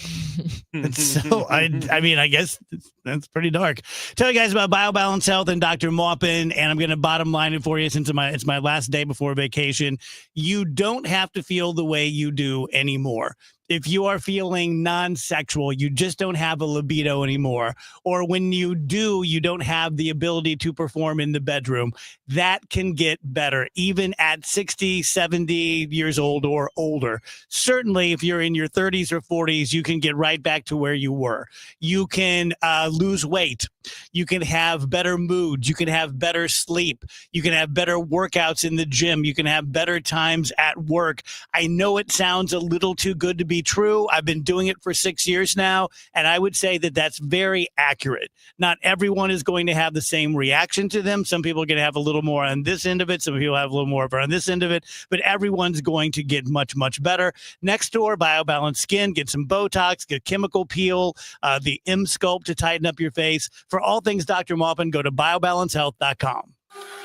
So I mean, I guess that's pretty dark. Tell you guys about BioBalance Health and Dr. Maupin, and I'm going to bottom line it for you since it's my last day before vacation. You don't have to feel the way you do anymore. If you are feeling non-sexual, you just don't have a libido anymore. Or when you do, you don't have the ability to perform in the bedroom. That can get better, even at 60, 70 years old or older. Certainly, if you're in your 30s or 40s, you can get right back to where you were. You can lose weight. You can have better moods. You can have better sleep. You can have better workouts in the gym. You can have better times at work. I know it sounds a little too good to be true. I've been doing it for 6 years now, and I would say that that's very accurate. Not everyone is going to have the same reaction to them. Some people are going to have a little more on this end of it. Some people have a little more on this end of it, but everyone's going to get much, much better. Next door, BioBalance Skin, get some Botox, get chemical peel, the M-Sculpt to tighten up your face. For all things Dr. Maupin, go to biobalancehealth.com.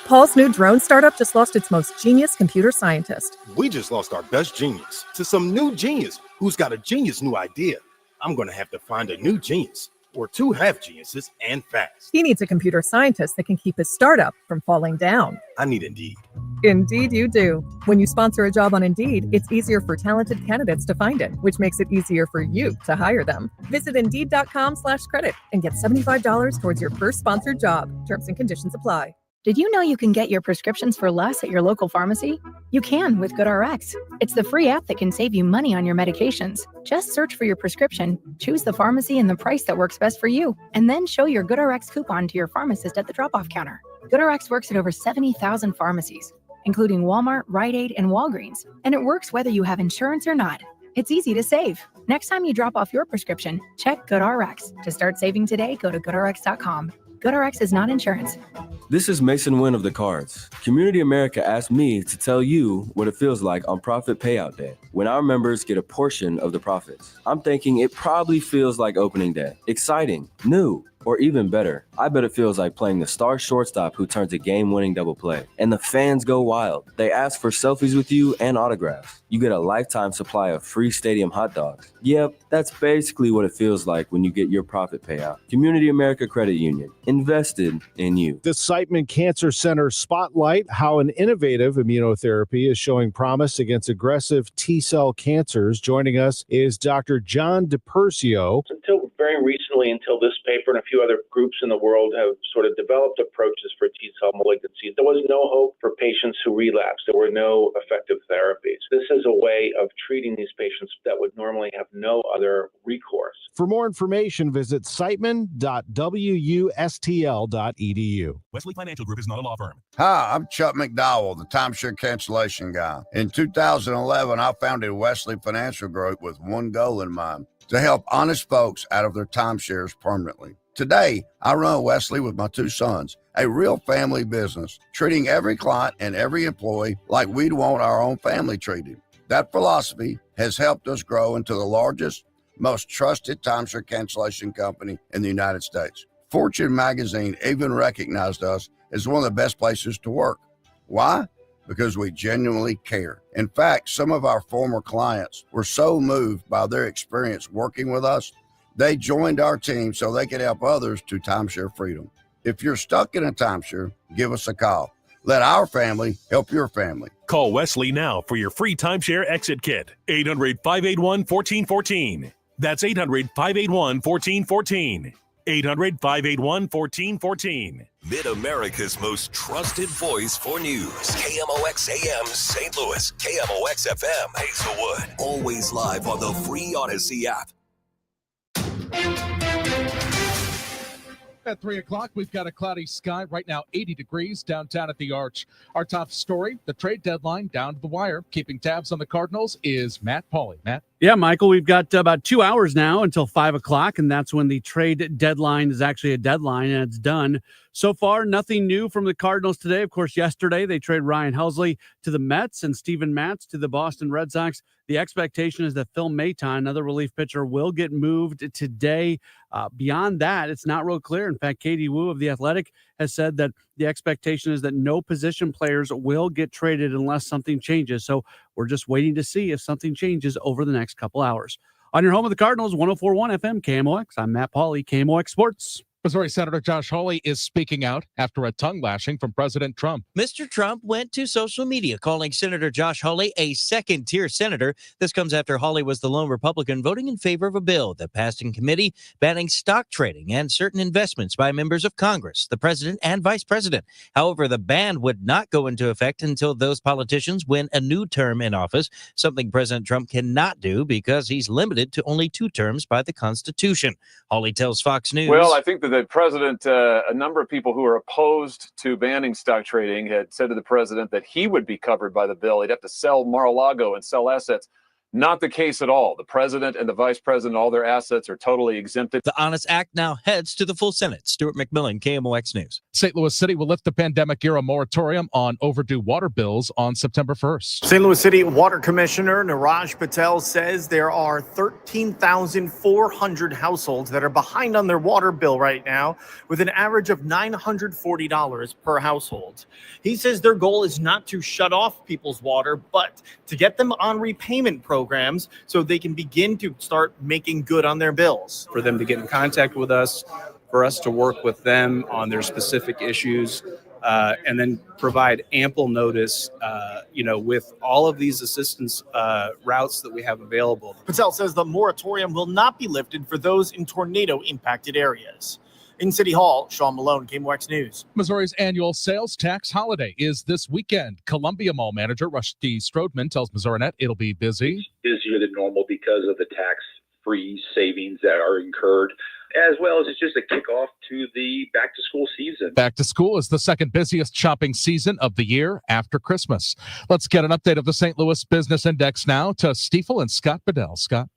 Paul's new drone startup just lost its most genius computer scientist. We just lost our best genius to some new genius who's got a genius new idea. I'm going to have to find a new genius or two have geniuses and fast. He needs a computer scientist that can keep his startup from falling down. I need Indeed. Indeed you do. When you sponsor a job on Indeed, it's easier for talented candidates to find it, which makes it easier for you to hire them. Visit Indeed.com/credit and get $75 towards your first sponsored job. Terms and conditions apply. Did you know you can get your prescriptions for less at your local pharmacy? You can with GoodRx. It's the free app that can save you money on your medications. Just search for your prescription, choose the pharmacy and the price that works best for you, and then show your GoodRx coupon to your pharmacist at the drop-off counter. GoodRx works at over 70,000 pharmacies, including Walmart, Rite Aid, and Walgreens, and it works whether you have insurance or not. It's easy to save. Next time you drop off your prescription, check GoodRx. To start saving today, go to GoodRx.com. GoodRx is not insurance. This is Mason Wynn of the Cards. Community America asked me to tell you what it feels like on Profit Payout Day, when our members get a portion of the profits. I'm thinking it probably feels like opening day. Exciting, new, or even better, I bet it feels like playing the star shortstop who turns a game-winning double play. And the fans go wild. They ask for selfies with you and autographs. You get a lifetime supply of free stadium hot dogs. Yep, that's basically what it feels like when you get your profit payout. Community America Credit Union, invested in you. The Siteman Cancer Center spotlight how an innovative immunotherapy is showing promise against aggressive T-cell cancers. Joining us is Dr. John DiPersio. Until very recently, until this paper and a few other groups in the world have sort of developed approaches for T-cell malignancies, there was no hope for patients who relapsed. There were no effective therapies. This is a way of treating these patients that would normally have no other recourse. For more information, visit siteman.wustl.edu. Wesley Financial Group is not a law firm. Hi, I'm Chuck McDowell, the timeshare cancellation guy. In 2011, I founded Wesley Financial Group with one goal in mind: to help honest folks out of their timeshares permanently. Today, I run Wesley with my two sons, a real family business, treating every client and every employee like we'd want our own family treated. That philosophy has helped us grow into the largest, most trusted timeshare cancellation company in the United States. Fortune magazine even recognized us as one of the best places to work. Why? Because we genuinely care. In fact, some of our former clients were so moved by their experience working with us, they joined our team so they could help others to timeshare freedom. If you're stuck in a timeshare, give us a call. Let our family help your family. Call Wesley now for your free timeshare exit kit. 800-581-1414. That's 800-581-1414. 800-581-1414. Mid-America's most trusted voice for news. KMOX AM St. Louis. KMOX FM Hazelwood. Always live on the free Odyssey app. At 3 o'clock, we've got a cloudy sky. Right now, 80 degrees downtown at the Arch. Our top story, the trade deadline down to the wire. Keeping tabs on the Cardinals is Matt Pauley. Matt? Yeah, Michael, we've got about 2 hours now until 5 o'clock, and that's when the trade deadline is actually a deadline, and it's done. So far, nothing new from the Cardinals today. Of course, yesterday they trade Ryan Helsley to the Mets and Steven Matz to the Boston Red Sox. The expectation is that Phil Maton, another relief pitcher, will get moved today. Beyond that, it's not real clear. In fact, Katie Wu of The Athletic has said that the expectation is that no position players will get traded unless something changes. So we're just waiting to see if something changes over the next couple hours. On your home of the Cardinals, 104.1 FM KMOX. I'm Matt Pauley, KMOX Sports. Missouri Senator Josh Hawley is speaking out after a tongue lashing from President Trump. Mr. Trump went to social media calling Senator Josh Hawley a second-tier senator. This comes after Hawley was the lone Republican voting in favor of a bill that passed in committee banning stock trading and certain investments by members of Congress, the president and vice president. However, the ban would not go into effect until those politicians win a new term in office, something President Trump cannot do because he's limited to only 2 terms by the Constitution. Hawley tells Fox News. Well, I think that the president, a number of people who are opposed to banning stock trading had said to the president that he would be covered by the bill. He'd have to sell Mar-a-Lago and sell assets. Not the case at all. The president and the vice president, all their assets are totally exempted. The Honest Act now heads to the full Senate. Stuart McMillan, KMOX News. St. Louis City will lift the pandemic-era moratorium on overdue water bills on September 1st. St. Louis City Water Commissioner Niraj Patel says there are 13,400 households that are behind on their water bill right now, with an average of $940 per household. He says their goal is not to shut off people's water, but to get them on repayment programs so they can begin to start making good on their bills. For them to get in contact with us, for us to work with them on their specific issues, and then provide ample notice, with all of these assistance routes that we have available. Patel says the moratorium will not be lifted for those in tornado-impacted areas. In City Hall, Sean Malone, KMOX News. Missouri's annual sales tax holiday is this weekend. Columbia Mall manager Rusty Strodeman tells MissouriNet it'll be busy. Busier than normal because of the tax-free savings that are incurred, as well as it's just a kickoff to the back-to-school season. Back to school is the second busiest shopping season of the year after Christmas. Let's get an update of the St. Louis Business Index now to Stiefel and Scott Bedell. Scott.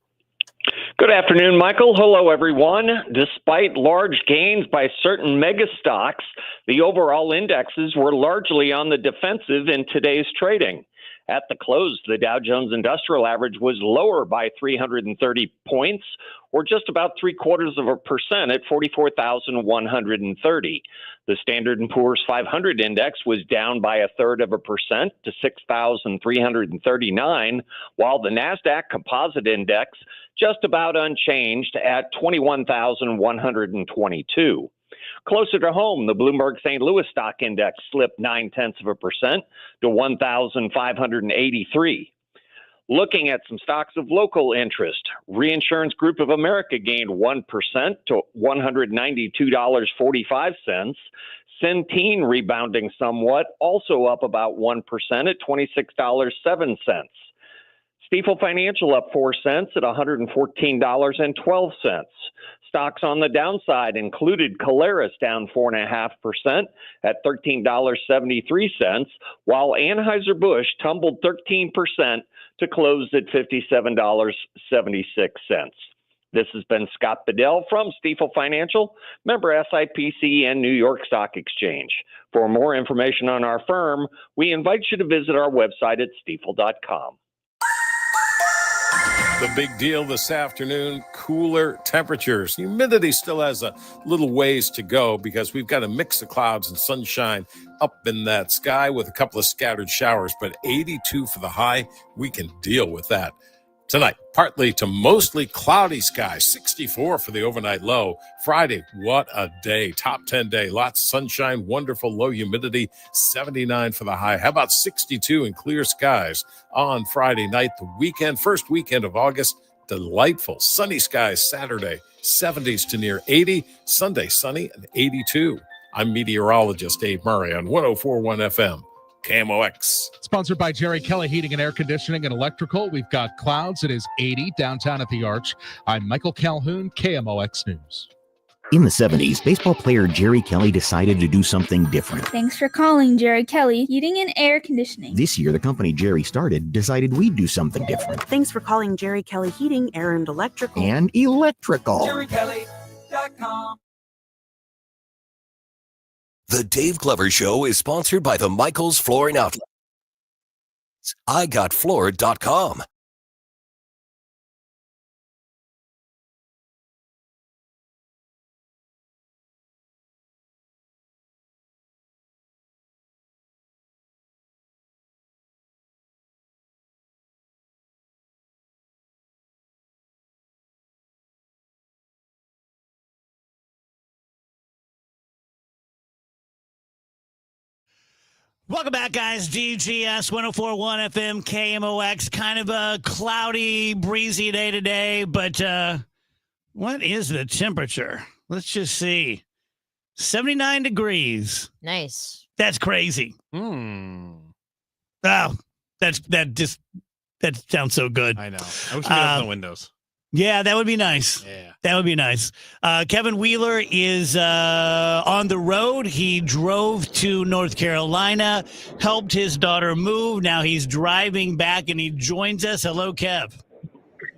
Good afternoon, Michael. Hello, everyone. Despite large gains by certain mega stocks, the overall indexes were largely on the defensive in today's trading. At the close, the Dow Jones Industrial Average was lower by 330 points, or just about 0.75% at 44,130. The Standard & Poor's 500 index was down by 0.33% to 6,339, while the NASDAQ Composite Index just about unchanged at 21,122. Closer to home, the Bloomberg St. Louis Stock Index slipped 0.9% to 1,583. Looking at some stocks of local interest, Reinsurance Group of America gained 1% to $192.45. Centene rebounding somewhat, also up about 1% at $26.07. Stiefel Financial up 4 cents at $114.12. Stocks on the downside included Caleres down 4.5% at $13.73, while Anheuser-Busch tumbled 13% to close at $57.76. This has been Scott Bedell from Stiefel Financial, member SIPC and New York Stock Exchange. For more information on our firm, we invite you to visit our website at stiefel.com. The big deal this afternoon, cooler temperatures. Humidity still has a little ways to go because we've got a mix of clouds and sunshine up in that sky with a couple of scattered showers, but 82 for the high. We can deal with that. Tonight, partly to mostly cloudy skies, 64 for the overnight low. Friday, what a day. Top 10 day. Lots of sunshine, wonderful low humidity, 79 for the high. How about 62 in clear skies on Friday night? The weekend, first weekend of August, delightful. Sunny skies Saturday, 70s to near 80. Sunday, sunny and 82. I'm meteorologist Dave Murray on 104.1 FM. KMOX. Sponsored by Jerry Kelly Heating and Air Conditioning and Electrical. We've got clouds. It is 80 downtown at the Arch. I'm Michael Calhoun, KMOX News. In the 70s, baseball player Jerry Kelly decided to do something different. Thanks for calling Jerry Kelly Heating and Air Conditioning. This year, the company Jerry started decided we'd do something different. Thanks for calling Jerry Kelly Heating, Air, and Electrical. And electrical. JerryKelly.com. The Dave Glover Show is sponsored by the Michaels Flooring Outlet. IGotFloored.com. Welcome back, guys. DGS 1041 FM KMOX. Kind of a cloudy, breezy day today, but what is the temperature? Let's just see. 79 degrees. Nice. That's crazy. Oh, that sounds so good. I know. I wish we had the windows. Yeah, that would be nice. Yeah. That would be nice. Kevin Wheeler is on the road. He drove to North Carolina, helped his daughter move. Now he's driving back, and he joins us. Hello, Kev.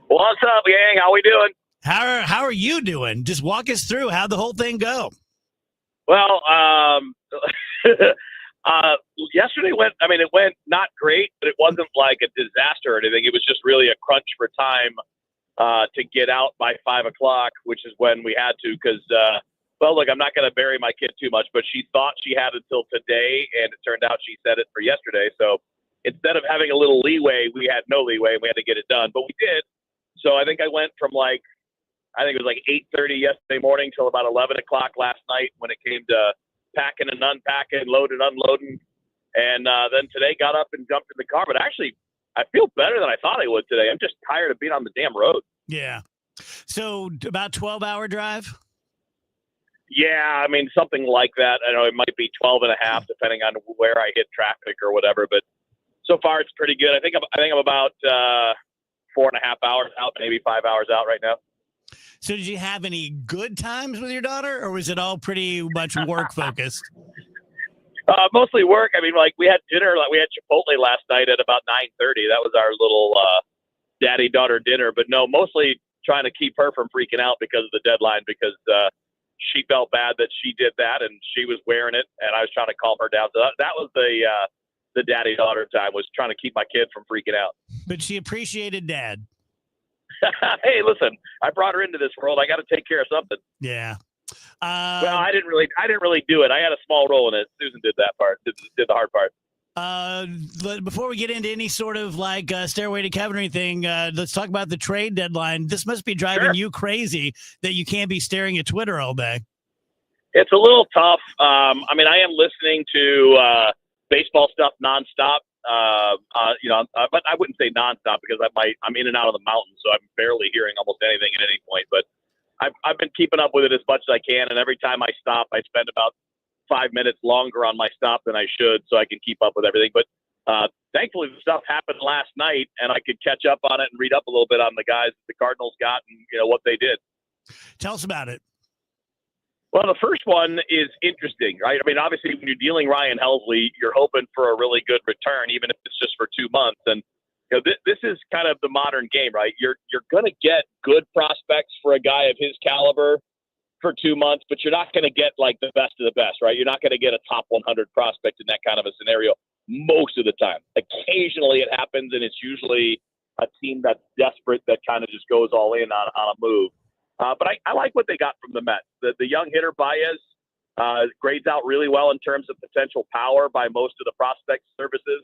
What's up, gang? How we doing? How are you doing? Just walk us through. How'd the whole thing go? Well, yesterday it went not great, but it wasn't like a disaster or anything. It was just really a crunch for time to get out by 5 o'clock, which is when we had to, because, look, I'm not going to bury my kid too much, but she thought she had until today, and it turned out she said it for yesterday. So instead of having a little leeway, we had no leeway, and we had to get it done. But we did. So I think I went from it was like 8:30 yesterday morning till about 11 o'clock last night when it came to packing and unpacking, loading, unloading. And then today got up and jumped in the car. But actually, I feel better than I thought I would today. I'm just tired of being on the damn road. Yeah. So about 12-hour drive? Yeah, something like that. I know it might be 12 and a half, depending on where I hit traffic or whatever. But so far, it's pretty good. I think I'm about 4.5 hours out, maybe 5 hours out right now. So did you have any good times with your daughter, or was it all pretty much work focused? Mostly work. We had dinner. We had Chipotle last night at about 9:30. That was our little daddy-daughter dinner. But no, mostly trying to keep her from freaking out because of the deadline, because she felt bad that she did that, and she was wearing it, and I was trying to calm her down. So that was the daddy-daughter time, was trying to keep my kid from freaking out. But she appreciated Dad. Hey, listen, I brought her into this world. I got to take care of something. Yeah. Well, I didn't really do it. I had a small role in it. Susan did that part. Did the hard part. But before we get into any sort of Stairway to Kevin or anything, let's talk about the trade deadline. This must be driving you crazy that you can't be staring at Twitter all day. It's a little tough. I am listening to baseball stuff nonstop. But I wouldn't say nonstop, because I'm in and out of the mountains, so I'm barely hearing almost anything at any point. But I've been keeping up with it as much as I can, and every time I stop, I spend about 5 minutes longer on my stop than I should, so I can keep up with everything. But thankfully, the stuff happened last night, and I could catch up on it and read up a little bit on the guys the Cardinals got and what they did. Tell us about it. Well, the first one is interesting, right? Obviously, when you're dealing Ryan Helsley, you're hoping for a really good return, even if it's just for 2 months. And this is kind of the modern game, right? You're going to get good prospects for a guy of his caliber for 2 months, but you're not going to get the best of the best, right? You're not going to get a top 100 prospect in that kind of a scenario most of the time. Occasionally it happens, and it's usually a team that's desperate that kind of just goes all in on a move. But I like what they got from the Mets. The young hitter Baez grades out really well in terms of potential power by most of the prospect services.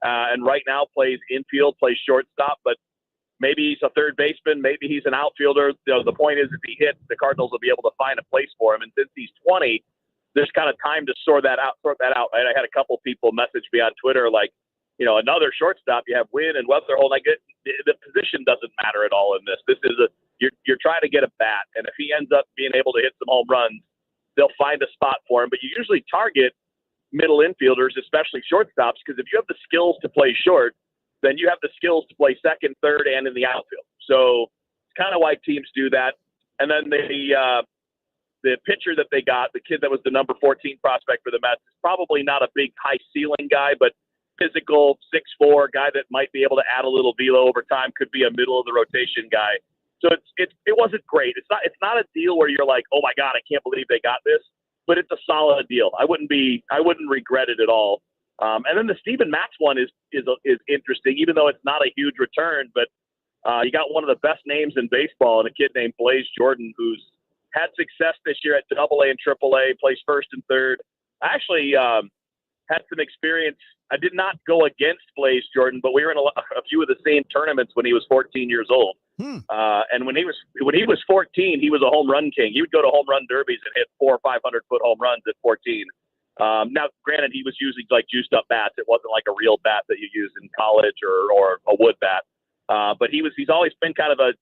And right now plays infield, plays shortstop, but maybe he's a third baseman, maybe he's an outfielder. The point is, if he hits, the Cardinals will be able to find a place for him. And since he's 20, there's kind of time to sort that out, right? I had a couple people message me on Twitter, another shortstop, you have Wynn and Weatherhold. The position doesn't matter at all in this. This is you're trying to get a bat, and if he ends up being able to hit some home runs, they'll find a spot for him. But you usually target middle infielders, especially shortstops, because if you have the skills to play short, then you have the skills to play second, third, and in the outfield. So it's kind of why teams do that. And then the the pitcher that they got, the kid that was the number 14 prospect for the Mets, is probably not a big high ceiling guy, but physical, 6'4", guy that might be able to add a little velo over time, could be a middle of the rotation guy. So it wasn't great. It's not a deal where you're like, oh my God, I can't believe they got this, but it's a solid deal. I wouldn't regret it at all. And then the Steven Matz one is interesting, even though it's not a huge return, but you got one of the best names in baseball and a kid named Blaze Jordan, who's had success this year at AA and AAA, plays first and third. I actually had some experience. I did not go against Blaze Jordan, but we were in a few of the same tournaments when he was 14 years old. And when he was 14, he was a home run king. He would go to home run derbies and hit 400 or 500 foot home runs at 14. Now, granted, he was using like juiced up bats. It wasn't like a real bat that you use in college or a wood bat. But he's always been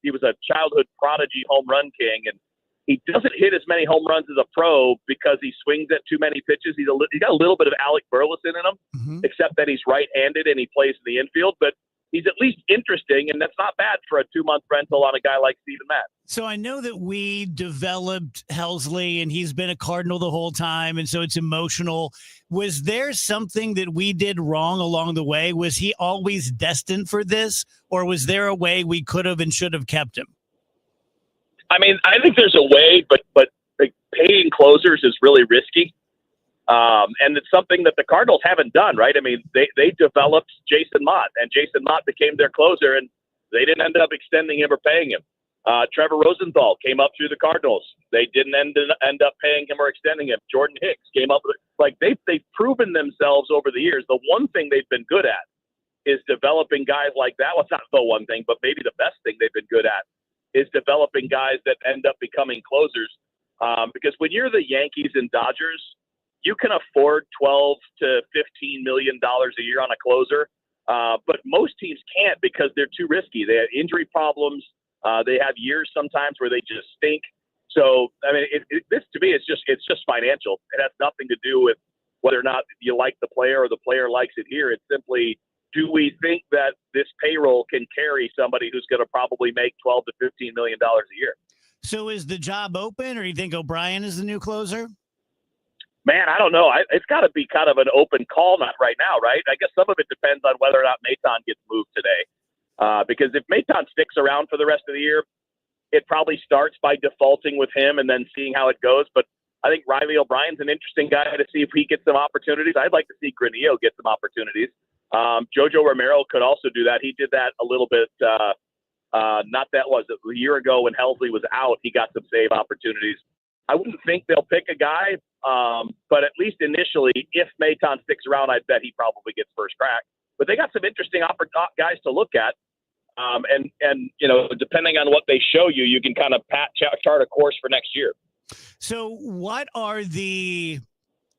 he was a childhood prodigy home run king, and he doesn't hit as many home runs as a pro because he swings at too many pitches. He's got a little bit of Alec Burleson in him, except that he's right-handed and he plays in the infield. But he's at least interesting, and that's not bad for a 2-month rental on a guy like Steven Matz. So I know that we developed Helsley, and he's been a Cardinal the whole time, and so it's emotional. Was there something that we did wrong along the way? Was he always destined for this, or was there a way we could have and should have kept him? I mean, I think there's a way, but like, paying closers is really risky. And it's something that the Cardinals haven't done, right? I mean, they developed Jason Mott, and Jason Mott became their closer, and they didn't end up extending him or paying him. Trevor Rosenthal came up through the Cardinals. They didn't end up paying him or extending him. Jordan Hicks came up with they've proven themselves over the years. The one thing they've been good at is developing guys like that. Well, it's not the one thing, but maybe the best thing they've been good at is developing guys that end up becoming closers. Because when you're the Yankees and Dodgers, you can afford $12 to $15 million a year on a closer, but most teams can't because they're too risky. They have injury problems. They have years sometimes where they just stink. So, I mean, this to me, it's just financial. It has nothing to do with whether or not you like the player or the player likes it here. It's simply, do we think that this payroll can carry somebody who's going to probably make $12 to $15 million a year? So is the job open, or do you think O'Brien is the new closer? Man, I don't know. It's got to be kind of an open call, not right now, right? I guess some of it depends on whether or not Maton gets moved today. Because if Maton sticks around for the rest of the year, it probably starts by defaulting with him and then seeing how it goes. But I think Riley O'Brien's an interesting guy to see if he gets some opportunities. I'd like to see Granillo get some opportunities. Jojo Romero could also do that. He did that a little bit. A year ago when Helsley was out, he got some save opportunities. I wouldn't think they'll pick a guy, but at least initially, if Maton sticks around, I bet he probably gets first crack. But they got some interesting guys to look at, and you know, depending on what they show you, you can kind of chart a course for next year. So, what are the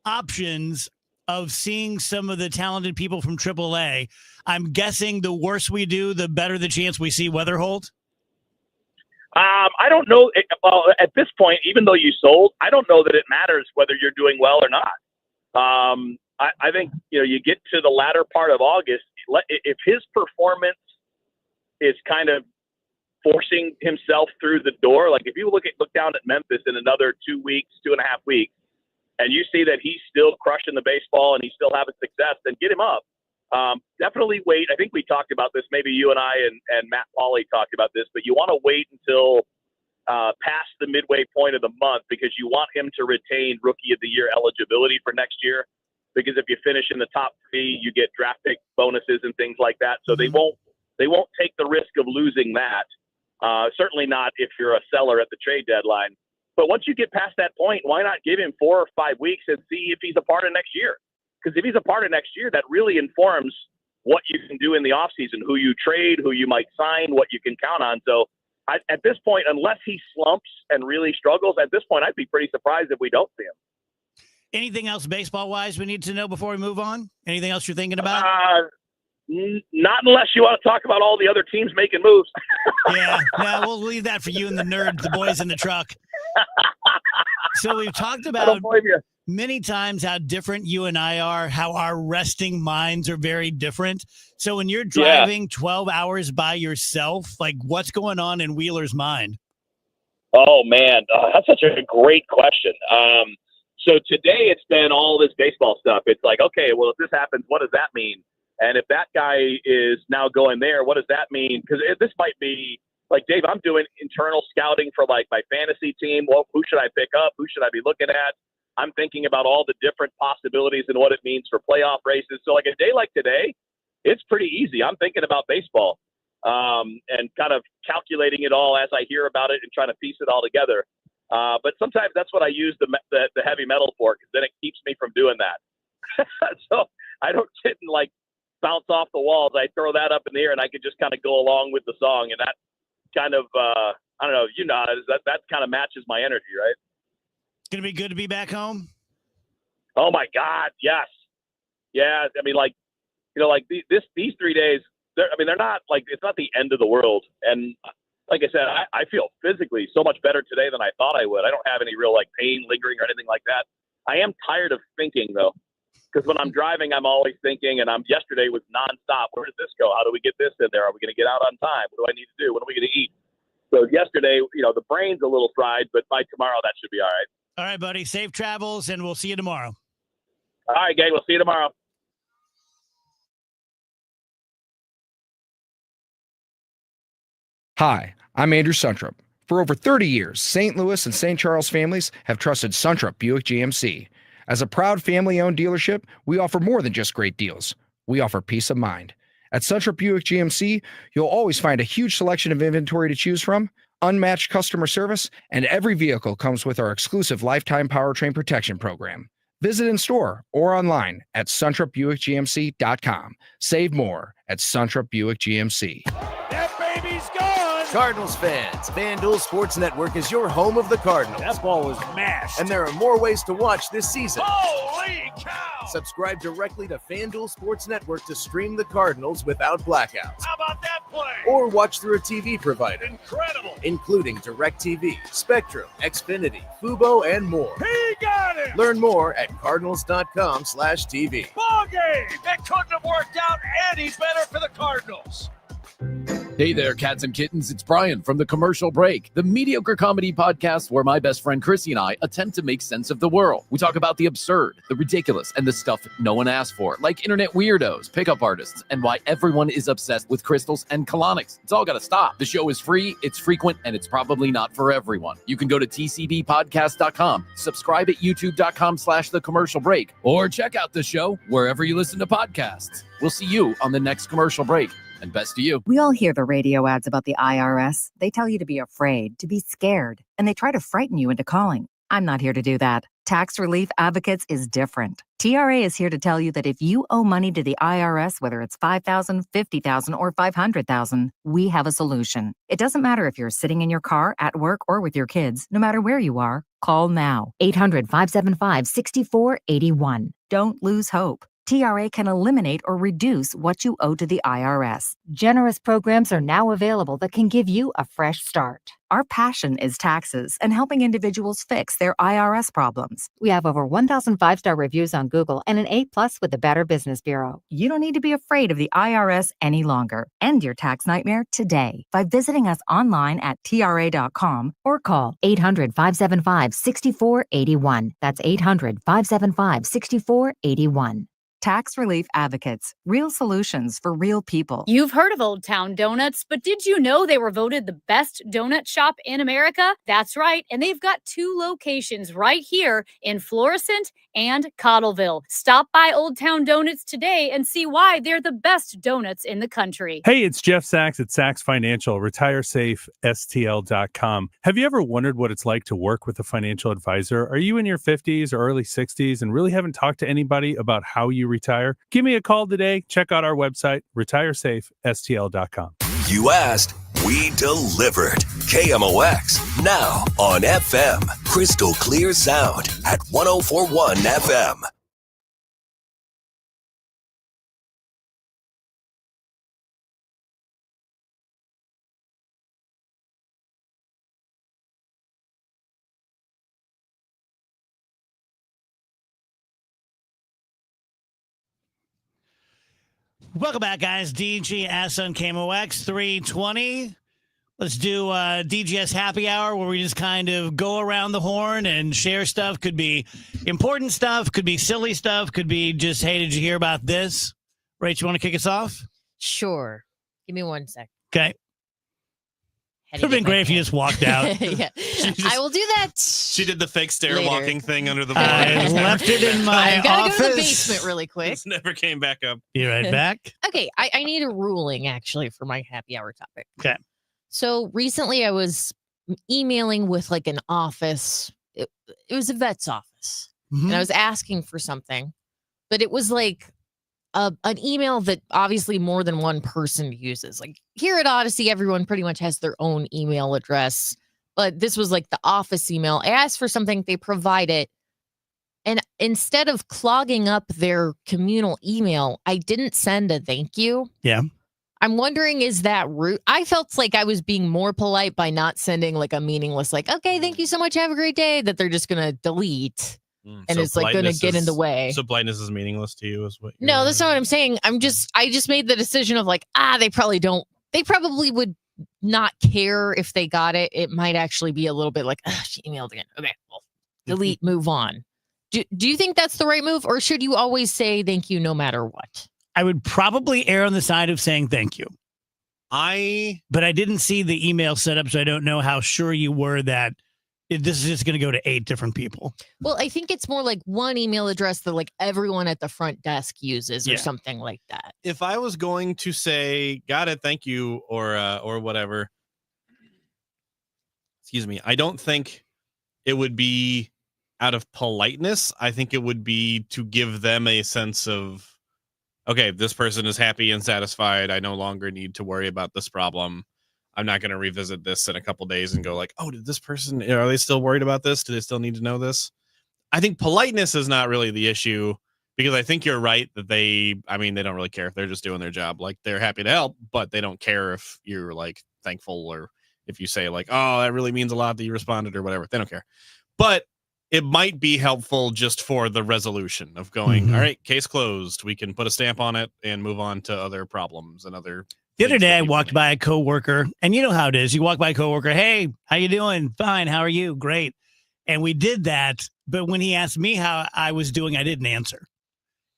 options of seeing some of the talented people from AAA? I'm guessing the worse we do, the better the chance we see Weatherholt. I don't know. Well, at this point, even though you sold, I don't know that it matters whether you're doing well or not. I think, you know, you get to the latter part of August, if his performance is kind of forcing himself through the door, like if you look down at Memphis in another 2 weeks, 2.5 weeks, and you see that he's still crushing the baseball and he's still having success, then get him up. Definitely wait. I think we talked about this. Maybe you and I and Matt Pauley talked about this, but you want to wait until past the midway point of the month because you want him to retain Rookie of the Year eligibility for next year. Because if you finish in the top 3, you get draft pick bonuses and things like that. So they won't take the risk of losing that. Certainly not if you're a seller at the trade deadline. But once you get past that point, why not give him 4 or 5 weeks and see if he's a part of next year? Because if he's a part of next year, that really informs what you can do in the offseason, who you trade, who you might sign, what you can count on. So at this point, unless he slumps and really struggles, at this point, I'd be pretty surprised if we don't see him. Anything else baseball-wise we need to know before we move on? Anything else you're thinking about? Not unless you want to talk about all the other teams making moves. Yeah, we'll leave that for you and the nerds, the boys in the truck. So we've talked about many times how different you and I are, how our resting minds are very different. So when you're driving 12 hours by yourself, like what's going on in Wheeler's mind? Oh, man. That's such a great question. So today it's been all this baseball stuff. It's like, okay, well, if this happens, what does that mean? And if that guy is now going there, what does that mean? Because this might be like, Dave, I'm doing internal scouting for like my fantasy team. Well, who should I pick up? Who should I be looking at? I'm thinking about all the different possibilities and what it means for playoff races. So like a day like today, it's pretty easy. I'm thinking about baseball and kind of calculating it all as I hear about it and trying to piece it all together. But sometimes that's what I use the heavy metal for, because then it keeps me from doing that. So I don't sit and like bounce off the walls. I throw that up in the air and I can just kind of go along with the song. And that kind of, I don't know, that kind of matches my energy, right? It's going to be good to be back home. Oh my God. Yes. Yeah. I mean, like, these 3 days, they're not like, it's not the end of the world. And like I said, I feel physically so much better today than I thought I would. I don't have any real like pain lingering or anything like that. I am tired of thinking though, because when I'm driving, I'm always thinking, and yesterday was nonstop. Where does this go? How do we get this in there? Are we going to get out on time? What do I need to do? What are we going to eat? So yesterday, the brain's a little fried, but by tomorrow, that should be all right. All right, buddy. Safe travels, and we'll see you tomorrow. All right, gang. We'll see you tomorrow. Hi, I'm Andrew Suntrup. For over 30 years, St. Louis and St. Charles families have trusted Suntrup Buick GMC. As a proud family-owned dealership, we offer more than just great deals. We offer peace of mind. At Suntrup Buick GMC, you'll always find a huge selection of inventory to choose from, unmatched customer service, and every vehicle comes with our exclusive lifetime powertrain protection program. Visit in store or online at suntrupbuickgmc.com. Save more at Suntrup Buick GMC. That baby's gone! Cardinals fans, FanDuel Sports Network is your home of the Cardinals. That ball was mashed. And there are more ways to watch this season. Holy cow! Subscribe directly to FanDuel Sports Network to stream the Cardinals without blackouts. How about that play? Or watch through a TV provider. Incredible! Including DirecTV, Spectrum, Xfinity, Fubo, and more. He got it! Learn more at cardinals.com/TV. Ball game! That couldn't have worked out any better for the Cardinals. Hey there, cats and kittens. It's Brian from The Commercial Break, the mediocre comedy podcast where my best friend Chrissy and I attempt to make sense of the world. We talk about the absurd, the ridiculous, and the stuff no one asked for, like internet weirdos, pickup artists, and why everyone is obsessed with crystals and colonics. It's all got to stop. The show is free, it's frequent, and it's probably not for everyone. You can go to tcbpodcast.com, subscribe at youtube.com/The Commercial Break, or check out the show wherever you listen to podcasts. We'll see you on the next commercial break. And best to you. We all hear the radio ads about the IRS. They tell you to be afraid, to be scared, and they try to frighten you into calling. I'm not here to do that. Tax Relief Advocates is different. TRA is here to tell you that if you owe money to the IRS, whether it's $5,000, $50,000, or $500,000, we have a solution. It doesn't matter if you're sitting in your car, at work, or with your kids. No matter where you are, call now. 800-575-6481. Don't lose hope. TRA can eliminate or reduce what you owe to the IRS. Generous programs are now available that can give you a fresh start. Our passion is taxes and helping individuals fix their IRS problems. We have over 1,000 5-star reviews on Google and an A+ with the Better Business Bureau. You don't need to be afraid of the IRS any longer. End your tax nightmare today by visiting us online at TRA.com or call 800-575-6481. That's 800-575-6481. Tax Relief Advocates. Real solutions for real people. You've heard of Old Town Donuts, but did you know they were voted the best donut shop in America? That's right, and they've got 2 locations right here in Florissant and Cottleville. Stop by Old Town Donuts today and see why they're the best donuts in the country. Hey, it's Jeff Sachs at Sachs Financial, retiresafestl.com. Have you ever wondered what it's like to work with a financial advisor? Are you in your 50s or early 60s and really haven't talked to anybody about how you retire? Give me a call today. Check out our website, retiresafestl.com. You asked, we delivered. KMOX, now on FM. Crystal clear sound at 104.1 FM. Welcome back, guys. DGS on KMOX 320. Let's do DGS Happy Hour where we just kind of go around the horn and share stuff. Could be important stuff, could be silly stuff, could be just, hey, did you hear about this? Rach, you want to kick us off? Sure. Give me 1 sec. Okay. It would have been great if you just walked out. Yeah. I will do that. She did the fake stair later. walking thing under the I left it in my I gotta office. go to the basement really quick. It never came back up. Be right back. Okay, I need a ruling actually for my happy hour topic. Okay. So recently I was emailing with like an office. It was a vet's office. Mhm. And I was asking for something, but it was like an email that obviously more than one person uses. Like here at Odyssey, everyone pretty much has their own email address, but this was like the office email. I asked for something, they provide it. And instead of clogging up their communal email, I didn't send a thank you. Yeah. I'm wondering, is that rude? I felt like I was being more polite by not sending like a meaningless, like, okay, thank you so much, have a great day, that they're just going to delete. And So it's like going to politeness get in the way. So politeness is meaningless to you, is what? No, that's not what I'm saying. I just made the decision of like, they probably would not care if they got it. It might actually be a little bit like, she emailed again. Okay, well, delete, move on. Do you think that's the right move, or should you always say thank you no matter what? I would probably err on the side of saying thank you. But I didn't see the email setup, so I don't know how sure you were that this is just going to go to 8 different people. Well, I think it's more like one email address that like everyone at the front desk uses or something like that. If I was going to say, got it, thank you, or whatever, excuse me, I don't think it would be out of politeness. I think it would be to give them a sense of, okay, this person is happy and satisfied. I no longer need to worry about this problem. I'm not going to revisit this in a couple days and go like, oh, did this person, are they still worried about this? Do they still need to know this? I think politeness is not really the issue, because I think you're right that they don't really care if they're just doing their job. Like, they're happy to help, but they don't care if you're like thankful or if you say like, oh, that really means a lot that you responded or whatever. They don't care. But it might be helpful just for the resolution of going, all right, case closed. We can put a stamp on it and move on to other problems and other. The other day, I walked by a coworker, and you know how it is. You walk by a coworker, hey, how you doing? Fine. How are you? Great. And we did that. But when he asked me how I was doing, I didn't answer.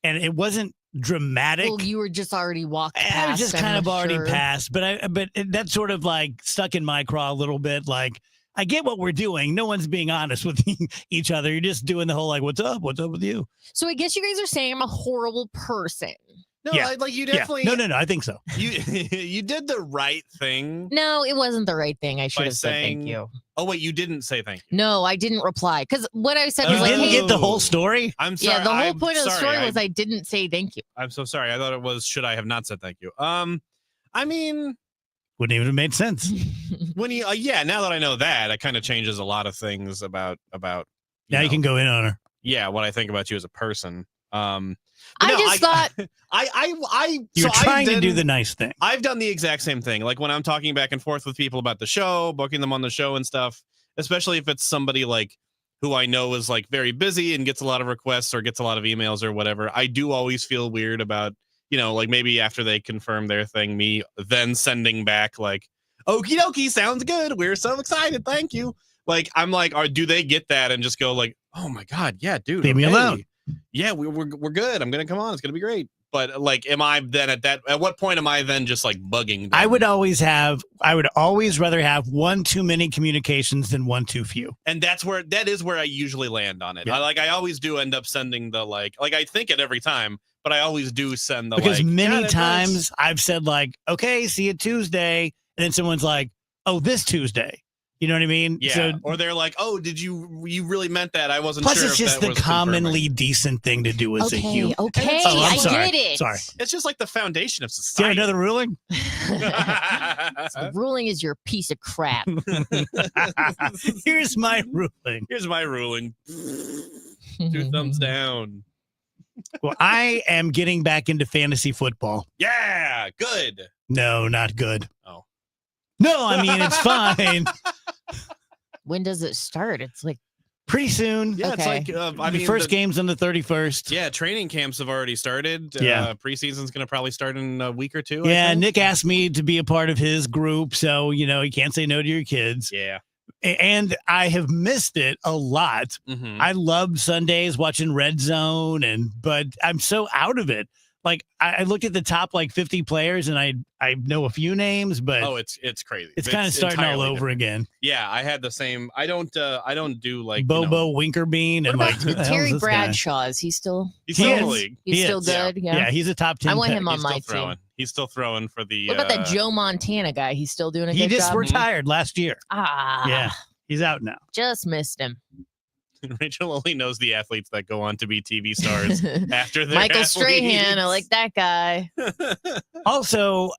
And it wasn't dramatic. Well, you were just already walked past. I was just kind of already past. But that sort of like stuck in my craw a little bit. Like, I get what we're doing. No one's being honest with each other. You're just doing the whole like, what's up? What's up with you? So I guess you guys are saying I'm a horrible person. No, Yeah. like you definitely. No, I think so. You did the right thing. No, it wasn't the right thing. I should by have said saying, thank you. Oh wait, you didn't say thank you. No, I didn't reply because what I said You was like, didn't hey, get the whole story? I'm sorry. yeah, the whole I'm point of the sorry, story was I didn't say thank you. I'm so sorry. I thought it was, should I have not said thank you? I mean, wouldn't even have made sense. when you, now that I know that, it kind of changes a lot of things about. Now you can go in on her. Yeah, what I think about you as a person. I thought You're trying to do the nice thing. I've done the exact same thing. Like when I'm talking back and forth with people about the show, booking them on the show and stuff, especially if it's somebody like who I know is like very busy and gets a lot of requests or gets a lot of emails or whatever, I do always feel weird about, like maybe after they confirm their thing, me then sending back like, okie dokie, sounds good. We're so excited. Thank you. Like, I'm like, do they get that and just go like, oh my God, yeah, dude. Leave me alone. Yeah, we're good. I'm going to come on. It's going to be great. But like, am I then at what point am I then just like bugging them? I would always rather have one too many communications than one too few. And that is where I usually land on it. Yeah. I always do end up sending the like I think it every time, but I always do send the Because like. many times I've said like, okay, see you Tuesday. And then someone's like, oh, this Tuesday. You know what I mean? Yeah. So, or they're like, oh, did you really meant that? I wasn't plus sure. it's if just that the was commonly decent thing to do as a human. Okay, Oh, I'm I sorry. get it. Sorry. It's just like the foundation of Do you society. have another ruling? The ruling is your piece of crap. Here's my ruling. Here's my ruling. 2 thumbs down. Well, I am getting back into fantasy football. Yeah, good. No, not good. Oh. No, I mean, it's fine. When does it start? It's like Pretty soon. Yeah, it's like the first game's on the 31st. Yeah, training camps have already started. Yeah. Preseason's going to probably start in a week or two. Yeah, I think. Nick asked me to be a part of his group, so you can't say no to your kids. Yeah. And I have missed it a lot. Mhm. I love Sundays watching Red Zone, but I'm so out of it. Like I look at the top 50 players, and I know a few names, but it's crazy. It's kind of starting all entirely over different. again. Yeah, I had the same. I don't do like Bobo Winkerbean and who the hell Terry is this guy? Bradshaw, is he still? He's still in the league. He's still good. Yeah. He's a top 10. I want pick. him on He's my still throwing. team. He's still throwing for the. What about that Joe Montana guy? He's still doing a He good just job. retired last year. Yeah, he's out now. just missed him. Rachel only knows the athletes that go on to be TV stars after their Michael athletes. Strahan, I like that guy. Also,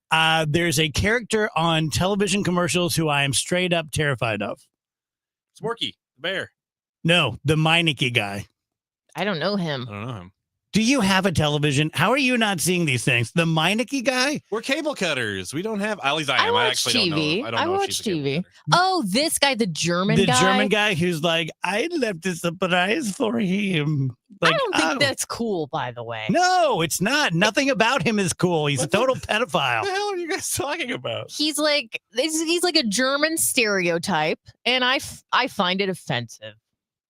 there's a character on television commercials who I am straight up terrified of. Sporky the bear. No, the Meineke guy. I don't know him. I don't know him. Do you have a television? How are you not seeing these things? The Meineke guy? We're cable cutters. We don't have. At least I am. I watch actually TV. don't know. I don't know if watch she's a cable TV. cutter. Oh, this guy, the German The guy. German guy who's like, I left a surprise for him. I don't think that's cool, by the way. No, it's not. Nothing about him is cool. He's a total pedophile. What the hell are you guys talking about? He's like a German stereotype, and I find it offensive.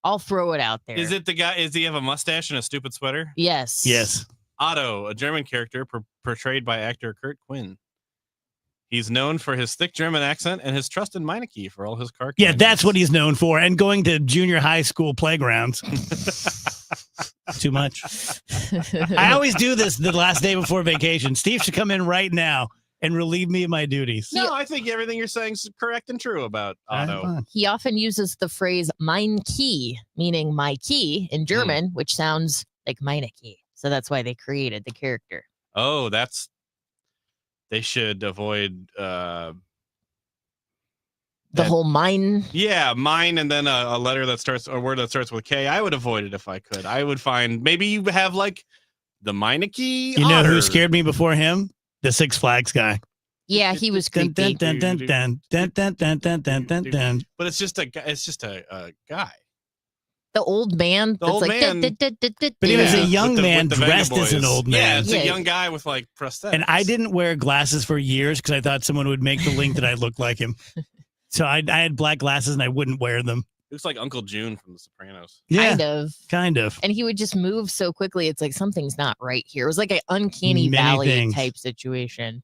I'll throw it out there. Is it the guy? Does he have a mustache and a stupid sweater? Yes. Yes. Otto, a German character portrayed by actor Kurt Quinn. He's known for his thick German accent and his trust in Meineke for all his car. Yeah, that's what he's known for. And going to junior high school playgrounds. Too much. I always do this the last day before vacation. Steve should come in right now and relieve me of my duties. No, I think everything you're saying is correct and true about Otto. He often uses the phrase "mein key," meaning my key in German, which sounds like Meineke. So that's why they created the character. Oh, they should avoid the whole mine. Yeah, mine, and then a word that starts with K. I would avoid it if I could. I would find maybe you have like the Meineke. You know who scared me before him? The Six Flags guy. Yeah, he was creepy. But it's just a guy. The old man. The old man. But he was a young man dressed as an old man. Yeah, it's a young guy with like prosthetics. And I didn't wear glasses for years because I thought someone would make the link that I looked like him. So I had black glasses and I wouldn't wear them. Looks like Uncle June from The Sopranos. Yeah, kind of. And he would just move so quickly. It's like something's not right here. It was like an uncanny valley type situation.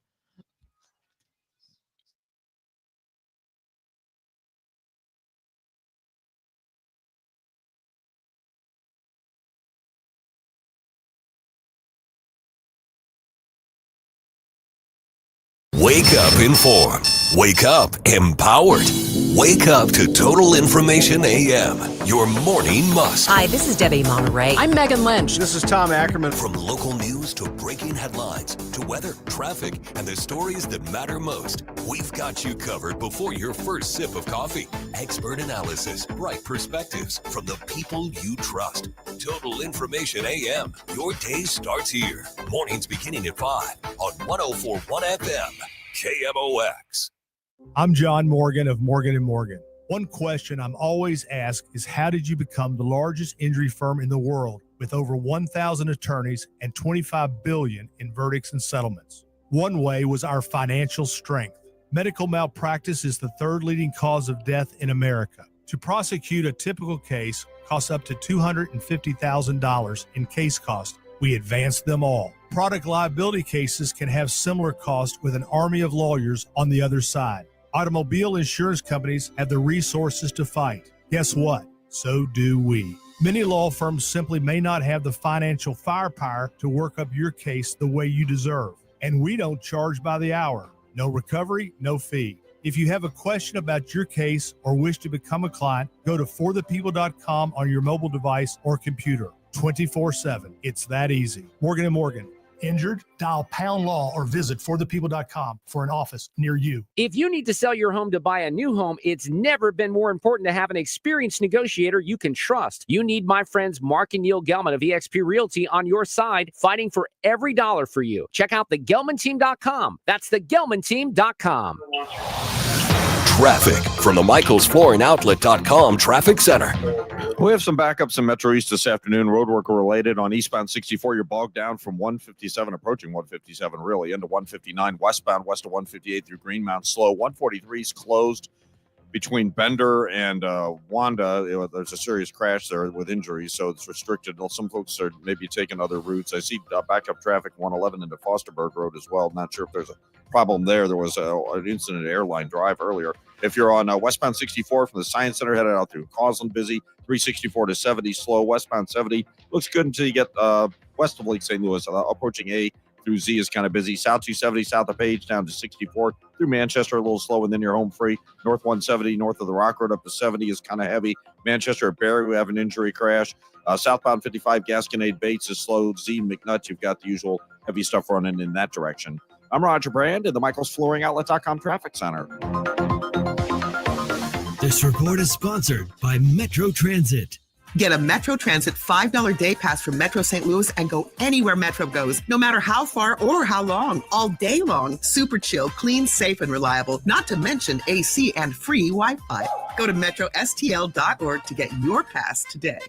Wake up informed. Wake up empowered. Wake up to Total Information AM, your morning must. Hi, this is Debbie Monterey. I'm Megan Lynch. This is Tom Ackerman. From local news to breaking headlines to weather, traffic, and the stories that matter most, we've got you covered before your first sip of coffee. Expert analysis, right perspectives from the people you trust. Total Information AM. Your day starts here. Mornings beginning at 5 on 104.1 FM. KMOX. I'm John Morgan of Morgan & Morgan. One question I'm always asked is, how did you become the largest injury firm in the world with over 1,000 attorneys and $25 billion in verdicts and settlements? One way was our financial strength. Medical malpractice is the third leading cause of death in America. To prosecute a typical case costs up to $250,000 in case cost. We advanced them all. Product liability cases can have similar costs with an army of lawyers on the other side. Automobile insurance companies have the resources to fight. Guess what? So do we. Many law firms simply may not have the financial firepower to work up your case the way you deserve. And we don't charge by the hour. No recovery, no fee. If you have a question about your case or wish to become a client, go to forthepeople.com on your mobile device or computer. 24/7. It's that easy. Morgan & Morgan. Injured? Dial pound law or visit forthepeople.com for an office near you. If you need to sell your home to buy a new home, it's never been more important to have an experienced negotiator you can trust. You need my friends Mark and Neil Gelman of eXp Realty on your side, fighting for every dollar for you. Check out thegelmanteam.com. That's thegelmanteam.com. Traffic from the MichaelsFlooringOutlet.com Traffic Center. We have some backups in Metro East this afternoon, roadworker related. On eastbound 64, you're bogged down from 157, approaching 157, really, into 159. Westbound, west of 158 through Greenmount, slow. 143 is closed between Bender and Wanda. There's a serious crash there with injuries, so it's restricted. Some folks are maybe taking other routes. I see backup traffic 111 into Fosterburg Road as well. Not sure if there's a problem there. There was an incident at Airline Drive earlier. If you're on westbound 64 from the Science Center headed out through Causland, busy. 364 to 70, slow. Westbound 70 looks good until you get west of Lake St. Louis. Approaching A through Z is kind of busy. South 270, south of Page, down to 64. Through Manchester, a little slow, and then you're home free. North 170, north of the Rock Road, up to 70 is kind of heavy. Manchester at Barry, we have an injury crash. Southbound 55, Gasconade Bates is slow. Z McNutt, you've got the usual heavy stuff running in that direction. I'm Roger Brand in the Michael's Flooring Outlet.com Traffic Center. This report is sponsored by Metro Transit. Get a Metro Transit $5 day pass from Metro St. Louis and go anywhere Metro goes, no matter how far or how long, all day long. Super chill, clean, safe, and reliable, not to mention AC and free Wi-Fi. Go to metrostl.org to get your pass today.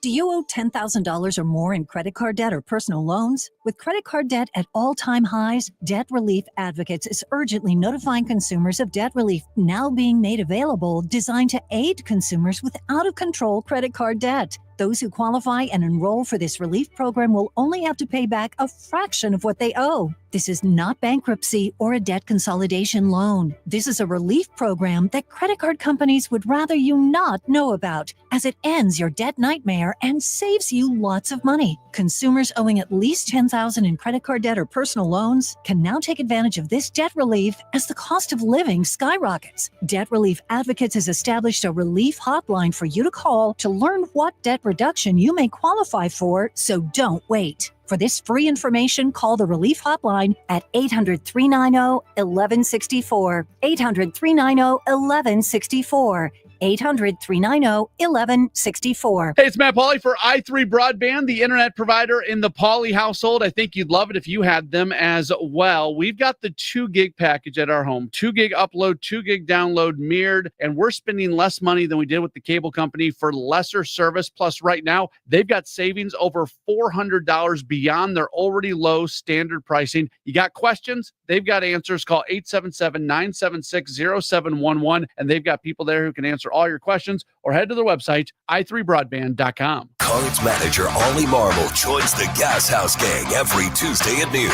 Do you owe $10,000 or more in credit card debt or personal loans? With credit card debt at all-time highs, Debt Relief Advocates is urgently notifying consumers of debt relief now being made available, designed to aid consumers with out-of-control credit card debt. Those who qualify and enroll for this relief program will only have to pay back a fraction of what they owe. This is not bankruptcy or a debt consolidation loan. This is a relief program that credit card companies would rather you not know about, as it ends your debt nightmare and saves you lots of money. Consumers owing at least $10,000 in credit card debt or personal loans can now take advantage of this debt relief as the cost of living skyrockets. Debt Relief Advocates has established a relief hotline for you to call to learn what debt reduction you may qualify for, so don't wait. For this free information, call the Relief Hotline at 800-390-1164. 800-390-1164. 800-390-1164. Hey, it's Matt Pauley for i3 Broadband, the internet provider in the Pauley household. I think you'd love it if you had them as well. We've got the 2 gig package at our home. 2 gig upload, 2 gig download mirrored, and we're spending less money than we did with the cable company for lesser service. Plus, right now, they've got savings over $400 beyond their already low standard pricing. You got questions? They've got answers. Call 877-976-0711, and they've got people there who can answer all your questions, or head to their website, i3broadband.com. Cards manager Ollie Marble joins the Gas House Gang every Tuesday at noon.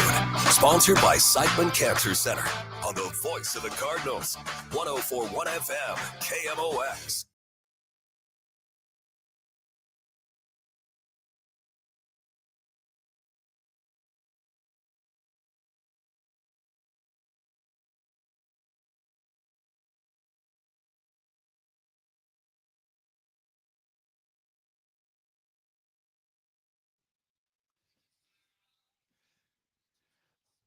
Sponsored by Siteman Cancer Center on the voice of the Cardinals, 104.1 FM, KMOX.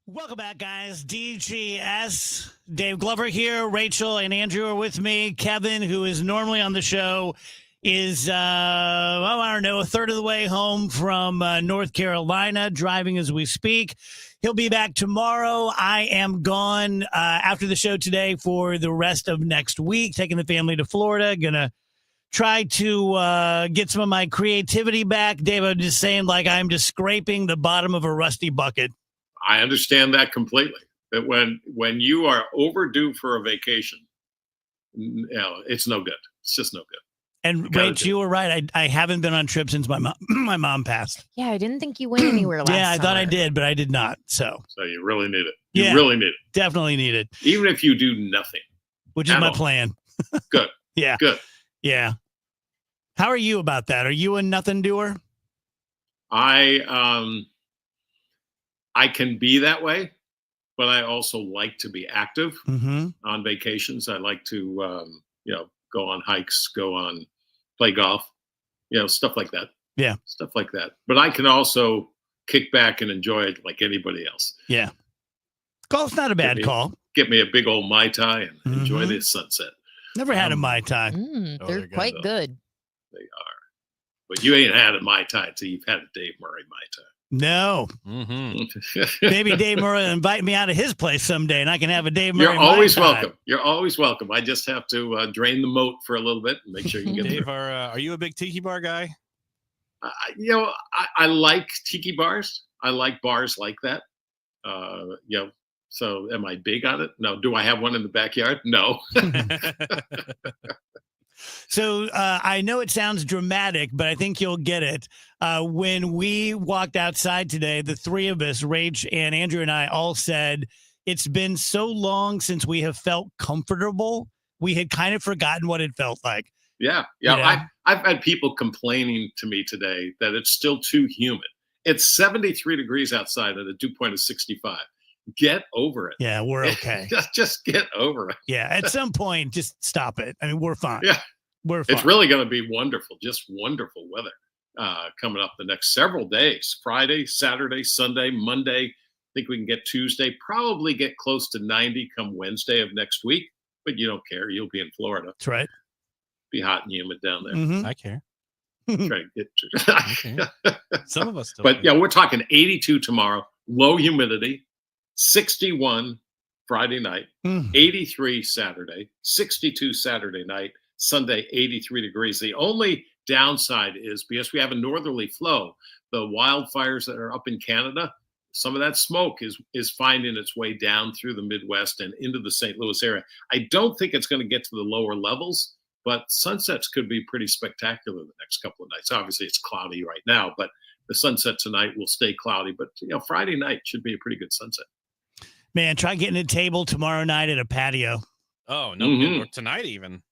Welcome back, guys. DGS. Dave Glover here. Rachel and Andrew are with me. Kevin, who is normally on the show, is, I don't know, a third of the way home from North Carolina, driving as we speak. He'll be back tomorrow. I am gone after the show today for the rest of next week, taking the family to Florida. Gonna try to get some of my creativity back. Dave, I'm just saying, like, I'm just scraping the bottom of a rusty bucket. I understand that completely. That when you are overdue for a vacation, it's no good. It's just no good. And Rach, you were right. I haven't been on trips since my mom passed. Yeah, I didn't think you went anywhere last Yeah, I thought summer. I did, but I did not. So you really need it. Yeah, You really need it. Definitely need it. Even if you do nothing. Which is At my all. plan. Good. Yeah. Good. Yeah. How are you about that? Are you a nothing doer? I can be that way, but I also like to be active Mm-hmm. on vacations. I like to, go on hikes, play golf, stuff like that. Yeah. Stuff like that. But I can also kick back and enjoy it like anybody else. Yeah. Golf's not a bad call. Get me a big old Mai Tai and enjoy Mhm. the sunset. Never had a Mai Tai. They're quite good. They are. But you ain't had a Mai Tai until you've had a Dave Murray Mai Tai. No. Maybe Dave Murray will invite me out of his place someday, and I can have a Dave Murray. You're always welcome. You're always welcome. I just have to drain the moat for a little bit and make sure you can get Dave, through. are you a big tiki bar guy? I like tiki bars. I like bars like that. So am I big on it? No. Do I have one in the backyard? No. So I know it sounds dramatic, but I think you'll get it. When we walked outside today, the three of us, Rach and Andrew and I, all said, it's been so long since we have felt comfortable. We had kind of forgotten what it felt like. Yeah. I've had people complaining to me today that it's still too humid. It's 73 degrees outside at a dew point of 65. Get over it. Yeah, we're okay. just get over it. Yeah, at some point, just stop it. I mean, we're fine. Yeah. We're fine. It's really going to be wonderful, just wonderful weather coming up the next several days. Friday, Saturday, Sunday, Monday. I think we can get Tuesday, probably get close to 90 come Wednesday of next week. But you don't care. You'll be in Florida. That's right. Be hot and humid down there. Mm-hmm. I care. Try to get Some of us still But yeah, we're talking 82 tomorrow, low humidity, 61 Friday night, 83 Saturday, 62 Saturday night, Sunday 83 degrees. The only downside is because we have a northerly flow, the wildfires that are up in Canada, some of that smoke is finding its way down through the Midwest and into the St. Louis area. I don't think it's going to get to the lower levels, but sunsets could be pretty spectacular the next couple of nights. Obviously, it's cloudy right now, but the sunset tonight will stay cloudy. But Friday night should be a pretty good sunset. Man, try getting a table tomorrow night at a patio. Oh, no, good. Or tonight even.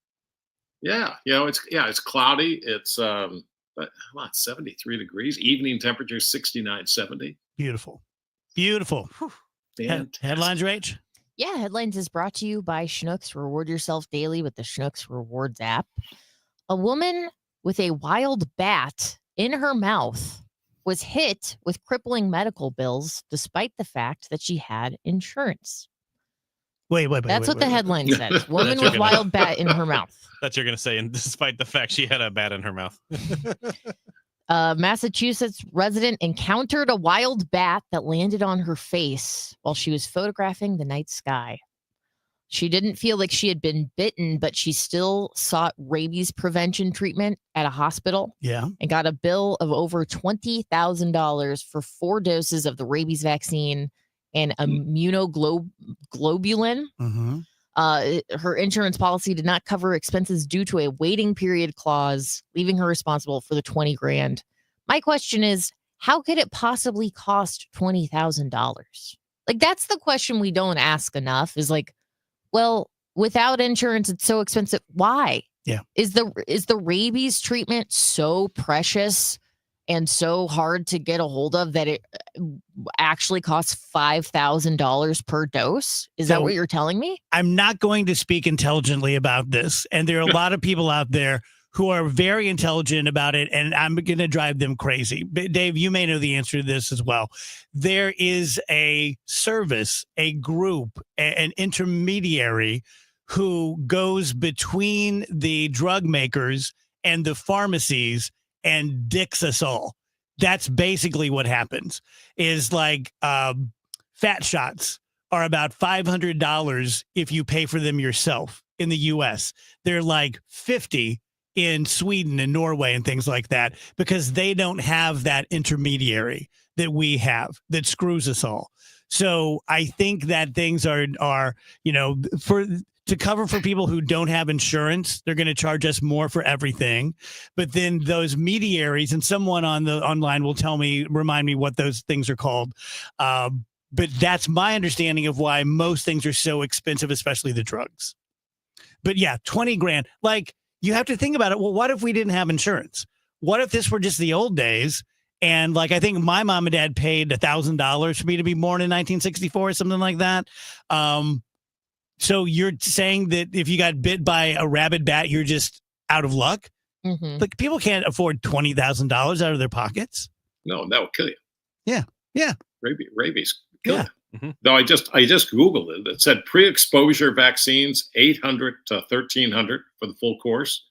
Yeah, it's cloudy. It's 73 degrees. Evening temperature 69, 70. Beautiful. Headlines, Rach? Yeah, Headlines is brought to you by Schnucks. Reward yourself daily with the Schnucks Rewards app. A woman with a wild bat in her mouth was hit with crippling medical bills despite the fact that she had insurance. Wait. That's what the headline says. Woman with wild bat in her mouth. That you're going to say, and despite the fact she had a bat in her mouth. Massachusetts resident encountered a wild bat that landed on her face while she was photographing the night sky. She didn't feel like she had been bitten, but she still sought rabies prevention treatment at a hospital. Yeah. And got a bill of over $20,000 for 4 doses of the rabies vaccine and immunoglobulin. Mm-hmm. Her insurance policy did not cover expenses due to a waiting period clause, leaving her responsible for the $20,000. My question is, how could it possibly cost $20,000? Like, that's the question we don't ask enough, is like, well, without insurance, it's so expensive. Why? Yeah. Is the rabies treatment so precious and so hard to get a hold of that it actually costs $5,000 per dose? Is that what you're telling me? I'm not going to speak intelligently about this. And there are a lot of people out there who are very intelligent about it, and I'm going to drive them crazy. Dave, you may know the answer to this as well. There is a service, a group, an intermediary who goes between the drug makers and the pharmacies and dicks us all. That's basically what happens. Is like fat shots are about $500 if you pay for them yourself in the US. They're like $50 in Sweden and Norway and things like that, because they don't have that intermediary that we have that screws us all. So I think that things are to cover for people who don't have insurance, they're going to charge us more for everything. But then those mediaries, and someone online will remind me what those things are called. But that's my understanding of why most things are so expensive, especially the drugs. But yeah, $20,000. Like, you have to think about it. Well, what if we didn't have insurance? What if this were just the old days? And like, I think my mom and dad paid $1,000 for me to be born in 1964 or something like that. So you're saying that if you got bit by a rabid bat, you're just out of luck? Mm-hmm. Like, people can't afford $20,000 out of their pockets. No, that will kill you. Yeah. Rabies kill you. Mm-hmm. No, I just Googled it. It said pre-exposure vaccines, $800 to $1,300 for the full course.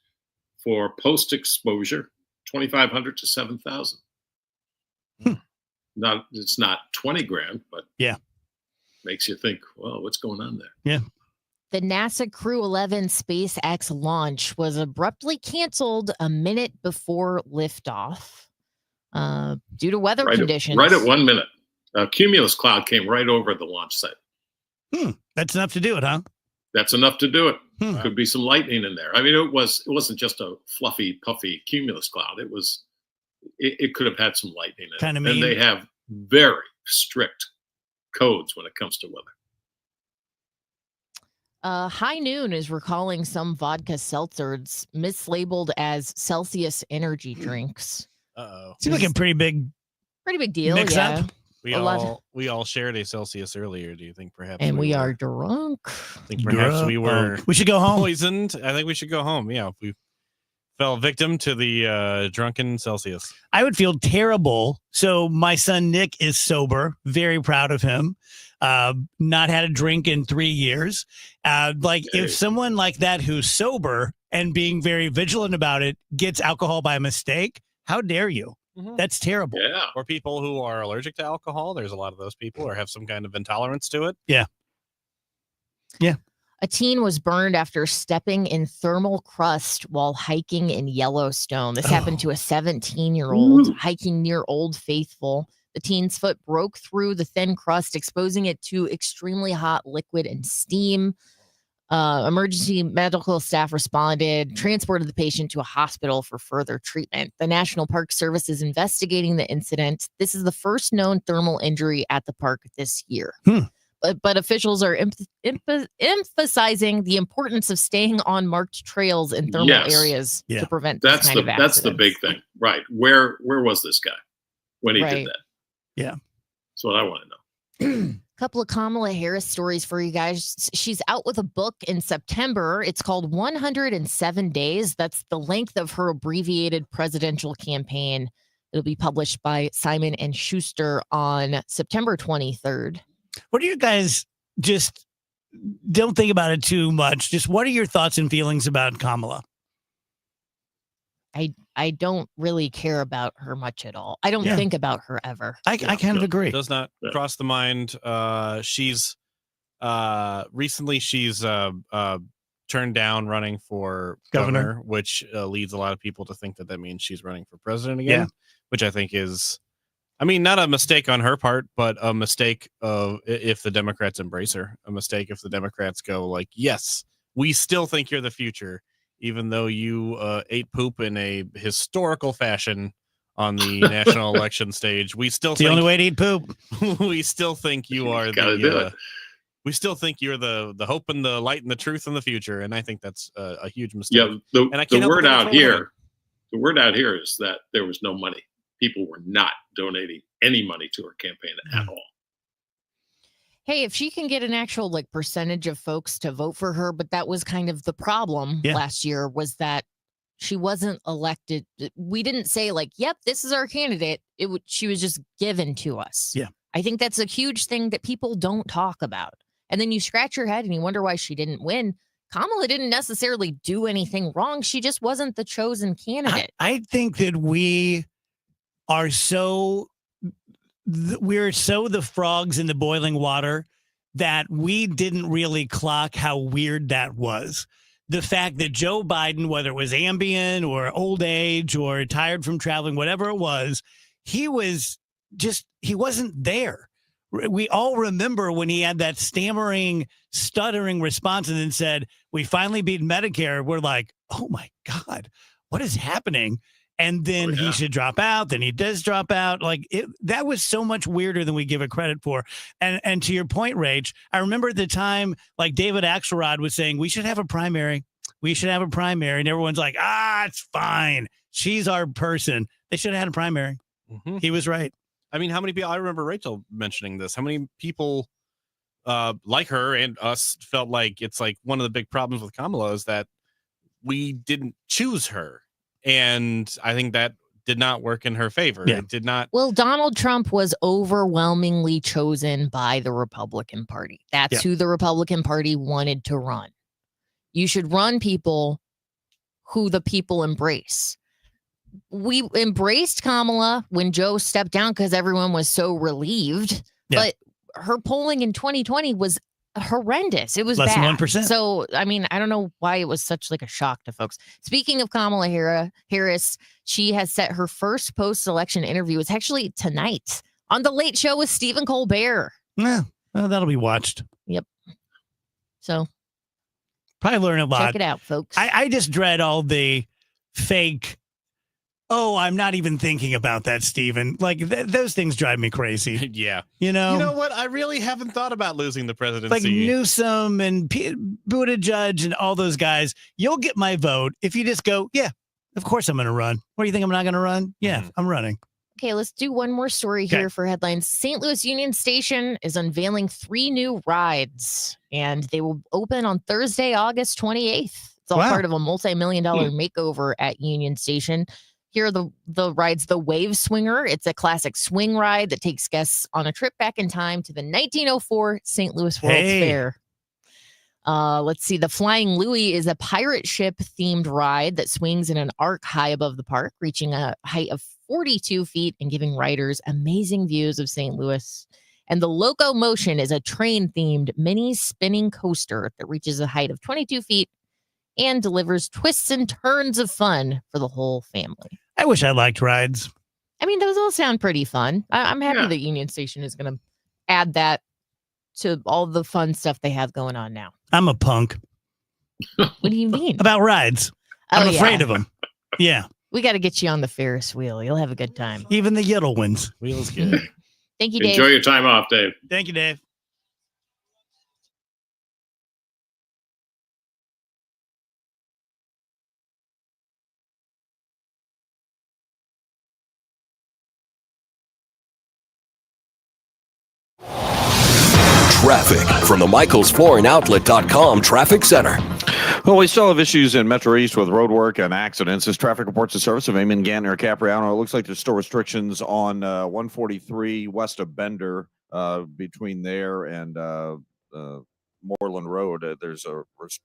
For post-exposure, $2,500 to $7,000. It's not 20 grand, but yeah, makes you think, well, what's going on there? Yeah. The NASA Crew 11 SpaceX launch was abruptly canceled a minute before liftoff due to weather conditions. Right at 1 minute. A cumulus cloud came right over the launch site. That's enough to do it, huh? That's enough to do it. Could be some lightning in there. I mean, it wasn't just a fluffy, puffy cumulus cloud. It could have had some lightning in Kinda it. mean. And they have very strict codes when it comes to weather. High Noon is recalling some vodka seltzers mislabeled as Celsius energy drinks. Uh-oh. Seems like a pretty big deal. mix yeah. up. We all shared a Celsius earlier. Do you think perhaps? And we are drunk. I think perhaps we were. We should go home. Poisoned. I think we should go home. Yeah, we fell victim to the drunken Celsius. I would feel terrible. So my son Nick is sober. Very proud of him. Not had a drink in 3 years. If someone like that who's sober and being very vigilant about it gets alcohol by mistake, how dare you? Mhm. That's terrible. Yeah. Or people who are allergic to alcohol. There's a lot of those people, or have some kind of intolerance to it. Yeah. Yeah. A teen was burned after stepping in thermal crust while hiking in Yellowstone. This happened to a 17-year-old hiking near Old Faithful. The teen's foot broke through the thin crust, exposing it to extremely hot liquid and steam. Emergency medical staff responded, transported the patient to a hospital for further treatment. The National Park Service is investigating the incident. This is the first known thermal injury at the park this year. But officials are emphasizing the importance of staying on marked trails in thermal areas to prevent this kind of accidents. That's the big thing, right? Where was this guy when he did that? Yeah, that's what I want to know. Couple of Kamala Harris stories for you guys. She's out with a book in September. It's called 107 Days. That's the length of her abbreviated presidential campaign. It'll be published by Simon & Schuster on September 23rd. What are you guys, just don't think about it too much. Just what are your thoughts and feelings about Kamala? I don't really care about her much at all. I don't think about her ever. I kind of agree. Does not cross the mind. She's recently turned down running for governor, which leads a lot of people to think that means she's running for president again, which I think is, I mean, not a mistake on her part, but a mistake of if the Democrats embrace her, a mistake if the Democrats go like, yes, we still think you're the future, even though you ate poop in a historical fashion on the national election stage. We still the only way to eat poop. We still think you are we still think you're the hope and the light and the truth in the future, and I think that's a huge mistake. Yeah, the word out here is that there was no money. People were not donating any money to her campaign at all. Hey, if she can get an actual percentage of folks to vote for her, but that was kind of the problem last year, was that she wasn't elected. We didn't say yep, this is our candidate. She was just given to us. Yeah. I think that's a huge thing that people don't talk about. And then you scratch your head and you wonder why she didn't win. Kamala didn't necessarily do anything wrong. She just wasn't the chosen candidate. I think that we're so the frogs in the boiling water that we didn't really clock how weird that was. The fact that Joe Biden, whether it was Ambien or old age or tired from traveling, whatever it was, he wasn't there. We all remember when he had that stammering, stuttering response and then said, we finally beat Medicare. We're like, oh my God, what is happening? And then he should drop out. Then he does drop out. That was so much weirder than we give it credit for. And to your point, Rach, I remember at the time, David Axelrod was saying, we should have a primary. We should have a primary. And everyone's like, it's fine. She's our person. They should have had a primary. Mm-hmm. He was right. I mean, how many people, I remember Rachel mentioning this, how many people like her and us felt like it's one of the big problems with Kamala is that we didn't choose her. And I think that did not work in her favor. Yeah. It did not. Well, Donald Trump was overwhelmingly chosen by the Republican Party. That's who the Republican Party wanted to run. You should run people who the people embrace. we embraced Kamala when Joe stepped down because everyone was so relieved. Yeah. But her polling in 2020 was horrendous. It was Less bad. than 1%. So, I mean, I don't know why it was such like a shock to folks. Speaking of Kamala Harris, she has set her first post-election interview. It's actually tonight on The Late Show with Stephen Colbert. Yeah, well, that'll be watched. Yep. So probably learn a lot. check it out, folks. I just dread all the fake. Oh, I'm not even thinking about that, Stephen. Like those things drive me crazy. Yeah. You know what? I really haven't thought about losing the presidency. Like Newsom and Buttigieg and all those guys. You'll get my vote if you just go, yeah, of course I'm going to run. What do you think I'm not going to run? Yeah, I'm running. Okay, let's do one more story here for headlines. St. Louis Union Station is unveiling 3 new rides, and they will open on Thursday, August 28th. It's all part of a multi-million-dollar makeover at Union Station. Here are the rides. The Wave Swinger. It's a classic swing ride that takes guests on a trip back in time to the 1904 St. Louis World's Fair. Let's see. The Flying Louie is a pirate ship themed ride that swings in an arc high above the park, reaching a height of 42 feet and giving riders amazing views of St. Louis. And the Locomotion is a train themed mini spinning coaster that reaches a height of 22 feet and delivers twists and turns of fun for the whole family. I wish I liked rides. I mean, those all sound pretty fun. I'm happy that Union Station is going to add that to all the fun stuff they have going on now. I'm a punk. What do you mean? About rides. I'm afraid of them. Yeah. We got to get you on the Ferris wheel. You'll have a good time. Even the Yiddle wins. Wheel's good. Thank you, Dave. Enjoy your time off, Dave. Thank you, Dave. Traffic from the MichaelsFlooringOutlet.com Traffic Center. Well, we still have issues in Metro East with roadwork and accidents. This traffic reports the service of Eamon Gantner Capriano. It looks like there's still restrictions on 143 west of Bender between there and Moreland Road. There's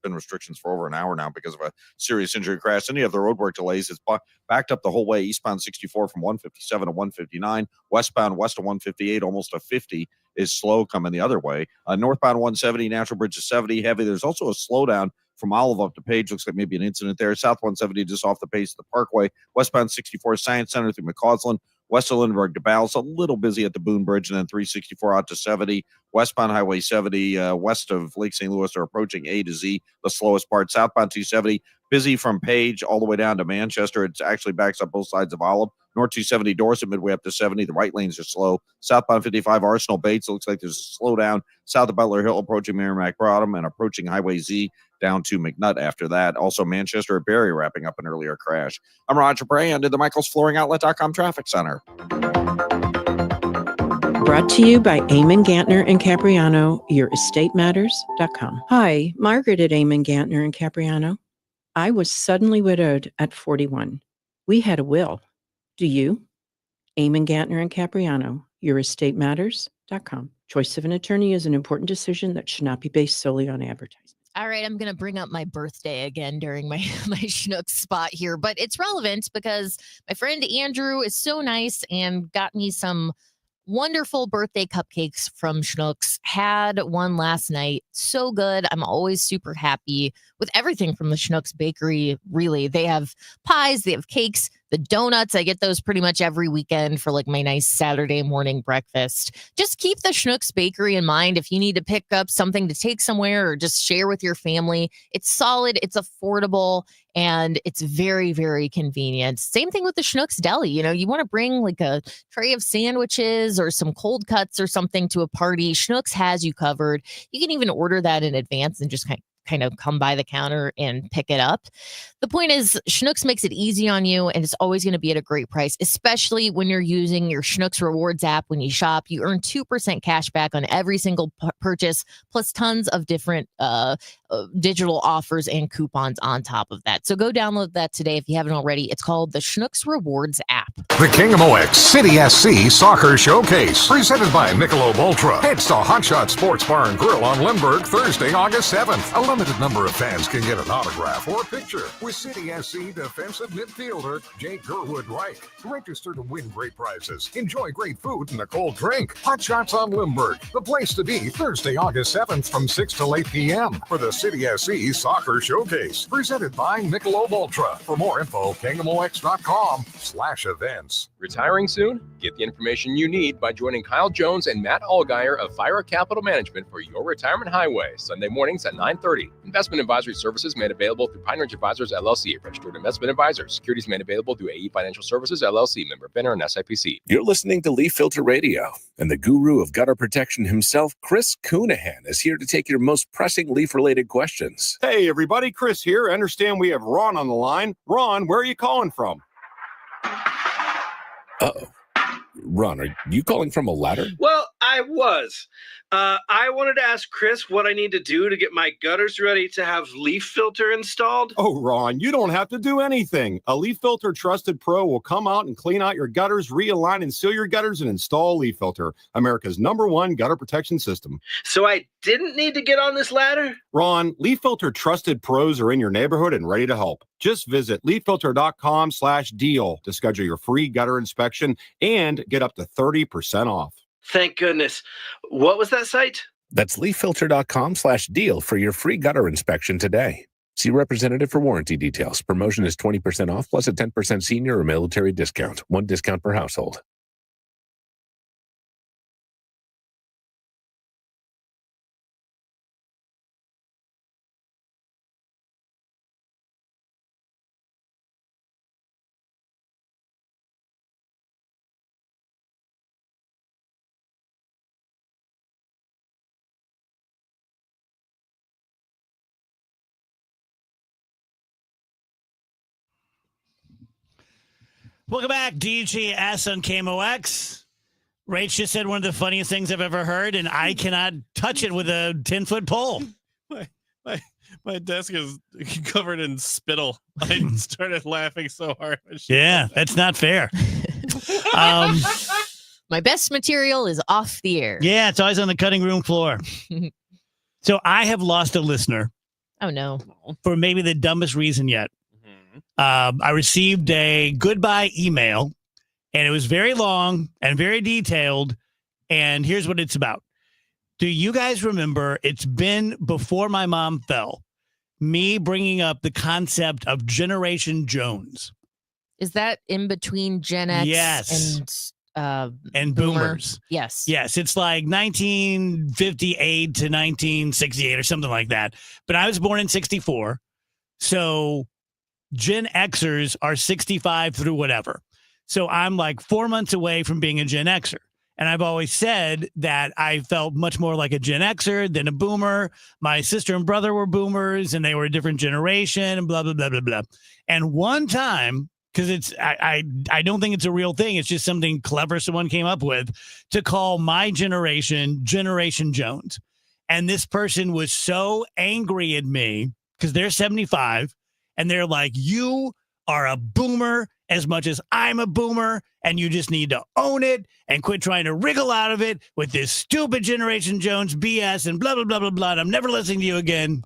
been restrictions for over an hour now because of a serious injury crash. Any of the roadwork delays is backed up the whole way. Eastbound 64 from 157 to 159. Westbound west of 158, almost a 50 is slow coming the other way. Northbound 170, Natural Bridge is 70, heavy. There's also a slowdown from Olive up to Page. Looks like maybe an incident there. South 170 just off the pace of the Parkway. Westbound 64 Science Center through McCausland. West of Lindbergh to Bowles, a little busy at the Boone Bridge, and then 364 out to 70. Westbound Highway 70, west of Lake St. Louis, are approaching A to Z, the slowest part. Southbound 270, busy from Page all the way down to Manchester. It actually backs up both sides of Olive. North 270 Dorset, midway up to 70. The right lanes are slow. Southbound 55 Arsenal Bates, it looks like there's a slowdown. South of Butler Hill, approaching Merrimack Bottom, and approaching Highway Z down to McNutt after that. Also, Manchester at Barry wrapping up an earlier crash. I'm Roger Brand at the MichaelsFlooringOutlet.com Traffic Center. Brought to you by Eamon Gantner and Capriano, YourEstateMatters.com. Hi, Margaret at Eamon Gantner and Capriano. I was suddenly widowed at 41. We had a will. Do you? Eamon Gantner and Capriano, YourEstateMatters.com. Choice of an attorney is an important decision that should not be based solely on advertising. All right, I'm going to bring up my birthday again during my Schnucks spot here, but it's relevant because my friend Andrew is so nice and got me some wonderful birthday cupcakes from Schnucks. Had one last night. So good. I'm always super happy with everything from the Schnucks bakery. Really, they have pies, they have cakes, the donuts. I get those pretty much every weekend for like my nice Saturday morning breakfast. Just keep the Schnucks bakery in mind if you need to pick up something to take somewhere or just share with your family. It's solid, it's affordable, and it's very, very convenient. Same thing with the Schnucks deli. You know, you want to bring like a tray of sandwiches or some cold cuts or something to a party. Schnucks has you covered. You can even order that in advance and just kind of come by the counter and pick it up. The point is, Schnucks makes it easy on you, and it's always going to be at a great price, especially when you're using your Schnucks Rewards app. When you shop, you earn 2% cash back on every single purchase, plus tons of different digital offers and coupons on top of that. So go download that today if you haven't already. It's called the Schnucks Rewards app. The KMOX City SC Soccer Showcase, presented by Michelob Ultra. It's the Hotshot Sports Bar and Grill on Lindbergh, Thursday, August 7th. limited number of fans can get an autograph or picture with City SC defensive midfielder Jake Gerwood-Reich. Register to win great prizes, enjoy great food and a cold drink. Hot Shots on Limburg, the place to be Thursday, August 7th from 6 till 8 p.m. for the City SC Soccer Showcase, presented by Michelob Ultra. For more info, KMOX.com/events. Retiring soon? Get the information you need by joining Kyle Jones and Matt Allgeier of Fire Capital Management for your retirement highway, Sunday mornings at 9:30. Investment advisory services made available through Pine Ridge Advisors, LLC, registered investment advisors. Securities made available through AE Financial Services, LLC, member FINRA and SIPC. You're listening to Leaf Filter Radio, and the guru of gutter protection himself, Chris Coonahan, is here to take your most pressing leaf-related questions. Hey, everybody, Chris here. I understand we have Ron on the line. Ron, where are you calling from? Uh-oh. Ron, are you calling from a ladder? Well, I was. I wanted to ask Chris what I need to do to get my gutters ready to have leaf filter installed. Oh, Ron, you don't have to do anything. A Leaf Filter Trusted Pro will come out and clean out your gutters, realign and seal your gutters, and install Leaf Filter, America's #1 gutter protection system. So I didn't need to get on this ladder? Ron, Leaf Filter Trusted Pros are in your neighborhood and ready to help. Just visit leaffilter.com/deal to schedule your free gutter inspection and get up to 30% off. Thank goodness. What was that site? That's leaffilter.com/deal for your free gutter inspection today. See representative for warranty details. Promotion is 20% off plus a 10% senior or military discount. One discount per household. Welcome back, DGS on KMOX. Rach just said one of the funniest things I've ever heard, and I cannot touch it with a 10-foot pole. My desk is covered in spittle. I started laughing so hard. Yeah, that's not fair. My best material is off the air. Yeah, it's always on the cutting room floor. So I have lost a listener. Oh, no. For maybe the dumbest reason yet. I received a goodbye email, and it was very long and very detailed. And here's what it's about. Do you guys remember, it's been before my mom fell, me bringing up the concept of Generation Jones? Is that in between Gen X Yes. and boomers? Yes. Yes, it's like 1958 to 1968 or something like that. But I was born in 64. So Gen Xers are 65 through whatever. So I'm like 4 months away from being a Gen Xer. And I've always said that I felt much more like a Gen Xer than a boomer. My sister and brother were boomers and they were a different generation and blah, blah, blah, blah, blah. And one time, because I don't think it's a real thing. It's just something clever someone came up with to call my generation Generation Jones. And this person was so angry at me because they're 75. And they're like, you are a boomer as much as I'm a boomer, and you just need to own it and quit trying to wriggle out of it with this stupid Generation Jones BS and blah, blah, blah, blah, blah. I'm never listening to you again.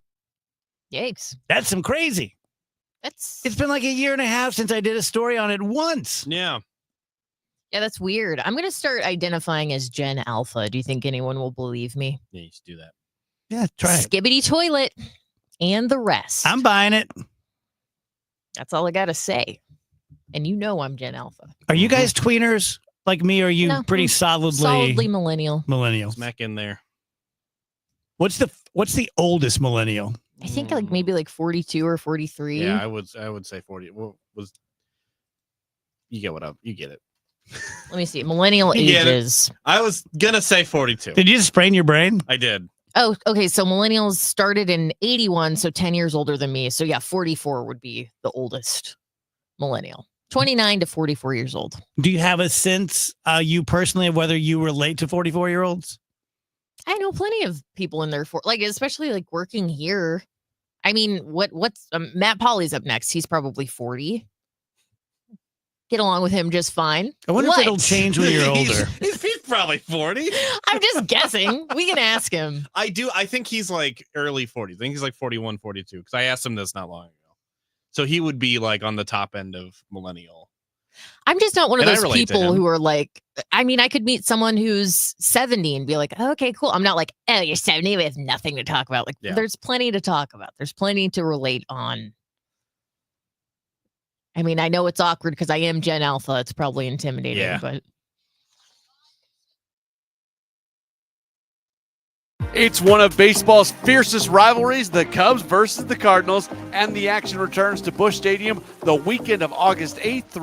Yikes. That's some crazy. It's been like a year and a half since I did a story on it once. Yeah. Yeah, that's weird. I'm going to start identifying as Gen Alpha. Do you think anyone will believe me? Yeah, you should do that. Yeah, try it. Skibbity toilet and the rest. I'm buying it. That's all I got to say. And you know I'm Gen Alpha. Are you guys tweeners like me, or are you No, pretty I'm solidly millennial? Millennial. Smack in there. What's the oldest millennial? I think like maybe like 42 or 43. Yeah, I would say 40. What was you get you get it. Let me see. Millennial You get it. ages. I was gonna say 42. Did you just sprain your brain? I did. Oh, okay. So millennials started in 81, so 10 years older than me. So yeah, 44 would be the oldest millennial. 29 to 44 years old. Do you have a sense, you personally, of whether you relate to 44-year-olds? I know plenty of people in their especially like working here. I mean, what's Matt Pauly's up next? He's probably 40. Get along with him just fine. I wonder if it'll change when you're older. He's probably 40. I'm just guessing. We can ask him. I think he's like early 40s. I think he's like 41, 42. Because I asked him this not long ago. So he would be like on the top end of millennial. I'm just not one of And I those relate to people him. who are like, I mean, I could meet someone who's 70 and be like, oh, okay, cool. I'm not like, oh, you're 70. We have nothing to talk about. Like, there's plenty to talk about. There's plenty to relate on. I mean, I know it's awkward because I am Gen Alpha. It's probably intimidating, but. It's one of baseball's fiercest rivalries, the Cubs versus the Cardinals, and the action returns to Busch Stadium the weekend of August 8th through